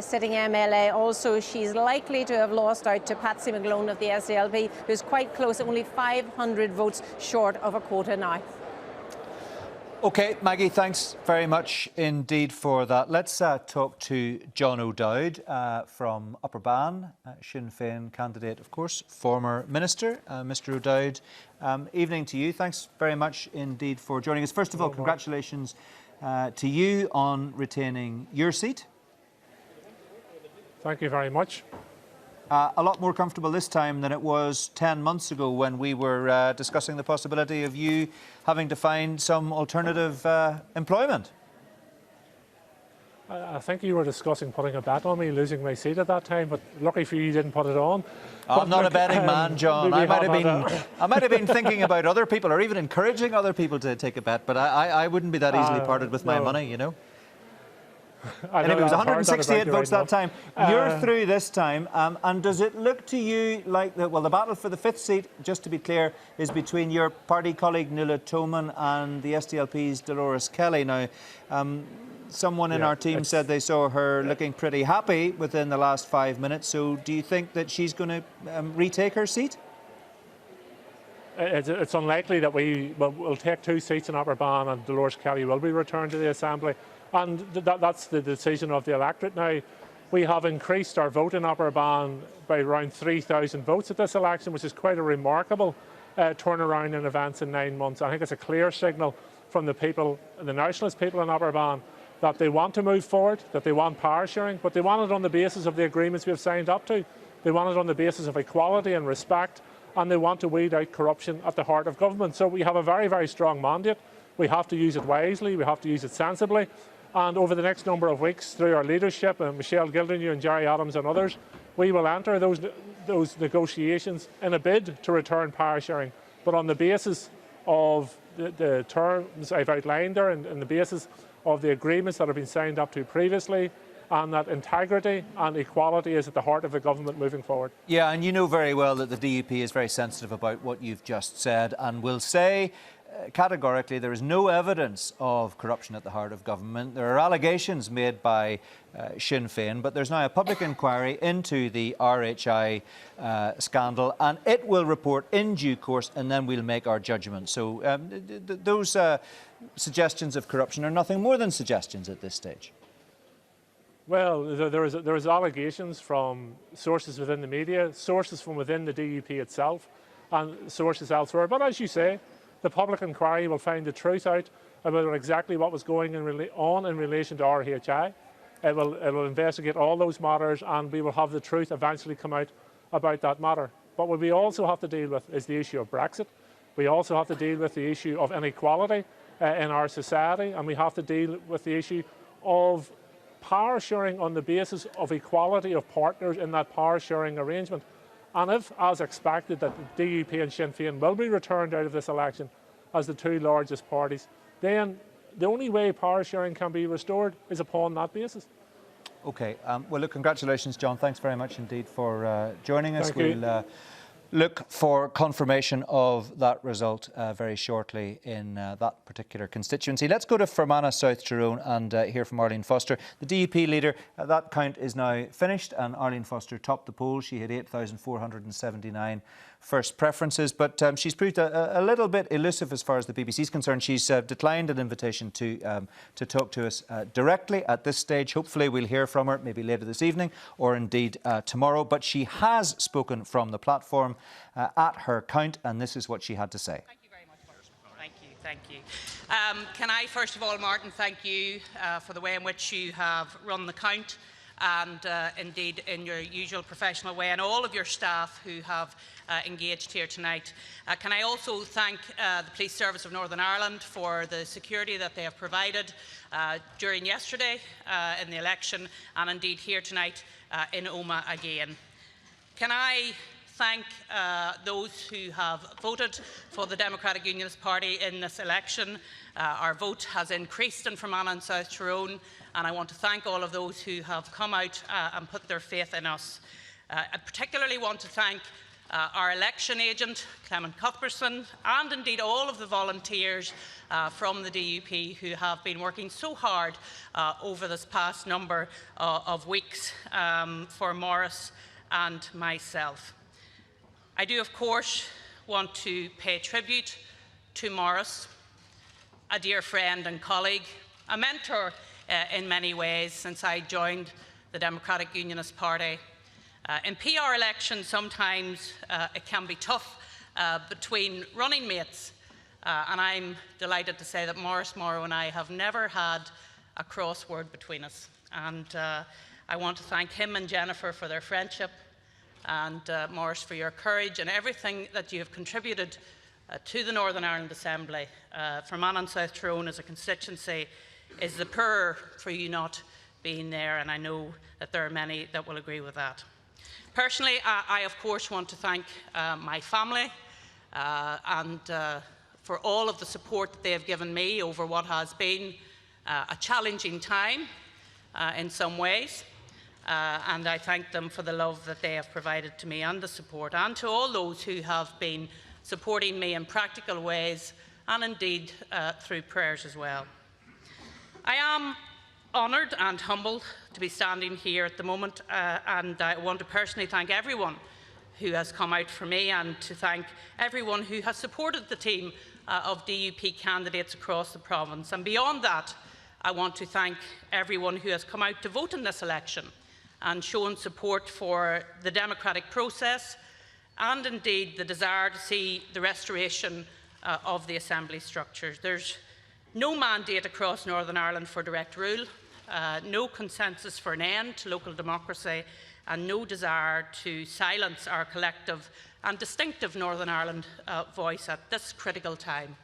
sitting MLA. Also, she's likely to have lost out to Patsy McGlone of the SDLP, who's quite close, only 500 votes short of a quota now. OK, Maggie, thanks very much indeed for that. Let's talk to John O'Dowd from Upper Bann, Sinn Féin candidate, of course, former minister. Mr O'Dowd, evening to you. Thanks very much indeed for joining us. First of all, congratulations to you on retaining your seat. Thank you very much. A lot more comfortable this time than it was 10 months ago, when we were discussing the possibility of you having to find some alternative employment. I think you were discussing putting a bet on me losing my seat at that time, but lucky for you didn't put it on. I'm not a betting man, John. I might have been thinking about other people, or even encouraging other people to take a bet, but I wouldn't be that easily parted with my money, you know. Anyway, it was 168 votes that time. You're through this time, and does it look to you like the battle for the 5th seat, just to be clear, is between your party colleague Nuala Toman and the SDLP's Dolores Kelly? Now, someone in our team said they saw her looking pretty happy within the last 5 minutes. So, do you think that she's going to retake her seat? It's unlikely that we'll take 2 seats in Upper Bann, and Dolores Kelly will be returned to the Assembly. And that's the decision of the electorate now. We have increased our vote in Upper Bann by around 3,000 votes at this election, which is quite a remarkable turnaround in events in 9 months. I think it's a clear signal from the people, the nationalist people in Upper Bann, that they want to move forward, that they want power sharing, but they want it on the basis of the agreements we have signed up to. They want it on the basis of equality and respect, and they want to weed out corruption at the heart of government. So we have a very, very strong mandate. We have to use it wisely, we have to use it sensibly. And over the next number of weeks, through our leadership, Michelle Gildernew and Jerry Adams and others, we will enter those negotiations in a bid to return power sharing, but on the basis of the terms I've outlined there, and the basis of the agreements that have been signed up to previously, and that integrity and equality is at the heart of the government moving forward. Yeah, and you know very well that the DUP is very sensitive about what you've just said, and will say categorically there is no evidence of corruption at the heart of government. There are allegations made by Sinn Féin, but there's now a public inquiry into the RHI scandal, and it will report in due course, and then we'll make our judgment. So those suggestions of corruption are nothing more than suggestions at this stage. Well, there is allegations from sources within the media, sources from within the DUP itself, and sources elsewhere. But as you say, the public inquiry will find the truth out about exactly what was going on in relation to RHI. It will investigate all those matters, and we will have the truth eventually come out about that matter. But what we also have to deal with is the issue of Brexit. We also have to deal with the issue of inequality in our society, and we have to deal with the issue of power sharing on the basis of equality of partners in that power sharing arrangement. And if, as expected, that the DUP and Sinn Féin will be returned out of this election as the two largest parties, then the only way power sharing can be restored is upon that basis. OK. Well, look, congratulations, John. Thanks very much indeed for joining us. Thank you. We'll look for confirmation of that result very shortly in that particular constituency. Let's go to Fermanagh, South Tyrone, and hear from Arlene Foster. The DUP leader, that count is now finished, and Arlene Foster topped the poll. She had 8,479 first preferences, but she's proved a little bit elusive as far as the BBC is concerned. She's declined an invitation to talk to us directly at this stage. Hopefully we'll hear from her maybe later this evening or indeed tomorrow, but she has spoken from the platform at her count, and this is what she had to say. Thank you. Can I, first of all, Martin, thank you for the way in which you have run the count, and indeed in your usual professional way, and all of your staff who have engaged here tonight. Can I also thank the Police Service of Northern Ireland for the security that they have provided during yesterday in the election, and indeed here tonight in Omagh again. Can I thank those who have voted for the Democratic Unionist Party in this election. Our vote has increased in Fermanagh and South Tyrone, and I want to thank all of those who have come out and put their faith in us. I particularly want to thank our election agent, Clement Cuthbertson, and indeed all of the volunteers from the DUP who have been working so hard over this past number of weeks for Maurice and myself. I do, of course, want to pay tribute to Maurice, a dear friend and colleague, a mentor in many ways since I joined the Democratic Unionist Party. In PR elections, sometimes it can be tough between running mates, and I'm delighted to say that Maurice Morrow and I have never had a crossword between us. And I want to thank him and Jennifer for their friendship, and Maurice for your courage and everything that you have contributed to the Northern Ireland Assembly. Fermanagh and South Tyrone as a constituency is the poorer for you not being there, and I know that there are many that will agree with that. Personally, I of course want to thank my family and for all of the support that they have given me over what has been a challenging time in some ways. And I thank them for the love that they have provided to me and the support, and to all those who have been supporting me in practical ways and indeed through prayers as well. I am honoured and humbled to be standing here at the moment, and I want to personally thank everyone who has come out for me, and to thank everyone who has supported the team of DUP candidates across the province. And beyond that, I want to thank everyone who has come out to vote in this election and shown support for the democratic process, and indeed the desire to see the restoration of the Assembly structures. There's no mandate across Northern Ireland for direct rule, no consensus for an end to local democracy, and no desire to silence our collective and distinctive Northern Ireland voice at this critical time.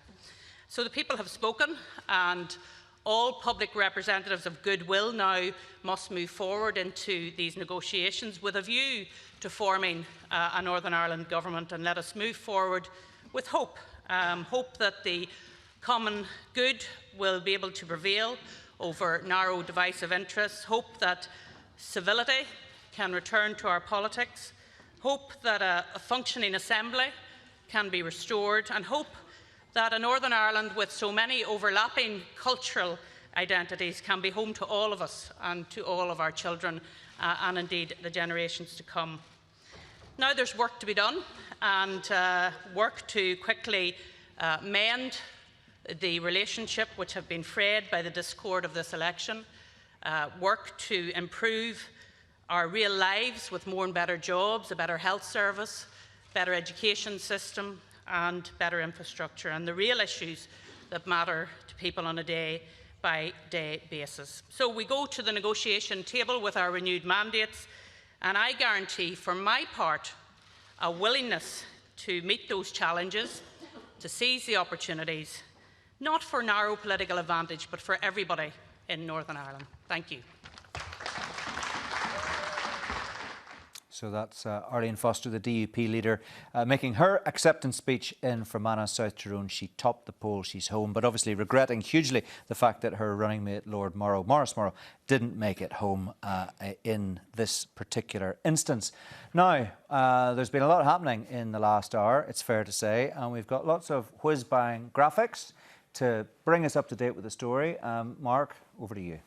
So the people have spoken, and all public representatives of goodwill now must move forward into these negotiations with a view to forming a Northern Ireland government, and let us move forward with hope. Hope that the common good will be able to prevail over narrow divisive interests, hope that civility can return to our politics, hope that a functioning Assembly can be restored, and hope that a Northern Ireland with so many overlapping cultural identities can be home to all of us and to all of our children and indeed the generations to come. Now there's work to be done, and work to quickly mend the relationship which have been frayed by the discord of this election. work to improve our real lives with more and better jobs, a better health service, better education system and better infrastructure, and the real issues that matter to people on a day-by-day basis. So we go to the negotiation table with our renewed mandates, and I guarantee for my part a willingness to meet those challenges, to seize the opportunities, not for narrow political advantage, but for everybody in Northern Ireland. Thank you. So that's Arlene Foster, the DUP leader, making her acceptance speech in Fermanagh, South Tyrone. She topped the poll, she's home, but obviously regretting hugely the fact that her running mate, Lord Maurice Morrow, didn't make it home in this particular instance. Now, there's been a lot happening in the last hour, it's fair to say, and we've got lots of whiz-bang graphics to bring us up to date with the story. Mark, over to you.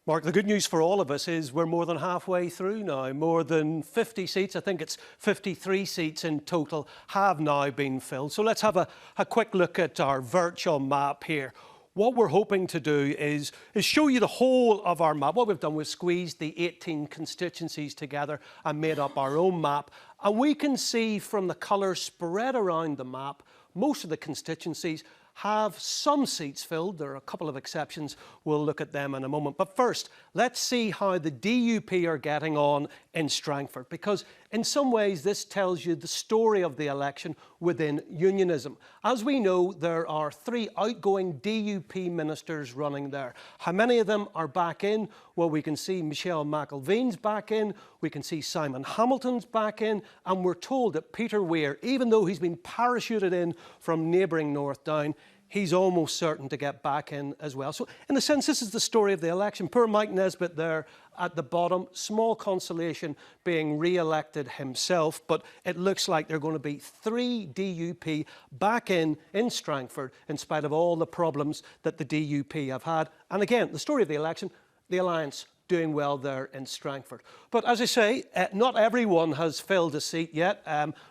Mark, the good news for all of us is we're more than halfway through now. More than 50 seats, I think it's 53 seats in total, have now been filled. So let's have a quick look at our virtual map here. What we're hoping to do is show you the whole of our map. What we've done, we've squeezed the 18 constituencies together and made up our own map. And we can see from the colours spread around the map, most of the constituencies have some seats filled. There are a couple of exceptions. We'll look at them in a moment. But first, let's see how the DUP are getting on in Strangford, because in some ways this tells you the story of the election within unionism. As we know, there are 3 outgoing DUP ministers running there. How many of them are back in? Well, we can see Michelle McIlveen's back in, we can see Simon Hamilton's back in, and we're told that Peter Weir, even though he's been parachuted in from neighbouring North Down, he's almost certain to get back in as well. So in a sense, this is the story of the election. Poor Mike Nesbitt there at the bottom, small consolation being re-elected himself, but it looks like there are going to be 3 DUP back in Strangford in spite of all the problems that the DUP have had. And again, the story of the election, the Alliance doing well there in Strangford. But as I say, not everyone has filled a seat yet.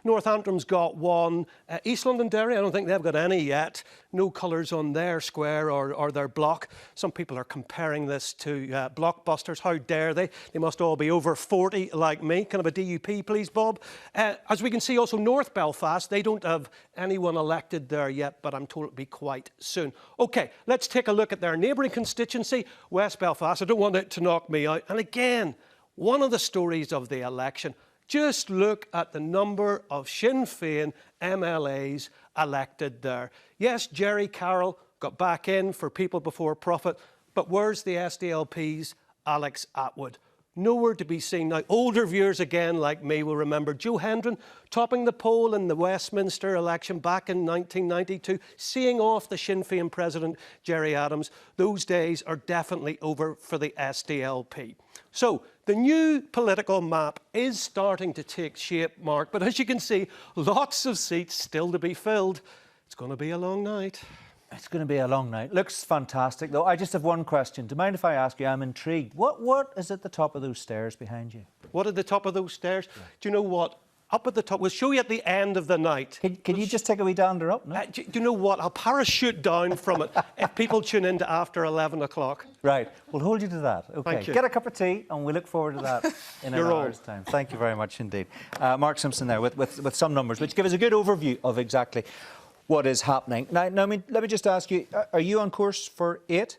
North Antrim's got 1. East London Derry, I don't think they've got any yet. No colours on their square or their block. Some people are comparing this to Blockbusters. How dare they? They must all be over 40 like me. Kind of a DUP, please, Bob. As we can see also, North Belfast, they don't have anyone elected there yet, but I'm told it'll be quite soon. OK, let's take a look at their neighbouring constituency, West Belfast. I don't want it to knock me out. And again, one of the stories of the election, just look at the number of Sinn Féin MLAs elected there. Yes, Jerry Carroll got back in for People Before Profit, but where's the SDLP's Alex Atwood? Nowhere to be seen. Now, older viewers again like me will remember Joe Hendren topping the poll in the Westminster election back in 1992, seeing off the Sinn Féin president, Gerry Adams. Those days are definitely over for the SDLP. So, the new political map is starting to take shape, Mark, but as you can see, lots of seats still to be filled. It's going to be a long night. It's going to be a long night. Looks fantastic, though. I just have one question. Do you mind if I ask you? I'm intrigued. What is at the top of those stairs behind you? What at the top of those stairs? Yeah. Do you know what? Up at the top, we'll show you at the end of the night. Can you just take a wee dander up? No? Do you know what? I'll parachute down from it if people tune in to after 11 o'clock. Right. We'll hold you to that. OK. Thank you. Get a cup of tea, and we look forward to that in an hour's time. Thank you very much indeed. Mark Simpson there with some numbers, which give us a good overview of exactly what is happening. Now, let me just ask you, are you on course for 8?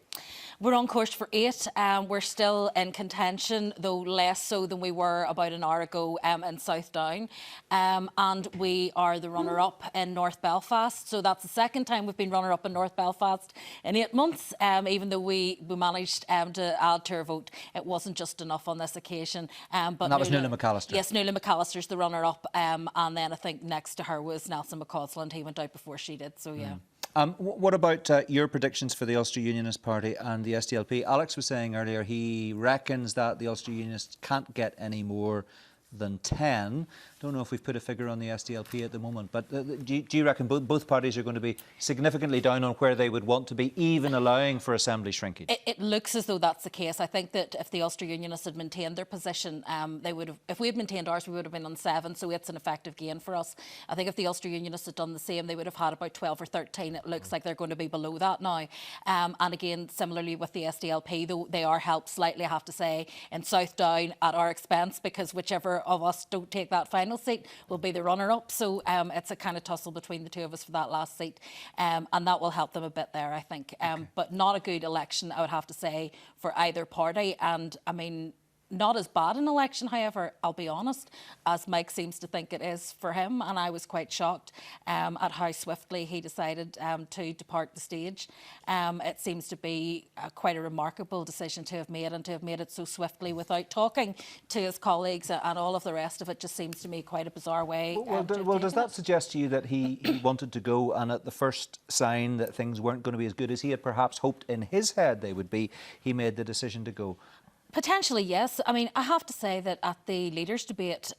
We're on course for 8. We're still in contention, though less so than we were about an hour ago in South Down. And we are the runner-up in North Belfast. So that's the second time we've been runner-up in North Belfast in 8 months. Even though we managed to add to our vote, it wasn't just enough on this occasion. But and that was Nuala McAllister. Yes, Nuala McAllister's the runner-up. And then I think next to her was Nelson McCausland. He went out before she did, so yeah. What about your predictions for the Ulster Unionist Party and the SDLP? Alex was saying earlier he reckons that the Ulster Unionists can't get any more than 10. Don't know if we've put a figure on the SDLP at the moment, but do you reckon both parties are going to be significantly down on where they would want to be, even allowing for assembly shrinkage? It looks as though that's the case. I think that if the Ulster Unionists had maintained their position, they would have. If we had maintained ours, we would have been on 7, so it's an effective gain for us. I think if the Ulster Unionists had done the same, they would have had about 12 or 13. It looks like they're going to be below that now. And again, similarly with the SDLP, though they are helped slightly, I have to say, in South Down at our expense, because whichever of us don't take that final seat will be the runner-up. So it's a kind of tussle between the two of us for that last seat, and that will help them a bit there, I think. But not a good election, I would have to say, for either party. And I mean, not as bad an election, however, I'll be honest, as Mike seems to think it is for him. And I was quite shocked at how swiftly he decided to depart the stage. It seems to be quite a remarkable decision to have made, and to have made it so swiftly without talking to his colleagues, and all of the rest of it just seems to me quite a bizarre way. Well, does that suggest to you that he wanted to go, and at the first sign that things weren't going to be as good as he had perhaps hoped in his head they would be, he made the decision to go? Potentially, yes. I mean, I have to say that at the leaders' debate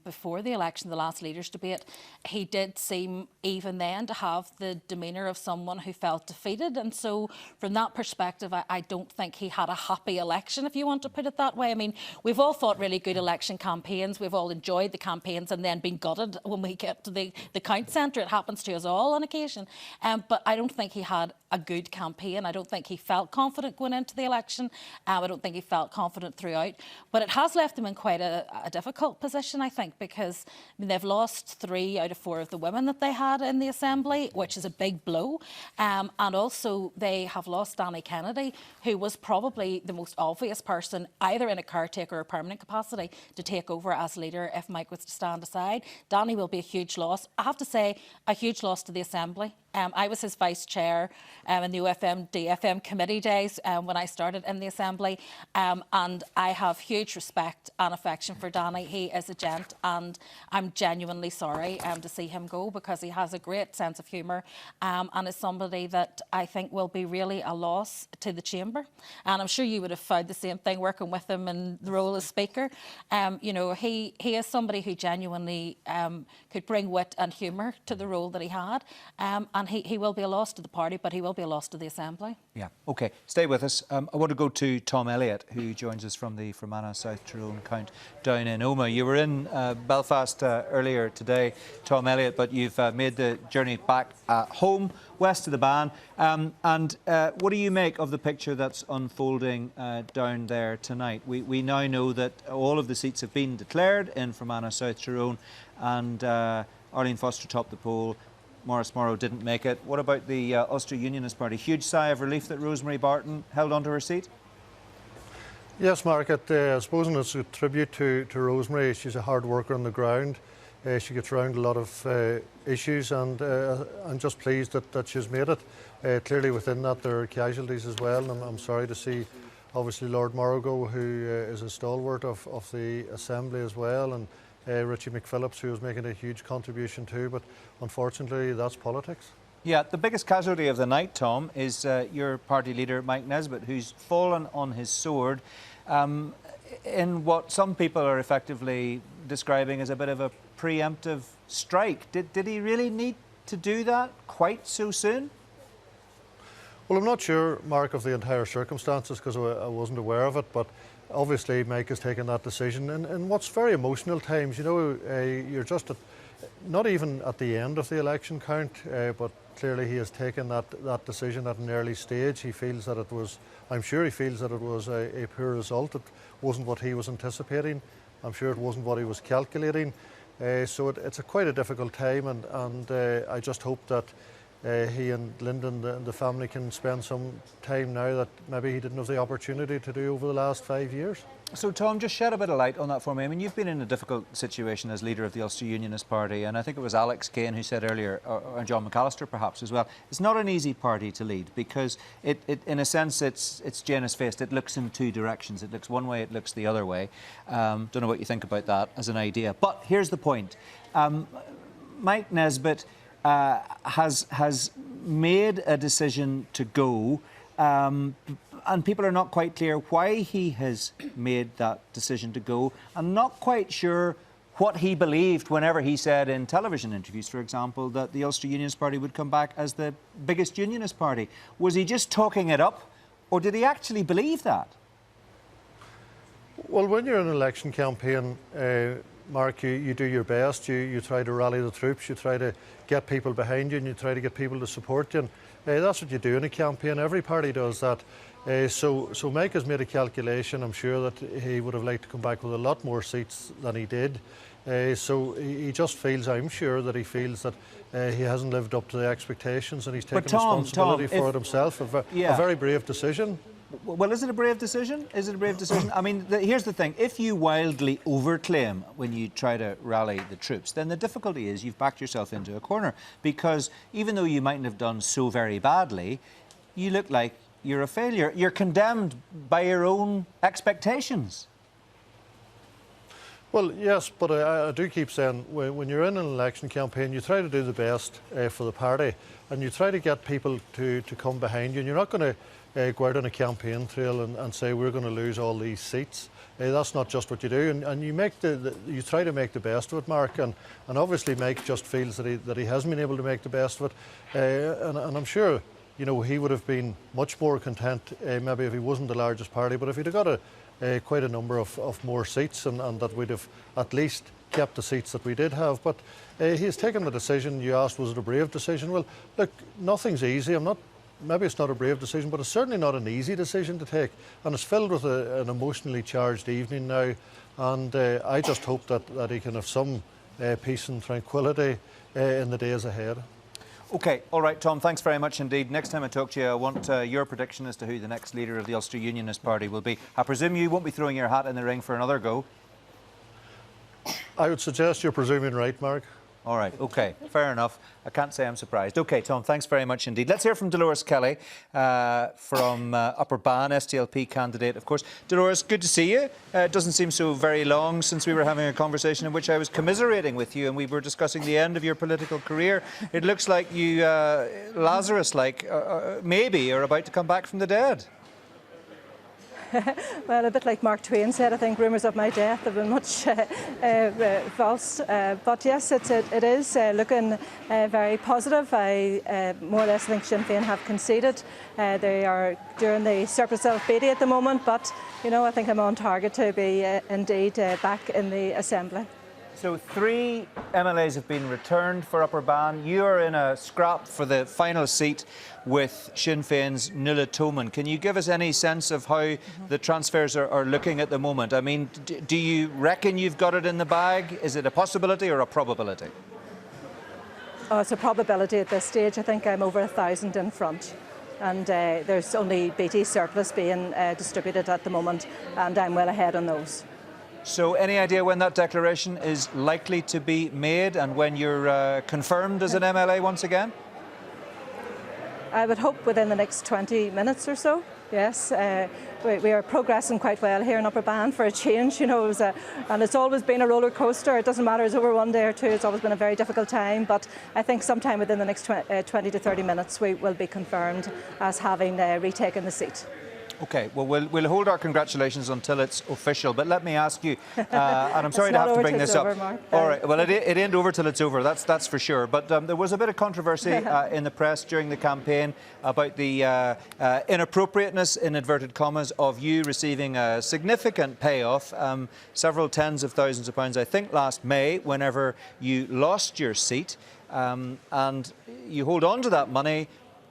before the election, the last leaders' debate, he did seem even then to have the demeanour of someone who felt defeated. And so from that perspective, I don't think he had a happy election, if you want to put it that way. I mean, we've all fought really good election campaigns. We've all enjoyed the campaigns and then been gutted when we get to the count centre. It happens to us all on occasion. But I don't think he had a good campaign. I don't think he felt confident going into the election. I don't think he felt confident throughout. But it has left them in quite a difficult position, I think, because they've lost 3 out of 4 of the women that they had in the Assembly, which is a big blow. And also they have lost Danny Kennedy, who was probably the most obvious person, either in a caretaker or permanent capacity, to take over as leader if Mike was to stand aside. Danny will be a huge loss. I have to say, a huge loss to the Assembly. I was his vice chair in the UFM DFM committee days when I started in the Assembly, and I have huge respect and affection for Danny. He is a gent, and I'm genuinely sorry to see him go, because he has a great sense of humour and is somebody that I think will be really a loss to the chamber. And I'm sure you would have found the same thing working with him in the role as Speaker. You know, he is somebody who genuinely could bring wit and humour to the role that he had. And he will be a loss to the party, but he will be a loss to the Assembly. Yeah, OK. Stay with us. I want to go to Tom Elliott, who joins us from the Fermanagh South Tyrone count down in Omagh. You were in Belfast earlier today, Tom Elliott, but you've made the journey back home, west of the Bann. What do you make of the picture that's unfolding down there tonight? We now know that all of the seats have been declared in Fermanagh South Tyrone, and Arlene Foster topped the poll. Maurice Morrow didn't make it. What about the Ulster Unionist Party? Huge sigh of relief that Rosemary Barton held onto her seat? Yes, Mark, I suppose it's a tribute to Rosemary. She's a hard worker on the ground. She gets around a lot of issues, and I'm just pleased that she's made it. Clearly within that there are casualties as well, and I'm sorry to see obviously Lord Morrow go, who is a stalwart of the Assembly as well, and Richie McPhillips, who was making a huge contribution too, but unfortunately that's politics. Yeah, the biggest casualty of the night, Tom, is your party leader Mike Nesbitt, who's fallen on his sword in what some people are effectively describing as a bit of a preemptive strike. Did he really need to do that quite so soon? Well, I'm not sure, Mark, of the entire circumstances, because I wasn't aware of it, but obviously Mike has taken that decision in what's very emotional times. You know, you're just not even at the end of the election count, but clearly he has taken that decision at an early stage. He feels that it was, I'm sure he feels that it was a poor result. It wasn't what he was anticipating. I'm sure it wasn't what he was calculating. So it's quite a difficult time, and I just hope that he and Lyndon and the family can spend some time now that maybe he didn't have the opportunity to do over the last 5 years. So, Tom, just shed a bit of light on that for me. I mean, you've been in a difficult situation as leader of the Ulster Unionist Party, and I think it was Alex Kane who said earlier, or John McAllister perhaps as well, it's not an easy party to lead, because it in a sense, it's Janus-faced. It looks in 2 directions. It looks one way, it looks the other way. Don't know what you think about that as an idea. But here's the point. Mike Nesbitt has made a decision to go, and people are not quite clear why he has made that decision to go, and not quite sure what he believed whenever he said in television interviews, for example, that the Ulster Unionist Party would come back as the biggest unionist party. Was he just talking it up, or did he actually believe that? Well, when you're in an election campaign, Mark, you do your best. You try to rally the troops, you try to get people behind you, and you try to get people to support you. And that's what you do in a campaign. Every party does that. So Mike has made a calculation. I'm sure that he would have liked to come back with a lot more seats than he did. So he just feels, I'm sure that he feels that he hasn't lived up to the expectations, and he's taken responsibility for it himself. A very brave decision. Well, is it a brave decision? Is it a brave decision? I mean, here's the thing. If you wildly overclaim when you try to rally the troops, then the difficulty is you've backed yourself into a corner, because even though you mightn't have done so very badly, you look like you're a failure. You're condemned by your own expectations. Well, yes, but I do keep saying when you're in an election campaign, you try to do the best for the party, and you try to get people to come behind you. And you're not going to go out on a campaign trail and say we're going to lose all these seats. That's not just what you do, and you make you try to make the best of it, Mark. And obviously, Mike just feels that he hasn't been able to make the best of it, and I'm sure, you know, he would have been much more content maybe if he wasn't the largest party, but if he'd have got quite a number of more seats, and that we'd have at least kept the seats that we did have. But he's taken the decision. You asked, was it a brave decision? Well, look, nothing's easy. Maybe it's not a brave decision, but it's certainly not an easy decision to take. And it's filled with an emotionally charged evening now. And I just hope that he can have some peace and tranquility in the days ahead. OK, all right, Tom, thanks very much indeed. Next time I talk to you, I want your prediction as to who the next leader of the Ulster Unionist Party will be. I presume you won't be throwing your hat in the ring for another go? I would suggest you're presuming right, Mark. All right, OK, fair enough. I can't say I'm surprised. OK, Tom, thanks very much indeed. Let's hear from Dolores Kelly from Upper Bann, SDLP candidate, of course. Dolores, good to see you. It doesn't seem so very long since we were having a conversation in which I was commiserating with you and we were discussing the end of your political career. It looks like you, Lazarus-like, maybe are about to come back from the dead. Well, a bit like Mark Twain said, I think rumours of my death have been much false. But yes, it is looking very positive. I more or less think Sinn Féin have conceded. They are during the surplus of Beatty at the moment, but you know, I think I'm on target to be indeed back in the Assembly. So 3 MLAs have been returned for Upper Bann. You are in a scrap for the final seat with Sinn Féin's Nuala Toman. Can you give us any sense of how the transfers are looking at the moment? I mean, do you reckon you've got it in the bag? Is it a possibility or a probability? Oh, it's a probability at this stage. I think I'm over 1,000 in front. And there's only BT surplus being distributed at the moment, and I'm well ahead on those. So any idea when that declaration is likely to be made and when you're confirmed as an MLA once again? I would hope within the next 20 minutes or so, yes. We are progressing quite well here in Upper Bann for a change, you know, and it's always been a roller coaster. It doesn't matter, it's over one day or two, it's always been a very difficult time, but I think sometime within the next 20 to 30 minutes we will be confirmed as having retaken the seat. OK, well, we'll hold our congratulations until it's official. But let me ask you, and I'm sorry to have to bring this up. All right, well, it ain't over till it's over, that's for sure. But there was a bit of controversy in the press during the campaign about the inappropriateness, in inverted commas, of you receiving a significant payoff, several tens of thousands of pounds, I think last May, whenever you lost your seat. And you hold on to that money,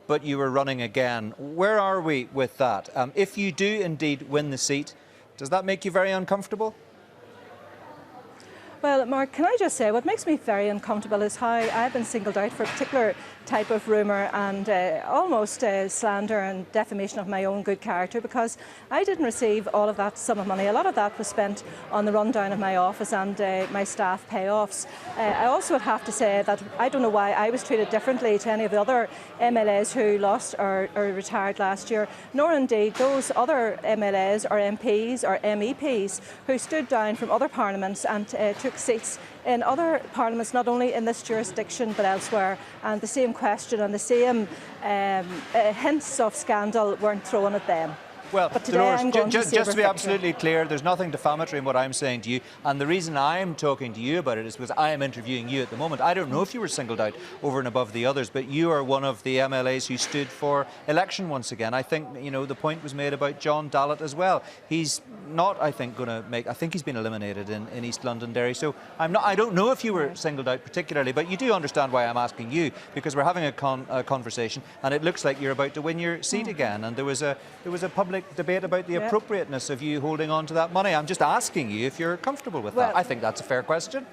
but you were running again. Where are we with that? If you do indeed win the seat, does that make you very uncomfortable? Well, Mark, can I just say, what makes me very uncomfortable is how I've been singled out for a particular type of rumour and almost slander and defamation of my own good character, because I didn't receive all of that sum of money. A lot of that was spent on the rundown of my office and my staff payoffs. I also would have to say that I don't know why I was treated differently to any of the other MLAs who lost or retired last year, nor indeed those other MLAs or MPs or MEPs who stood down from other parliaments and took seats in other parliaments, not only in this jurisdiction but elsewhere, and the same question and the same hints of scandal weren't thrown at them. Well, but today Dolores, I'm going just to to be absolutely clear, there's nothing defamatory in what I'm saying to you. And the reason I'm talking to you about it is because I am interviewing you at the moment. I don't know if you were singled out over and above the others, but you are one of the MLAs who stood for election once again. I think, you know, the point was made about John Dallett as well. He's not, I think, going to make... I think he's been eliminated in East Londonderry. So I don't know if you were singled out particularly, but you do understand why I'm asking you, because we're having a conversation and it looks like you're about to win your seat again. And there was a public debate about the appropriateness of you holding on to that money. I'm just asking you if you're comfortable with that. I think that's a fair question.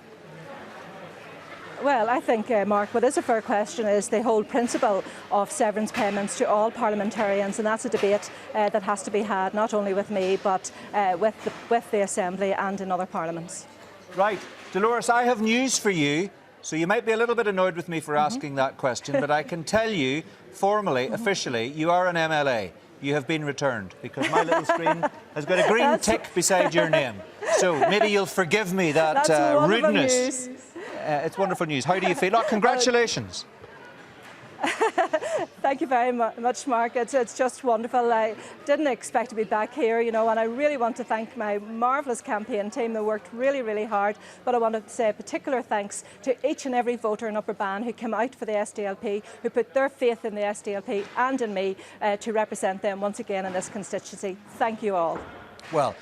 Well, I think, Mark, what is a fair question is the whole principle of severance payments to all parliamentarians, and that's a debate that has to be had not only with me but with the Assembly and in other parliaments. Right. Dolores, I have news for you. So you might be a little bit annoyed with me for asking that question, but I can tell you, formally, officially, you are an MLA. You have been returned, because my little screen has got a green tick beside your name. So maybe you'll forgive me that rudeness. It's wonderful news. How do you feel? Oh, congratulations. Thank you very much, Mark. It's just wonderful. I didn't expect to be back here, you know, and I really want to thank my marvellous campaign team that worked really, really hard. But I want to say a particular thanks to each and every voter in Upper Bann who came out for the SDLP, who put their faith in the SDLP and in me to represent them once again in this constituency. Thank you all. Well,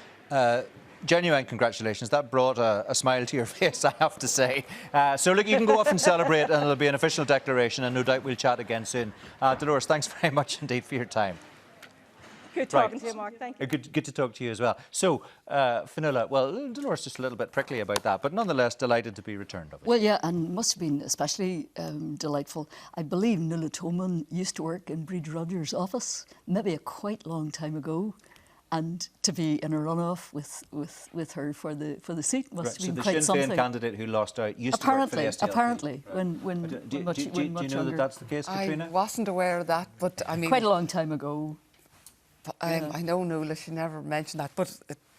genuine congratulations. That brought a smile to your face, I have to say. So look, you can go off and celebrate, and it'll be an official declaration, and no doubt we'll chat again soon. Dolores, thanks very much indeed for your time. Good talking to you, Mark. Thank you. Good to talk to you as well. So, Fionnuala, well, Dolores just a little bit prickly about that, but nonetheless delighted to be returned. Obviously. Well, yeah, and must have been especially delightful. I believe Nuala Toman used to work in Breed Rogers' office, maybe a quite long time ago. And to be in a runoff with her for the seat must have been quite something. So the Sinn Féin candidate who lost out used to work for the SDLP. Apparently, do you know that that's the case, Katrina? I wasn't aware of that, but I mean... Quite a long time ago. I know Nuala, she never mentioned that, but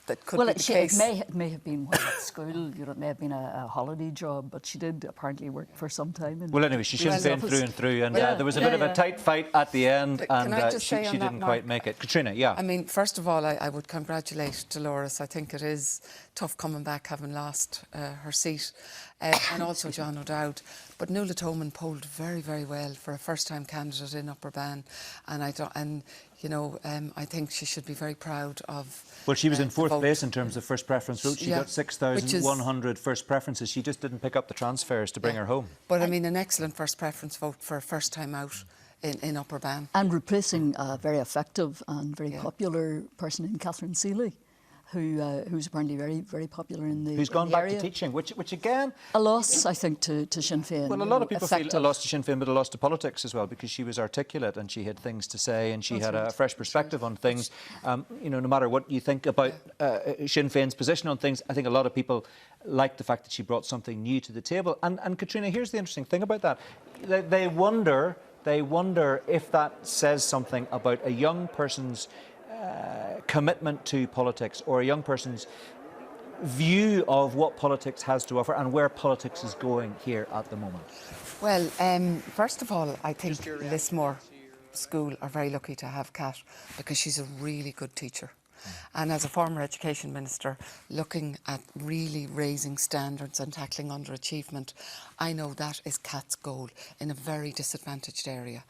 that could be the case. It may have been while at school, you know, it may have been a holiday job, but she did apparently work for some time. Well, anyway, she Sinn Féin through and through, and there was a bit of a tight fight at the end, and she didn't quite make it. Katrina, yeah. I mean, first of all, I would congratulate Dolores. I think it is tough coming back having lost her seat, and also John O'Dowd. But Nuala Toman polled very, very well for a first-time candidate in Upper Bann, and you know, I think she should be very proud of. Well, she was in fourth place in terms of first preference votes. She got 6,100 first preferences. She just didn't pick up the transfers to bring her home. But I mean, an excellent first preference vote for a first time out in Upper Bann. And replacing a very effective and very popular person in Catherine Seeley, who's apparently very, very popular in the Who's gone back to teaching, which again... A loss, I think, to Sinn Féin. Well, a lot of people feel a loss to Sinn Féin, but a loss to politics as well, because she was articulate and she had things to say and she had a fresh perspective on things. You know, no matter what you think about Sinn Féin's position on things, I think a lot of people like the fact that she brought something new to the table. And Katrina, here's the interesting thing about that. They wonder if that says something about a young person's commitment to politics, or a young person's view of what politics has to offer and where politics is going here at the moment. Well, first of all, I think Lismore School are very lucky to have Kat, because she's a really good teacher. And as a former education minister, looking at really raising standards and tackling underachievement, I know that is Kat's goal in a very disadvantaged area.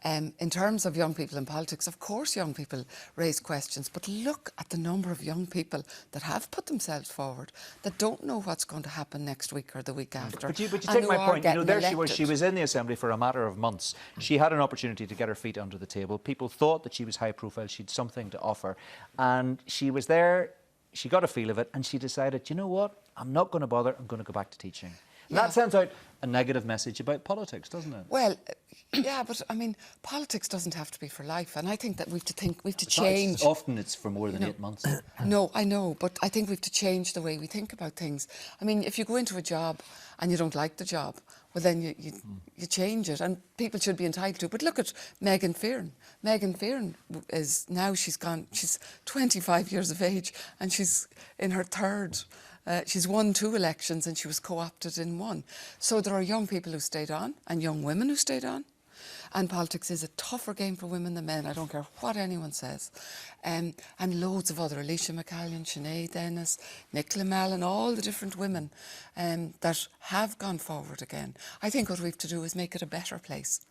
In terms of young people in politics, of course young people raise questions, but look at the number of young people that have put themselves forward, that don't know what's going to happen next week or the week after. But you take my point. You know, there she was in the Assembly for a matter of months. She had an opportunity to get her feet under the table. People thought that she was high profile, she'd something to offer. And she was there, she got a feel of it, and she decided, you know what, I'm not going to bother, I'm going to go back to teaching. And that sends out a negative message about politics, doesn't it? Well, yeah, but I mean, politics doesn't have to be for life, and I think that we have to change. Often it's for more than 8 months. No, I know, but I think we have to change the way we think about things. I mean, if you go into a job and you don't like the job, well, then you change it, and people should be entitled to. But look at Megan Fearon. Megan Fearon is now, she's 25 years of age, and she's in her third. She's won 2 elections and she was co-opted in 1. So there are young people who stayed on and young women who stayed on. And politics is a tougher game for women than men. I don't care what anyone says. And loads of other, Alicia McCallion, Sinead Dennis, Nicola Mallon, all the different women that have gone forward again. I think what we have to do is make it a better place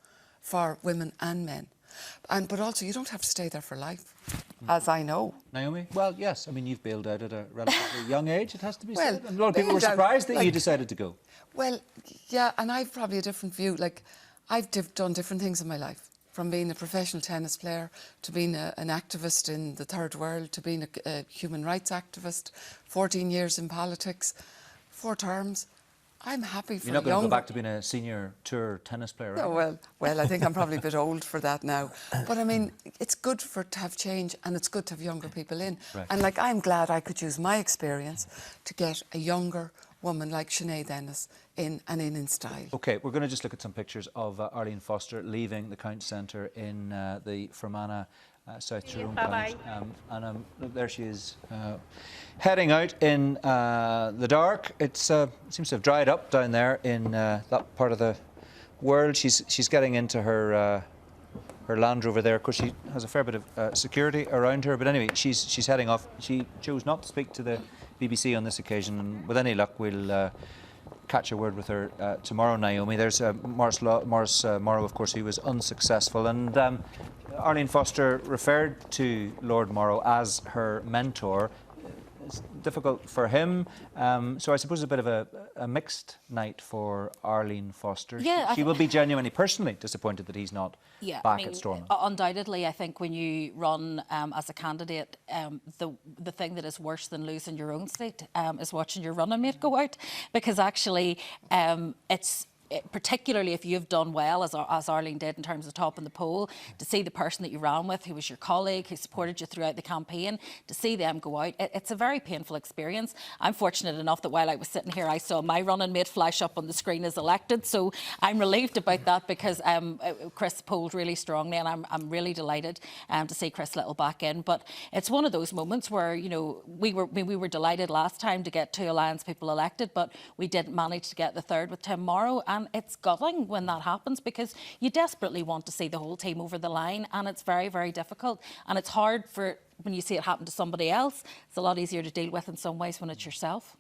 for women and men. But also, you don't have to stay there for life, as I know. Naomi? Well, yes. I mean, you've bailed out at a relatively young age, it has to be Well, said. And a lot of people were bailed out, surprised that you like- decided to go. Well, yeah, and I've probably a different view. Like, I've done different things in my life, from being a professional tennis player to being an activist in the third world to being a human rights activist, 14 years in politics, 4 terms. I'm happy for You're not going to go younger... back to being a senior tour tennis player, No, right? well, I think I'm probably a bit old for that now. But I mean, it's good to have change, and it's good to have younger people in. Right. And like, I'm glad I could use my experience to get a younger woman like Sinead Dennis in style. OK, we're going to just look at some pictures of Arlene Foster leaving the Count Centre in the Fermanagh South Tyrone Bye-bye. Count. Look, there she is, heading out in the dark. It seems to have dried up down there in that part of the world. She's getting into her Land Rover there. Of course, she has a fair bit of security around her. But anyway, she's heading off. She chose not to speak to the BBC on this occasion, and with any luck, we'll catch a word with her tomorrow, Naomi. There's Maurice Morrow, of course, who was unsuccessful. And Arlene Foster referred to Lord Morrow as her mentor. It's difficult for him. So I suppose a bit of a mixed night for Arlene Foster. Yeah, she will be genuinely, personally disappointed that he's not back at Stormont. Undoubtedly, I think when you run as a candidate, the thing that is worse than losing your own seat is watching your running mate go out, because actually it's... particularly if you've done well, as Arlene did in terms of topping the poll, to see the person that you ran with, who was your colleague, who supported you throughout the campaign, to see them go out, it's a very painful experience. I'm fortunate enough that while I was sitting here, I saw my running mate flash up on the screen as elected, so I'm relieved about that, because Chris polled really strongly, and I'm really delighted to see Chris Little back in. But it's one of those moments where, you know, we were delighted last time to get 2 Alliance people elected, but we didn't manage to get the third with Tim Morrow. And it's gutting when that happens, because you desperately want to see the whole team over the line, and it's very, very difficult. And it's hard for when you see it happen to somebody else. It's a lot easier to deal with in some ways when it's yourself.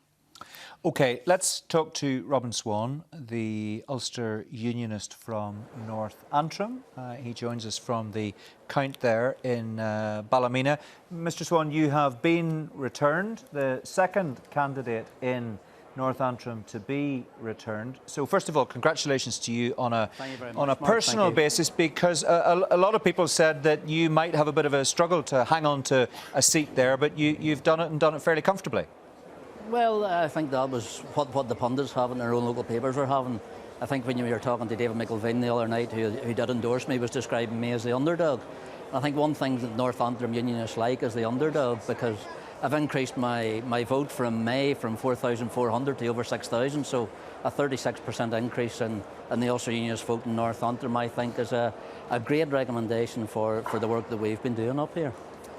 OK, let's talk to Robin Swan, the Ulster Unionist from North Antrim. He joins us from the Count there in Ballymena. Mr Swan, you have been returned, the second candidate in North Antrim to be returned. So first of all, congratulations to you on a personal basis, because a lot of people said that you might have a bit of a struggle to hang on to a seat there, but you've done it, and done it fairly comfortably. Well, I think that was what the pundits have in their own local papers were having. I think when you were talking to David McIlvaine the other night, who did endorse me, was describing me as the underdog. I think one thing that North Antrim Unionists like is the underdog, because I've increased my vote from May from 4,400 to over 6,000, so a 36% increase in the Ulster Unionist vote in North Antrim, I think, is a great recommendation for the work that we've been doing up here.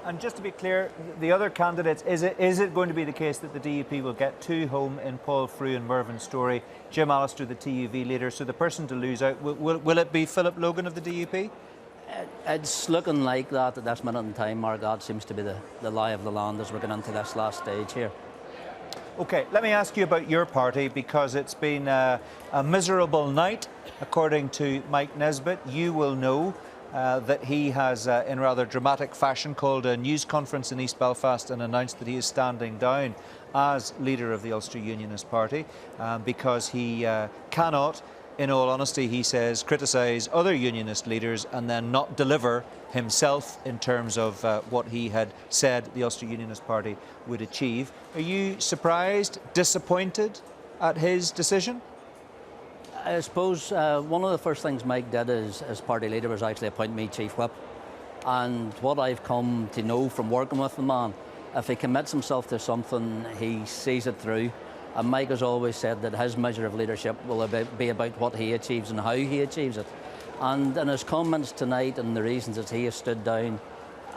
And just to be clear, the other candidates, is it going to be the case that the DUP will get 2 home in Paul Frew and Mervyn Storey, Jim Allister, the TUV leader, so the person to lose out, will it be Philip Logan of the DUP? It's looking like that at this minute in time, Mark. That seems to be the lie of the land as we're getting into this last stage here. OK, let me ask you about your party, because it's been a miserable night, according to Mike Nesbitt. You will know that he has, in rather dramatic fashion, called a news conference in East Belfast and announced that he is standing down as leader of the Ulster Unionist Party, because he cannot, in all honesty, he says, criticise other unionist leaders and then not deliver himself in terms of what he had said the Ulster Unionist Party would achieve. Are you surprised, disappointed at his decision? I suppose one of the first things Mike did as party leader was actually appoint me Chief Whip. And what I've come to know from working with the man, if he commits himself to something, he sees it through. And Mike has always said that his measure of leadership will be about what he achieves and how he achieves it. And in his comments tonight and the reasons that he has stood down,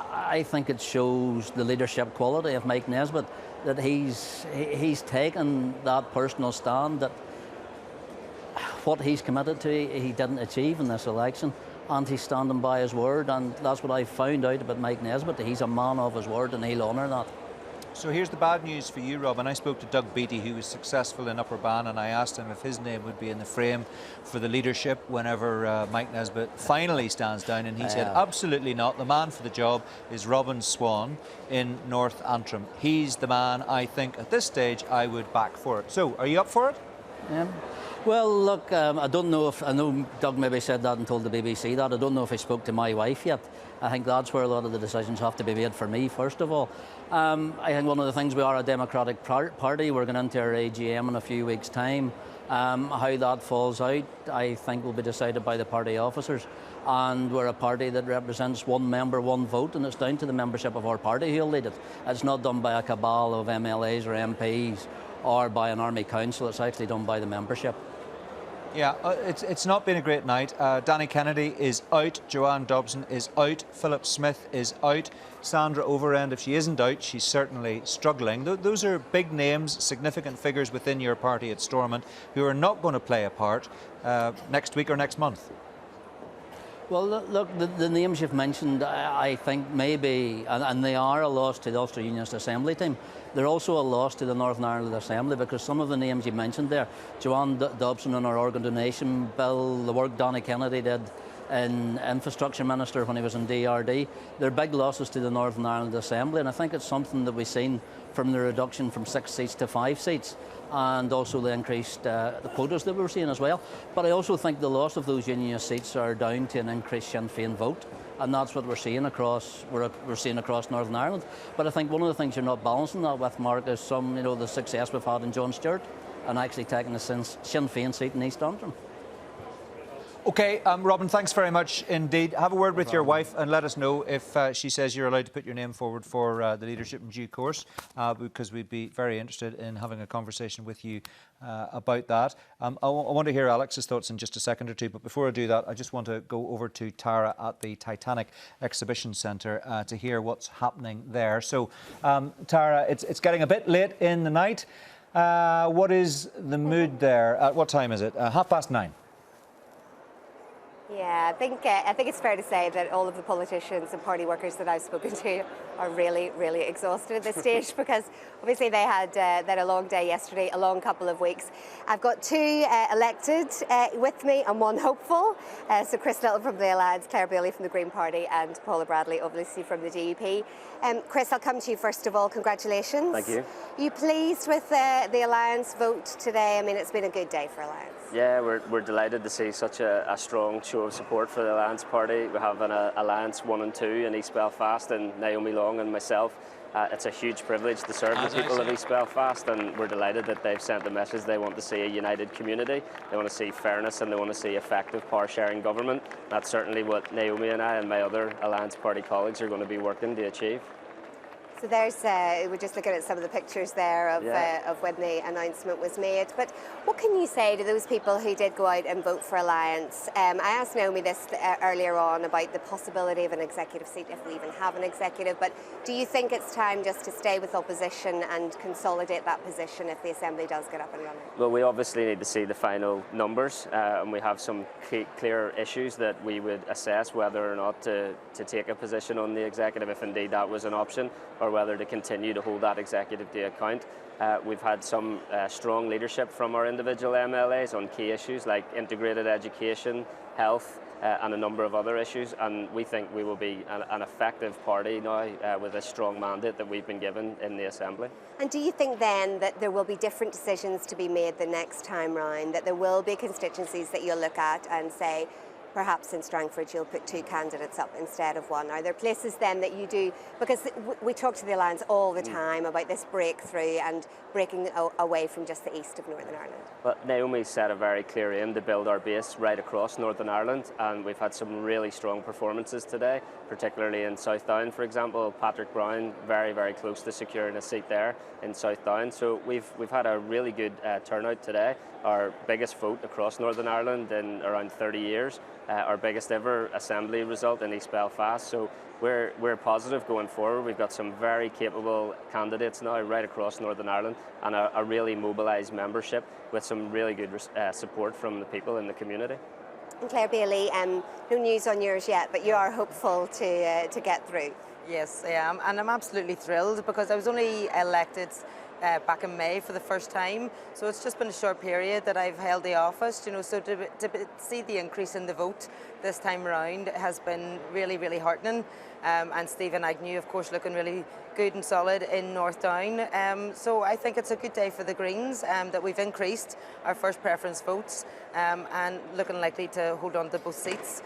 I think it shows the leadership quality of Mike Nesbitt, that he's taken that personal stand that what he's committed to, he didn't achieve in this election. and he's standing by his word, and that's what I found out about Mike Nesbitt. He's a man of his word, and he'll honour that. So here's the bad news for you, Robin. I spoke to Doug Beattie, who was successful in Upper Ban, and I asked him if his name would be in the frame for the leadership whenever Mike Nesbitt finally stands down, and he said absolutely not. The man for the job is Robin Swan in North Antrim. He's the man I think at this stage I would back for it. So, are you up for it? Yeah. Well, look, I don't know if, I know Doug maybe said that and told the BBC that. I don't know if he spoke to my wife yet. I think that's where a lot of the decisions have to be made for me, first of all. I think one of the things, we are a democratic party. We're going into our AGM in a few weeks' time. How that falls out, I think, will be decided by the party officers. And we're a party that represents one member, one vote, and it's down to the membership of our party who'll lead it. It's not done by a cabal of MLAs or MPs or by an army council. It's actually done by the membership. Yeah, it's not been a great night. Danny Kennedy is out, Joanne Dobson is out, Philip Smith is out, Sandra Overend, if she isn't out, she's certainly struggling. Those are big names, significant figures within your party at Stormont who are not going to play a part next week or next month. Well, look, the names you've mentioned, I think maybe, and they are a loss to the Ulster Unionist Assembly team. They're also a loss to the Northern Ireland Assembly, because some of the names you mentioned there, Joanne Dobson in our organ donation bill, the work Danny Kennedy did in Infrastructure Minister when he was in DRD, they're big losses to the Northern Ireland Assembly, and I think it's something that we've seen from the reduction from 6 seats to 5 seats, and also the increased the quotas that we're seeing as well. But I also think the loss of those unionist seats are down to an increased Sinn Féin vote, and that's what we're seeing across Northern Ireland. But I think one of the things you're not balancing that with, Mark, is the success we've had in John Stewart and actually taking the Sinn Féin seat in East Antrim. OK, Robin, thanks very much indeed. Have a word with your wife and let us know if she says you're allowed to put your name forward for the leadership in due course, because we'd be very interested in having a conversation with you about that. I want to hear Alex's thoughts in just a second or two, but before I do that, I just want to go over to Tara at the Titanic Exhibition Centre to hear what's happening there. So, Tara, it's getting a bit late in the night. What is the mood there? What time is it? 9:30. Yeah, I think it's fair to say that all of the politicians and party workers that I've spoken to are really, really exhausted at this stage, because obviously they had a long day yesterday, a long couple of weeks. I've got two elected with me and one hopeful. So Chris Little from the Alliance, Claire Bailey from the Green Party, and Paula Bradley, obviously, from the DUP. Chris, I'll come to you first of all. Congratulations. Thank you. Are you pleased with the Alliance vote today? I mean, it's been a good day for Alliance. Yeah, we're delighted to see such a strong show of support for the Alliance Party. We have an Alliance 1 and 2 in East Belfast, and Naomi Long and myself. It's a huge privilege to serve the people of East Belfast, and we're delighted that they've sent the message they want to see a united community. They want to see fairness, and they want to see effective power-sharing government. That's certainly what Naomi and I and my other Alliance Party colleagues are going to be working to achieve. So there's, we're just looking at some of the pictures there of when the announcement was made. But what can you say to those people who did go out and vote for Alliance? I asked Naomi this earlier on about the possibility of an executive seat, if we even have an executive. But do you think it's time just to stay with opposition and consolidate that position if the Assembly does get up and running? Well, we obviously need to see the final numbers, and we have some clear issues that we would assess whether or not to take a position on the executive, if indeed that was an option, or whether to continue to hold that executive to account. We've had some strong leadership from our individual MLAs on key issues like integrated education, health, and a number of other issues, and we think we will be an effective party now with a strong mandate that we've been given in the Assembly. And do you think then that there will be different decisions to be made the next time round, that there will be constituencies that you'll look at and say, perhaps in Strangford you'll put 2 candidates up instead of 1? Are there places then that you do, because we talk to the Alliance all the time about this breakthrough and breaking away from just the east of Northern Ireland? But Naomi set a very clear aim to build our base right across Northern Ireland, and we've had some really strong performances today, particularly in South Down, for example. Patrick Brown very, very close to securing a seat there in South Down. So we've had a really good turnout today, our biggest vote across Northern Ireland in around 30 years. Our biggest ever Assembly result in East Belfast. So we're positive going forward. We've got some very capable candidates now right across Northern Ireland, and a really mobilised membership with some really good support from the people in the community. And Claire Bailey, no news on yours yet, but you are hopeful to get through. Yes, I am, and I'm absolutely thrilled because I was only elected back in May for the first time, so it's just been a short period that I've held the office, you know, so to see the increase in the vote this time around has been really, really heartening, and Stephen Agnew, of course, looking really good and solid in North Down, so I think it's a good day for the Greens that we've increased our first preference votes and looking likely to hold on to both seats.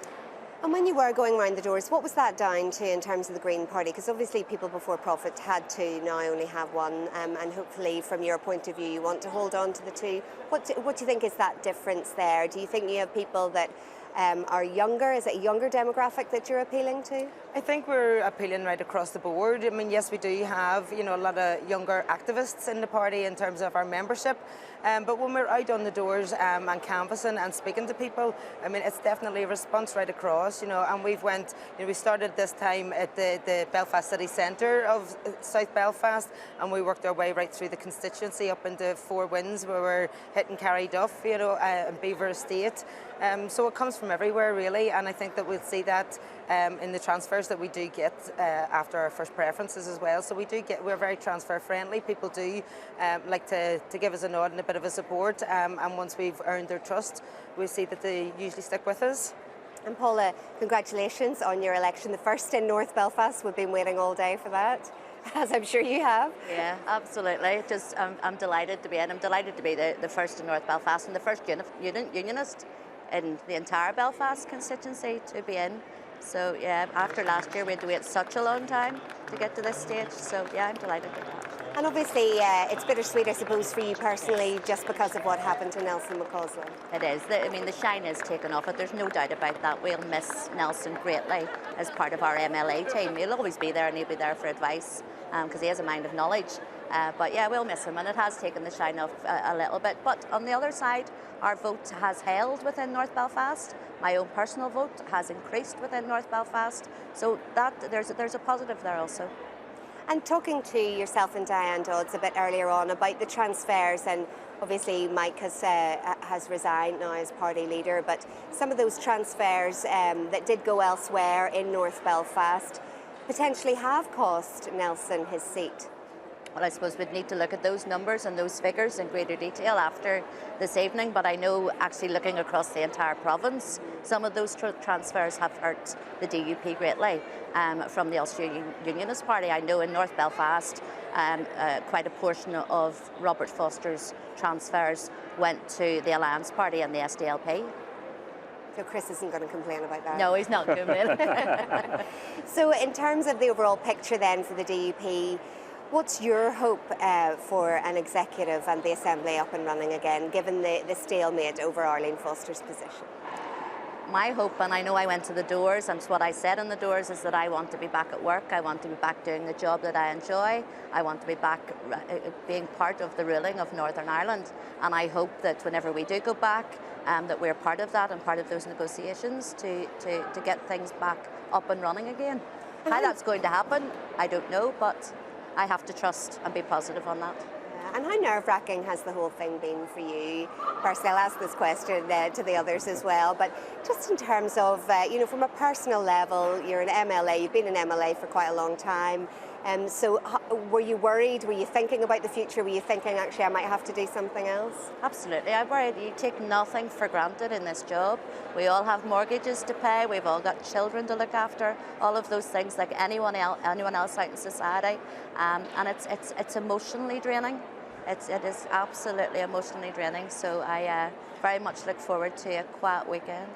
And when you were going around the doors, what was that down to in terms of the Green Party? Because obviously People Before Profit had to now only have one, and hopefully from your point of view you want to hold on to the two. What do you think is that difference there? Do you think you have people that are younger? Is it a younger demographic that you're appealing to? I think we're appealing right across the board. I mean, yes, we do have, you know, a lot of younger activists in the party in terms of our membership. But when we're out on the doors and canvassing and speaking to people, I mean, it's definitely a response right across, you know, and we started this time at the Belfast City Centre of South Belfast, and we worked our way right through the constituency up into Four Winds, where we're hitting Carryduff, you know, and Beaver Estate. So it comes from everywhere, really, and I think that we'll see that in the transfers that we do get after our first preferences as well. So we're very transfer friendly. People do like to give us a nod and a bit of a support, and once we've earned their trust, we see that they usually stick with us. And Paula, congratulations on your election, the first in North Belfast. We've been waiting all day for that, as I'm sure you have. Yeah, absolutely. Just I'm delighted to be in. I'm delighted to be the first in North Belfast and the first unionist in the entire Belfast constituency to be in. So yeah, after last year we had to wait such a long time to get to this stage. So yeah, I'm delighted with that. And obviously it's bittersweet, I suppose, for you personally, just because of what happened to Nelson McCausland. It is. I mean, the shine is taken off it. There's no doubt about that. We'll miss Nelson greatly as part of our MLA team. He'll always be there, and he'll be there for advice because he has a mind of knowledge. But yeah, we'll miss him, and it has taken the shine off a little bit. But on the other side, our vote has held within North Belfast. My own personal vote has increased within North Belfast. So that there's a positive there also. And talking to yourself and Diane Dodds a bit earlier on about the transfers, and obviously Mike has resigned now as party leader, but some of those transfers that did go elsewhere in North Belfast potentially have cost Nelson his seat. Well, I suppose we'd need to look at those numbers and those figures in greater detail after this evening, but I know actually looking across the entire province, some of those transfers have hurt the DUP greatly from the Ulster Unionist Party. I know in North Belfast, quite a portion of Robert Foster's transfers went to the Alliance Party and the SDLP. So Chris isn't going to complain about that. No, he's not going to. So in terms of the overall picture then for the DUP, what's your hope for an executive and the Assembly up and running again, given the stalemate over Arlene Foster's position? My hope, and I know I went to the doors, and what I said in the doors is that I want to be back at work, I want to be back doing the job that I enjoy, I want to be back being part of the ruling of Northern Ireland, and I hope that whenever we do go back, that we're part of that and part of those negotiations to get things back up and running again. How that's going to happen, I don't know, but I have to trust and be positive on that. And how nerve-wracking has the whole thing been for you? Personally, I'll ask this question to the others as well, but just in terms of, you know, from a personal level, you're an MLA, you've been an MLA for quite a long time, so were you worried? Were you thinking about the future? Were you thinking, actually, I might have to do something else? Absolutely. I'm worried. You take nothing for granted in this job. We all have mortgages to pay. We've all got children to look after. All of those things like anyone else out in society. And it's emotionally draining. It is absolutely emotionally draining. So I very much look forward to a quiet weekend.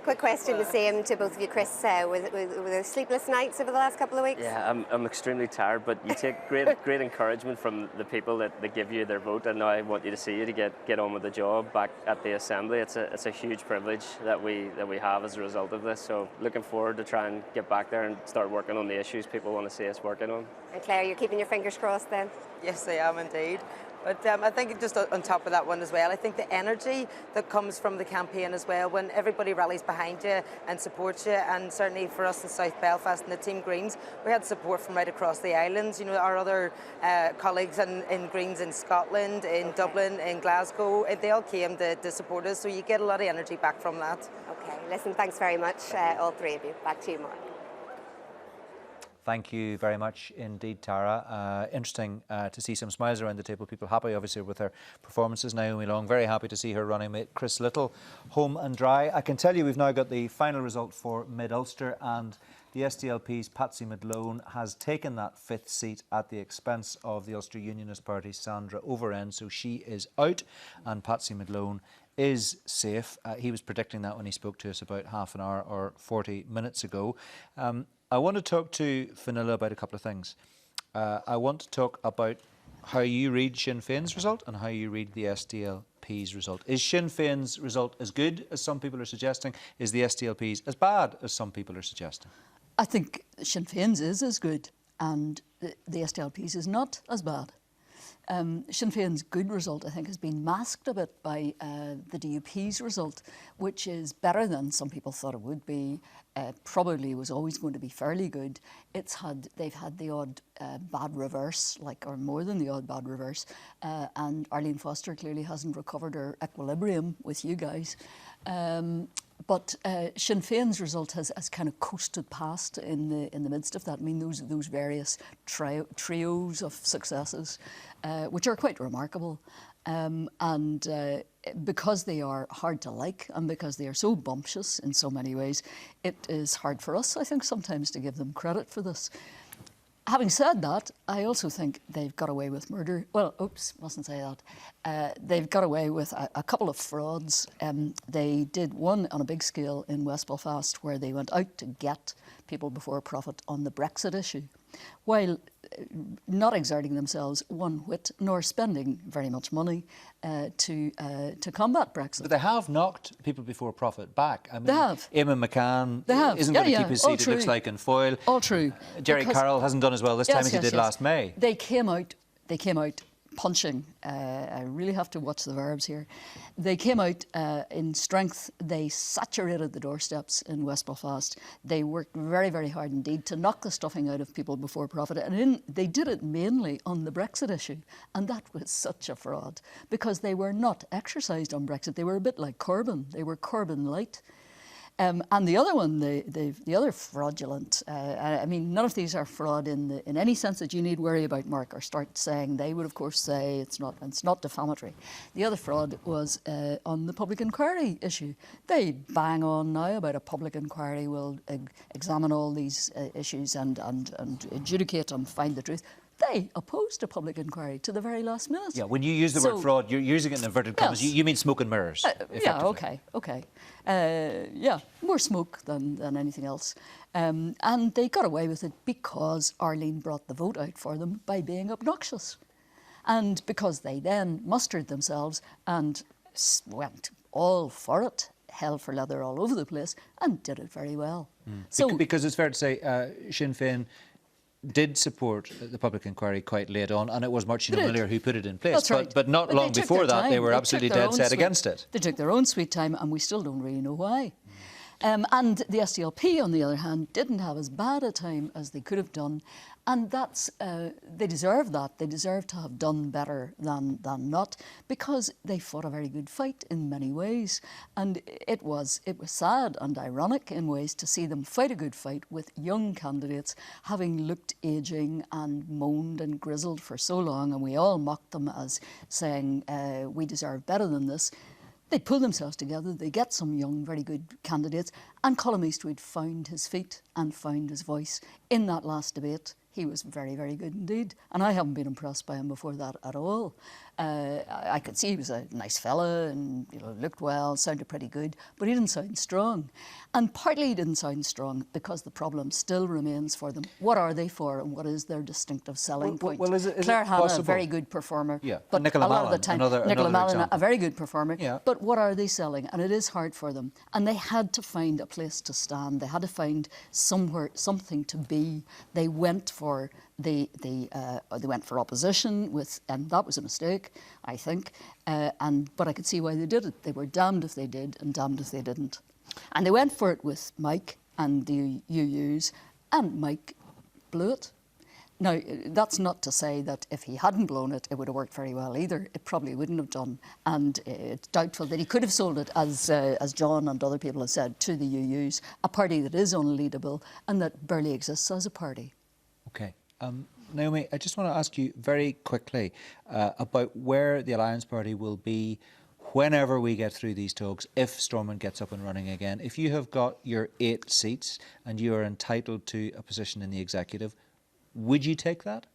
Quick question, the same to both of you, Chris. Were there sleepless nights over the last couple of weeks? Yeah, I'm extremely tired, but you take great encouragement from the people that give you their vote, and now I want you to see you to get on with the job back at the Assembly. It's a huge privilege that we have as a result of this. So looking forward to try and get back there and start working on the issues people want to see us working on. And Claire, you're keeping your fingers crossed then? Yes, I am indeed. But I think just on top of that one as well, I think the energy that comes from the campaign as well, when everybody rallies behind you and supports you, and certainly for us in South Belfast and the Team Greens, we had support from right across the islands. You know, our other colleagues in Greens in Scotland, in Dublin, in Glasgow, they all came to support us, so you get a lot of energy back from that. Okay, listen, thanks very much, all three of you. Back to you, Mark. Thank you very much indeed, Tara. Interesting to see some smiles around the table. People happy, obviously, with her performances. Naomi Long, very happy to see her running mate Chris Little home and dry. I can tell you we've now got the final result for Mid-Ulster, and the SDLP's Patsy Midlone has taken that 5th seat at the expense of the Ulster Unionist Party's Sandra Overend, so she is out, and Patsy Midlone is safe. He was predicting that when he spoke to us about half an hour or 40 minutes ago. I want to talk to Fionnuala about a couple of things. I want to talk about how you read Sinn Féin's result and how you read the SDLP's result. Is Sinn Féin's result as good as some people are suggesting? Is the SDLP's as bad as some people are suggesting? I think Sinn Féin's is as good and the SDLP's is not as bad. Sinn Féin's good result, I think, has been masked a bit by the DUP's result, which is better than some people thought it would be. Probably was always going to be fairly good. They've had the odd bad reverse, or more than the odd bad reverse, and Arlene Foster clearly hasn't recovered her equilibrium with you guys. But Sinn Féin's result has kind of coasted past in the midst of that. I mean, those various trios of successes, which are quite remarkable. And because they are hard to like and because they are so bumptious in so many ways, it is hard for us, I think, sometimes to give them credit for this. Having said that, I also think they've got away with murder. Well, oops, mustn't say that. They've got away with a couple of frauds. They did one on a big scale in West Belfast where they went out to get people before profit on the Brexit issue, while not exerting themselves one whit, nor spending very much money to combat Brexit. But they have knocked people before profit back. I mean, they have. Eamon McCann isn't Yeah, going to keep his seat, it looks like, in Foyle. All true. Jerry Carroll hasn't done as well this time as he did last May. They came out punching. I really have to watch the verbs here. They came out in strength. They saturated the doorsteps in West Belfast. They worked very, very hard indeed to knock the stuffing out of people before profit. And they did it mainly on the Brexit issue. And that was such a fraud because they were not exercised on Brexit. They were a bit like Corbyn. They were Corbyn light. And the other one, the other fraudulent, I mean, none of these are fraud in any sense that you need worry about, Mark, or start saying. They would, of course, say it's not defamatory. The other fraud was on the public inquiry issue. They bang on now about a public inquiry will examine all these issues and adjudicate and find the truth. They opposed a public inquiry to the very last minute. Yeah, when you use the word fraud, you're using it in inverted commas. Yes. You mean smoke and mirrors. Yeah, okay. Yeah, more smoke than anything else. And they got away with it because Arlene brought the vote out for them by being obnoxious. And because they then mustered themselves and went all for it, hell for leather all over the place, and did it very well. So, because it's fair to say Sinn Féin did support the public inquiry quite late on, and it was Martin O'Malley who put it in place. That's right. But not long before that, they were absolutely dead set against it. They took their own sweet time, and we still don't really know why. And the SDLP, on the other hand, didn't have as bad a time as they could have done. And that's, they deserve that. They deserve to have done better than not, because they fought a very good fight in many ways. And it was sad and ironic in ways to see them fight a good fight with young candidates having looked ageing and moaned and grizzled for so long, and we all mocked them as saying, we deserve better than this. They pull themselves together, they get some young, very good candidates, and Colm Eastwood found his feet and found his voice in that last debate. He was very, very good indeed, and I haven't been impressed by him before that at all. I could see he was a nice fella and looked well, sounded pretty good, but he didn't sound strong. And partly he didn't sound strong because the problem still remains for them. What are they for, and what is their distinctive selling point? Well, is Claire Hanna, possible? A very good performer, yeah. but Nicola a lot Mallon, of the time, another Mallon, example. a very good performer. Yeah. But what are they selling? And it is hard for them. And they had to find a place to stand. They had to find something to be. They went for for they went for opposition with, and that was a mistake, I think. But I could see why they did it. They were damned if they did and damned if they didn't. And they went for it with Mike and the UUs, and Mike blew it. Now, that's not to say that if he hadn't blown it, it would have worked very well either. It probably wouldn't have done. And it's doubtful that he could have sold it, as John and other people have said, to the UUs, a party that is unleadable and that barely exists as a party. OK. Naomi, I just want to ask you very quickly about where the Alliance Party will be whenever we get through these talks, if Stormont gets up and running again. If you have got your 8 seats and you are entitled to a position in the executive, would you take that?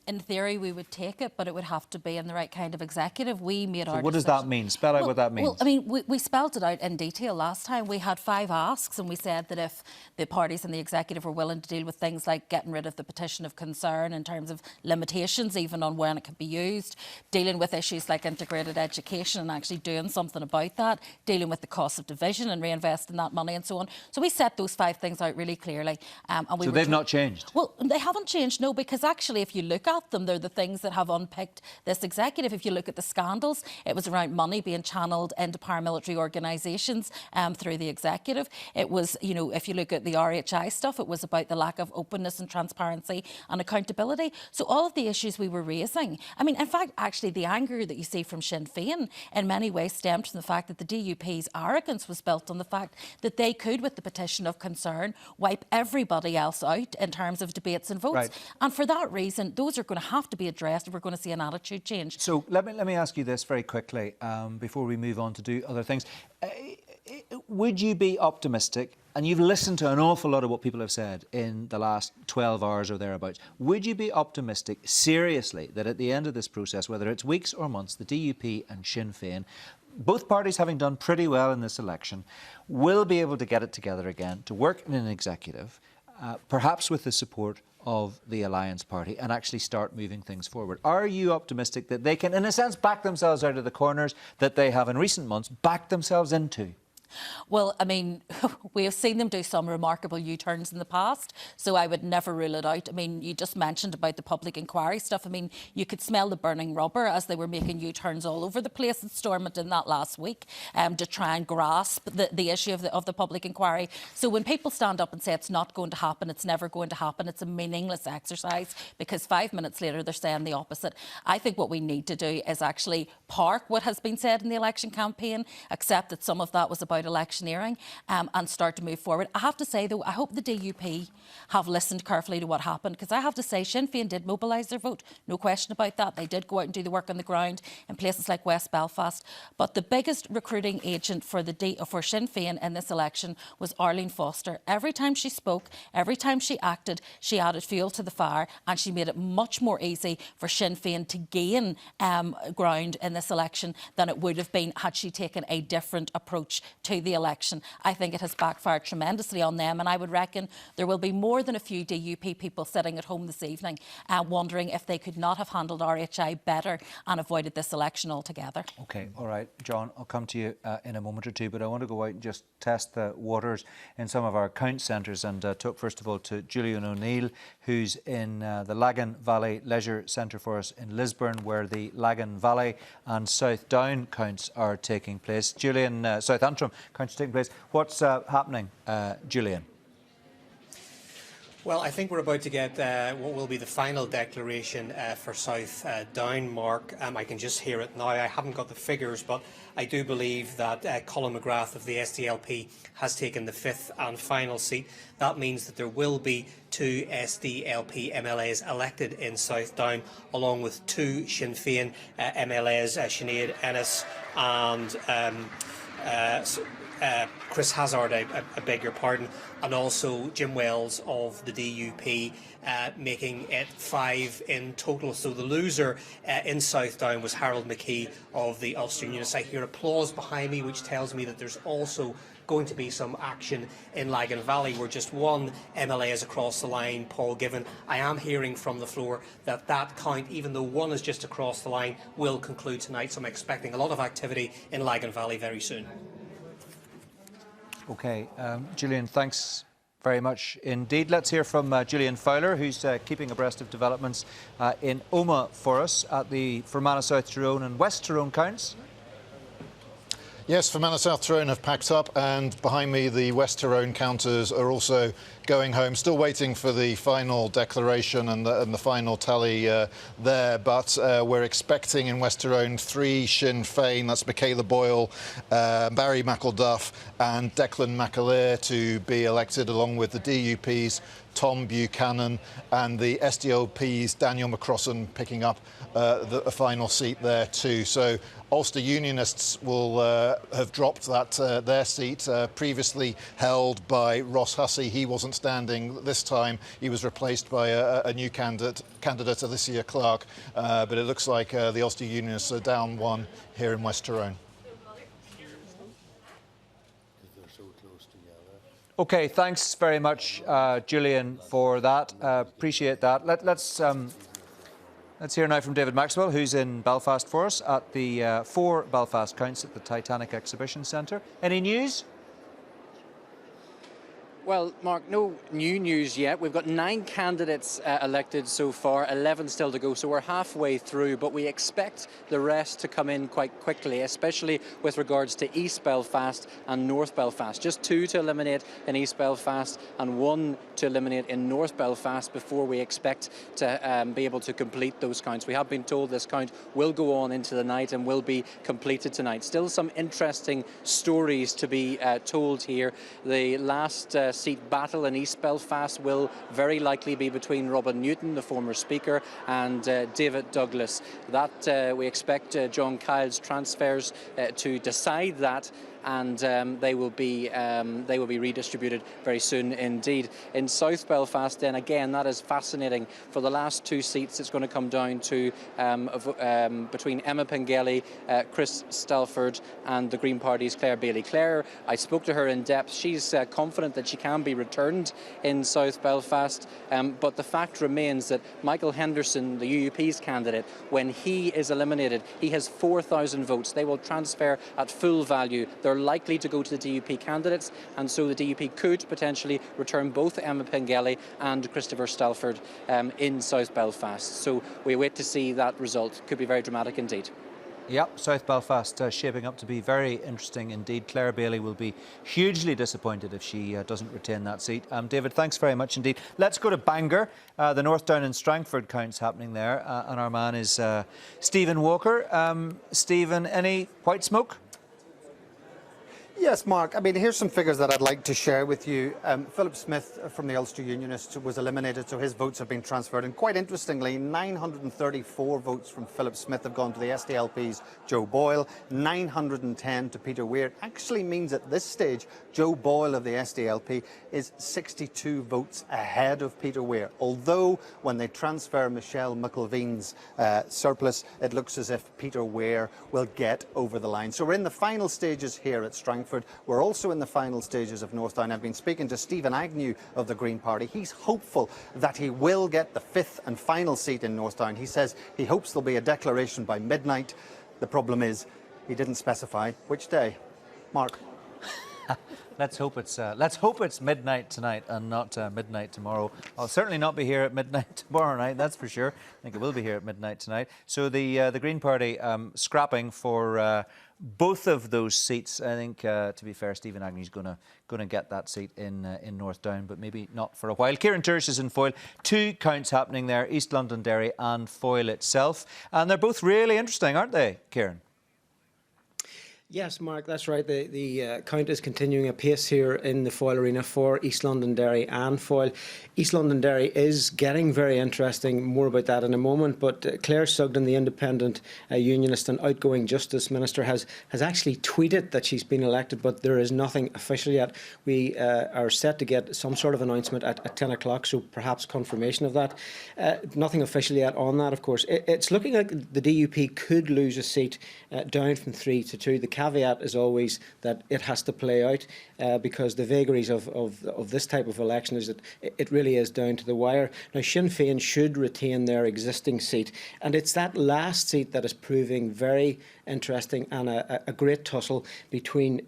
In theory, we would take it, but it would have to be in the right kind of executive. We made our what does that mean? Spell out what that means. Well, I mean, we spelled it out in detail last time. We had 5 asks, and we said that if the parties in the executive were willing to deal with things like getting rid of the petition of concern in terms of limitations, even on when it could be used, dealing with issues like integrated education and actually doing something about that, dealing with the cost of division and reinvesting that money and so on. So we set those 5 things out really clearly. So they've not changed? Well, they haven't changed, no, because actually if you look at them, they're the things that have unpicked this executive. If you look at the scandals, it was around money being channelled into paramilitary organisations through the executive. It was, you know, if you look at the RHI stuff, it was about the lack of openness and transparency and accountability. So all of the issues we were raising, I mean, in fact, actually the anger that you see from Sinn Féin in many ways stemmed from the fact that the DUP's arrogance was built on the fact that they could, with the petition of concern, wipe everybody else out in terms of debates and votes. Right. And for that reason, those are going to have to be addressed if we're going to see an attitude change. So let me ask you this very quickly before we move on to do other things. Would you be optimistic, and you've listened to an awful lot of what people have said in the last 12 hours or thereabouts, would you be optimistic, seriously, that at the end of this process, whether it's weeks or months, the DUP and Sinn Féin, both parties having done pretty well in this election, will be able to get it together again, to work in an executive, perhaps with the support of the Alliance Party, and actually start moving things forward? Are you optimistic that they can, in a sense, back themselves out of the corners that they have in recent months backed themselves into? Well, I mean, we have seen them do some remarkable U-turns in the past, so I would never rule it out. I mean, you just mentioned about the public inquiry stuff. I mean, you could smell the burning rubber as they were making U-turns all over the place at Stormont in that last week to try and grasp the issue of the public inquiry. So when people stand up and say it's not going to happen, it's never going to happen, it's a meaningless exercise, because 5 minutes later they're saying the opposite. I think what we need to do is actually park what has been said in the election campaign, accept that some of that was about electioneering, and start to move forward. I have to say, though, I hope the DUP have listened carefully to what happened, because I have to say Sinn Féin did mobilise their vote, no question about that. They did go out and do the work on the ground in places like West Belfast. But the biggest recruiting agent for Sinn Féin in this election was Arlene Foster. Every time she spoke, every time she acted, she added fuel to the fire, and she made it much more easy for Sinn Féin to gain ground in this election than it would have been had she taken a different approach to the election. I think it has backfired tremendously on them, and I would reckon there will be more than a few DUP people sitting at home this evening wondering if they could not have handled RHI better and avoided this election altogether. OK, all right. John, I'll come to you in a moment or two, but I want to go out and just test the waters in some of our count centres and talk first of all to Julian O'Neill, who's in the Lagan Valley Leisure Centre for us in Lisburn, where the Lagan Valley and South Down counts are taking place. Julian, South Antrim counts are taking place. What's happening, Julian? Well, I think we're about to get what will be the final declaration for South Down, Mark. I can just hear it now. I haven't got the figures, but I do believe that Colin McGrath of the SDLP has taken the 5th and final seat. That means that there will be 2 SDLP MLAs elected in South Down, along with 2 Sinn Féin MLAs, Sinead Ennis and Chris Hazard, I beg your pardon, and also Jim Wells of the DUP, making it 5 in total. So the loser in South Down was Harold McKee of the Ulster Unionists. I hear applause behind me, which tells me that there's also going to be some action in Lagan Valley, where just 1 MLA is across the line, Paul Given. I am hearing from the floor that that count, even though 1 is just across the line, will conclude tonight. So I'm expecting a lot of activity in Lagan Valley very soon. OK, Julian, thanks very much indeed. Let's hear from Julian Fowler, who's keeping abreast of developments in Omagh for us at the Fermanagh South Tyrone and West Tyrone counts. Yes, Fermanagh South Tyrone have packed up, and behind me the West Tyrone counters are also going home. Still waiting for the final declaration and the final tally there, but we're expecting in West Tyrone 3 Sinn Féin, that's Michaela Boyle, Barry McElduff and Declan McAleer to be elected, along with the DUP's Tom Buchanan and the SDLP's Daniel McCrossan picking up a final seat there too. So Ulster Unionists will have dropped that their seat, previously held by Ross Hussey. He wasn't standing this time. He was replaced by a new candidate, Alicia Clark. But it looks like the Ulster Unionists are down 1 here in West Tyrone. OK, thanks very much, Julian, for that. Appreciate that. Let's hear now from David Maxwell, who's in Belfast for us at the 4 Belfast counts at the Titanic Exhibition Centre. Any news? Well, Mark, no new news yet. We've got 9 candidates elected so far, 11 still to go, so we're halfway through, but we expect the rest to come in quite quickly, especially with regards to East Belfast and North Belfast. Just 2 to eliminate in East Belfast and 1 to eliminate in North Belfast before we expect to be able to complete those counts. We have been told this count will go on into the night and will be completed tonight. Still some interesting stories to be told here. The last seat battle in East Belfast will very likely be between Robin Newton, the former Speaker, and David Douglas. That we expect John Kyle's transfers to decide that, and they will be redistributed very soon indeed. In South Belfast, then again, that is fascinating. For the last 2 seats, it's going to come down to between Emma Pengelly, Chris Stelford, and the Green Party's Claire Bailey. Claire, I spoke to her in depth. She's confident that she can be returned in South Belfast, but the fact remains that Michael Henderson, the UUP's candidate, when he is eliminated, he has 4,000 votes. They will transfer at full value. They're likely to go to the DUP candidates, and so the DUP could potentially return both Emma Pengelly and Christopher Stelford in South Belfast. So we wait to see that result. Could be very dramatic indeed. Yep, South Belfast shaping up to be very interesting indeed. Claire Bailey will be hugely disappointed if she doesn't retain that seat. David, thanks very much indeed. Let's go to Bangor. The North Down and Strangford count's happening there, and our man is Stephen Walker. Stephen, any white smoke? Yes, Mark. I mean, here's some figures that I'd like to share with you. Philip Smith from the Ulster Unionists was eliminated, so his votes have been transferred. And quite interestingly, 934 votes from Philip Smith have gone to the SDLP's Joe Boyle, 910 to Peter Weir. It actually means at this stage, Joe Boyle of the SDLP is 62 votes ahead of Peter Weir. Although when they transfer Michelle McIlveen's surplus, it looks as if Peter Weir will get over the line. So we're in the final stages here at Strangford. We're also in the final stages of North Down. I've been speaking to Stephen Agnew of the Green Party. He's hopeful that he will get the 5th and final seat in North Down. He says he hopes there'll be a declaration by midnight. The problem is he didn't specify which day. Mark. Let's hope it's midnight tonight and not midnight tomorrow. I'll certainly not be here at midnight tomorrow night, that's for sure. I think it will be here at midnight tonight. So the Green Party scrapping for both of those seats. I think, to be fair, Stephen Agnew's going to get that seat in North Down, but maybe not for a while. Kieran Tursh is in Foyle. 2 counts happening there, East Londonderry and Foyle itself. And they're both really interesting, aren't they, Kieran? Yes, Mark, that's right. The count is continuing apace here in the Foyle Arena for East Londonderry and Foyle. East Londonderry is getting very interesting. More about that in a moment. But Claire Sugden, the independent unionist and outgoing Justice Minister, has actually tweeted that she's been elected, but there is nothing official yet. We are set to get some sort of announcement at 10 o'clock, so perhaps confirmation of that. Nothing official yet on that, of course. It's looking like the DUP could lose a seat down from 3 to 2. The caveat is always that it has to play out because the vagaries of this type of election is that it really is down to the wire. Now, Sinn Féin should retain their existing seat, and it's that last seat that is proving very interesting and a great tussle between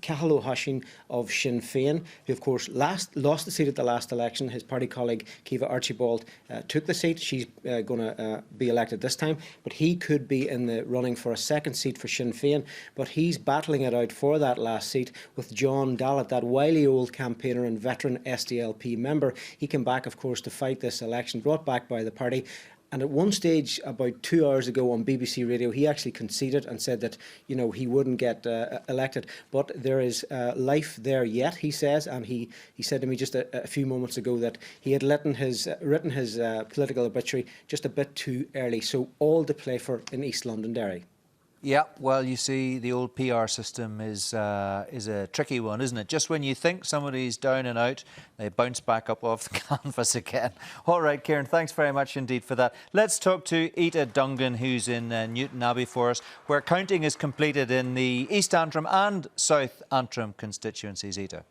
Cathal O'Hashin of Sinn Féin, who of course lost the seat at the last election. His party colleague Kiva Archibald took the seat. She's going to be elected this time, but he could be in the running for a second seat for Sinn Féin, but he's battling it out for that last seat with John Dallett, that wily old campaigner and veteran SDLP member. He came back, of course, to fight this election, brought back by the party. And at one stage, about 2 hours ago on BBC Radio, he actually conceded and said that, you know, he wouldn't get elected. But there is life there yet, he says. And he said to me just a few moments ago that he had written his political obituary just a bit too early. So all to play for in East Londonderry. Yeah, well, you see, the old PR system is a tricky one, isn't it? Just when you think somebody's down and out, they bounce back up off the canvas again. All right, Kieran, thanks very much indeed for that. Let's talk to Ita Dungan, who's in Newton Abbey for us, where counting is completed in the East Antrim and South Antrim constituencies. Ita.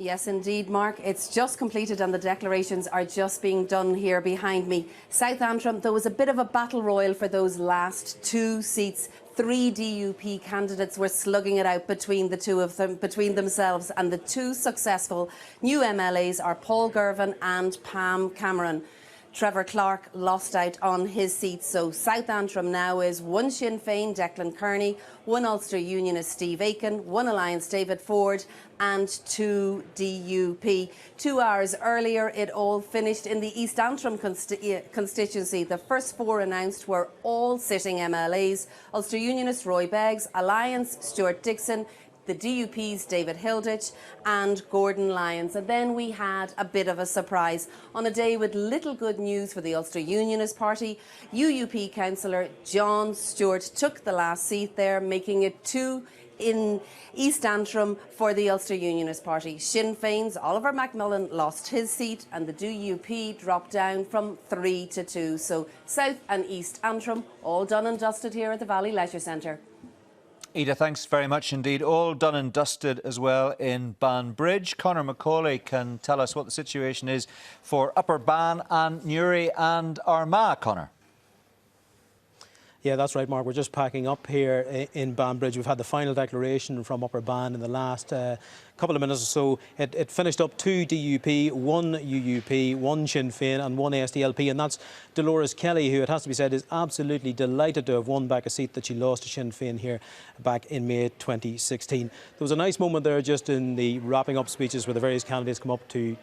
Yes, indeed, Mark. It's just completed and the declarations are just being done here behind me. South Antrim, there was a bit of a battle royal for those last 2 seats. 3 DUP candidates were slugging it out between the two of them, between themselves, and the 2 successful new MLAs are Paul Girvan and Pam Cameron. Trevor Clark lost out on his seat, so South Antrim now is 1 Sinn Féin, Declan Kearney, 1 Ulster Unionist, Steve Aiken, 1 Alliance, David Ford, and 2 DUP. 2 hours earlier, it all finished in the East Antrim constituency. The first 4 announced were all sitting MLAs. Ulster Unionist, Roy Beggs, Alliance, Stuart Dixon, the DUP's David Hilditch and Gordon Lyons. And then we had a bit of a surprise. On a day with little good news for the Ulster Unionist Party, UUP councillor John Stewart took the last seat there, making it 2 in East Antrim for the Ulster Unionist Party. Sinn Féin's Oliver McMillan lost his seat and the DUP dropped down from 3 to 2. So South and East Antrim all done and dusted here at the Valley Leisure Centre. Ida, thanks very much indeed. All done and dusted as well in Banbridge. Conor Macaulay can tell us what the situation is for Upper Ban and Newry and Armagh. Conor. Yeah, that's right, Mark. We're just packing up here in Banbridge. We've had the final declaration from Upper Ban in the last couple of minutes or so. It finished up 2 DUP, 1 UUP, 1 Sinn Féin and 1 SDLP, and that's Dolores Kelly, who, it has to be said, is absolutely delighted to have won back a seat that she lost to Sinn Féin here back in May 2016. There was a nice moment there just in the wrapping up speeches where the various candidates come up to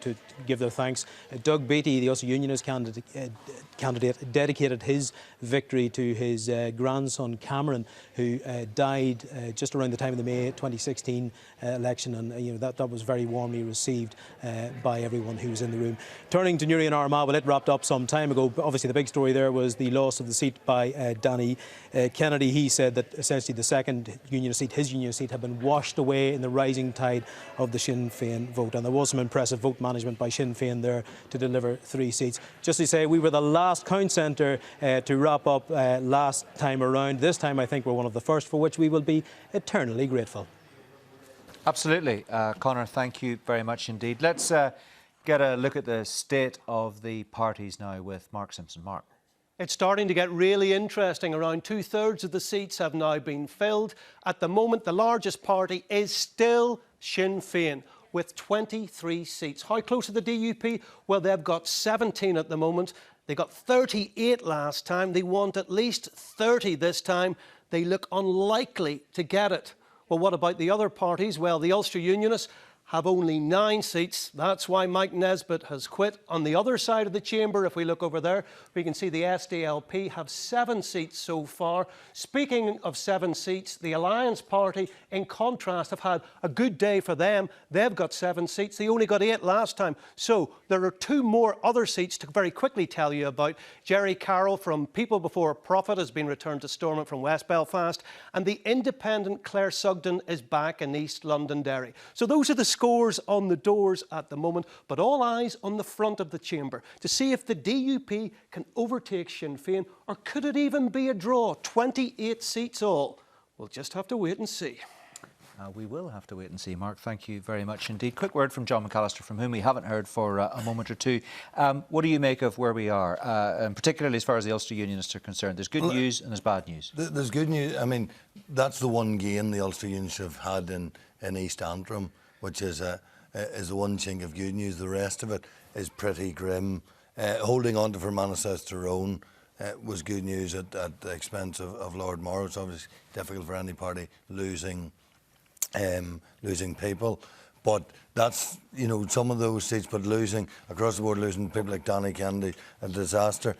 give their thanks. Doug Beattie, the Ulster Unionist candidate, dedicated his victory to his grandson Cameron, who died just around the time of the May 2016 election, and you know that was very warmly received by everyone who was in the room. Turning to Newry and Armagh, well, it wrapped up some time ago. Obviously, the big story there was the loss of the seat by Danny Kennedy. He said that essentially the second Unionist seat, his Unionist seat, had been washed away in the rising tide of the Sinn Féin vote, and there was some impressive vote management by Sinn Féin there to deliver 3 seats. Just to say, we were the last count centre to wrap up last time around. This time I think we're one of the first, for which we will be eternally grateful. Absolutely. Conor, thank you very much indeed. Let's get a look at the state of the parties now with Mark Simpson. Mark. It's starting to get really interesting. Around 2/3 of the seats have now been filled. At the moment, the largest party is still Sinn Féin, with 23 seats. How close are the DUP? Well, they've got 17 at the moment. They got 38 last time. They want at least 30 this time. They look unlikely to get it. Well, what about the other parties? Well, the Ulster Unionists have only 9 seats. That's why Mike Nesbitt has quit. On the other side of the chamber, if we look over there, we can see the SDLP have 7 seats so far. Speaking of 7 seats, the Alliance Party, in contrast, have had a good day for them. They've got 7 seats. They only got 8 last time. So there are 2 more other seats to very quickly tell you about. Jerry Carroll from People Before Profit has been returned to Stormont from West Belfast, and the independent Claire Sugden is back in East Londonderry. So those are the scores on the doors at the moment, but all eyes on the front of the chamber to see if the DUP can overtake Sinn Féin, or could it even be a draw? 28 seats all. We'll just have to wait and see. We will have to wait and see, Mark. Thank you very much indeed. Quick word from John McAllister, from whom we haven't heard for a moment or two. What do you make of where we are, and particularly as far as the Ulster Unionists are concerned? There's good news and there's bad news. There's good news. I mean, that's the one gain the Ulster Unionists have had in East Antrim, which is the one chink of good news. The rest of it is pretty grim. Holding on to Fermanagh South Tyrone was good news at the expense of Lord Morrow. It's obviously difficult for any party losing people, but that's, you know, some of those seats, but losing across the board, losing people like Danny Kennedy, a disaster.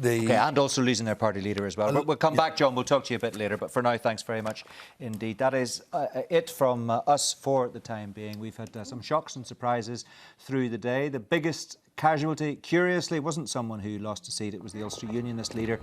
Okay, and also losing their party leader as well. But we'll come back, John. We'll talk to you a bit later. But for now, thanks very much indeed. That is it from us for the time being. We've had some shocks and surprises through the day. The biggest casualty, curiously, wasn't someone who lost a seat. It was the Ulster Unionist leader,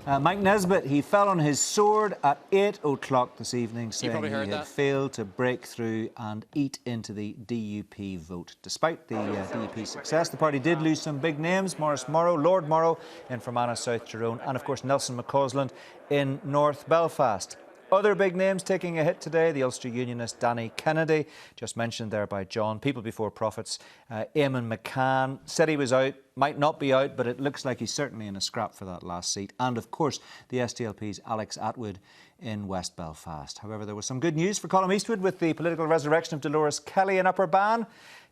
Mike Nesbitt. He fell on his sword at 8 o'clock this evening, saying he had failed to break through and eat into the DUP vote. Despite the DUP success, the party did lose some big names: Maurice Morrow, Lord Morrow in Fermanagh South Tyrone, and of course Nelson McCausland in North Belfast. Other big names taking a hit today: the Ulster Unionist Danny Kennedy, just mentioned there by John, People Before Profits, Eamon McCann, said he was out, might not be out, but it looks like he's certainly in a scrap for that last seat. And of course, the SDLP's Alex Atwood in West Belfast. However, there was some good news for Colm Eastwood with the political resurrection of Dolores Kelly in Upper Bann.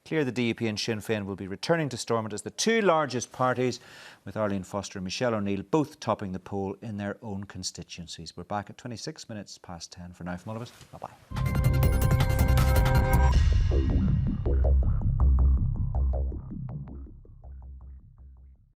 Clear the DUP and Sinn Féin will be returning to Stormont as the two largest parties, with Arlene Foster and Michelle O'Neill both topping the poll in their own constituencies. We're back at 26 minutes past 10. For now, from all of us, bye-bye.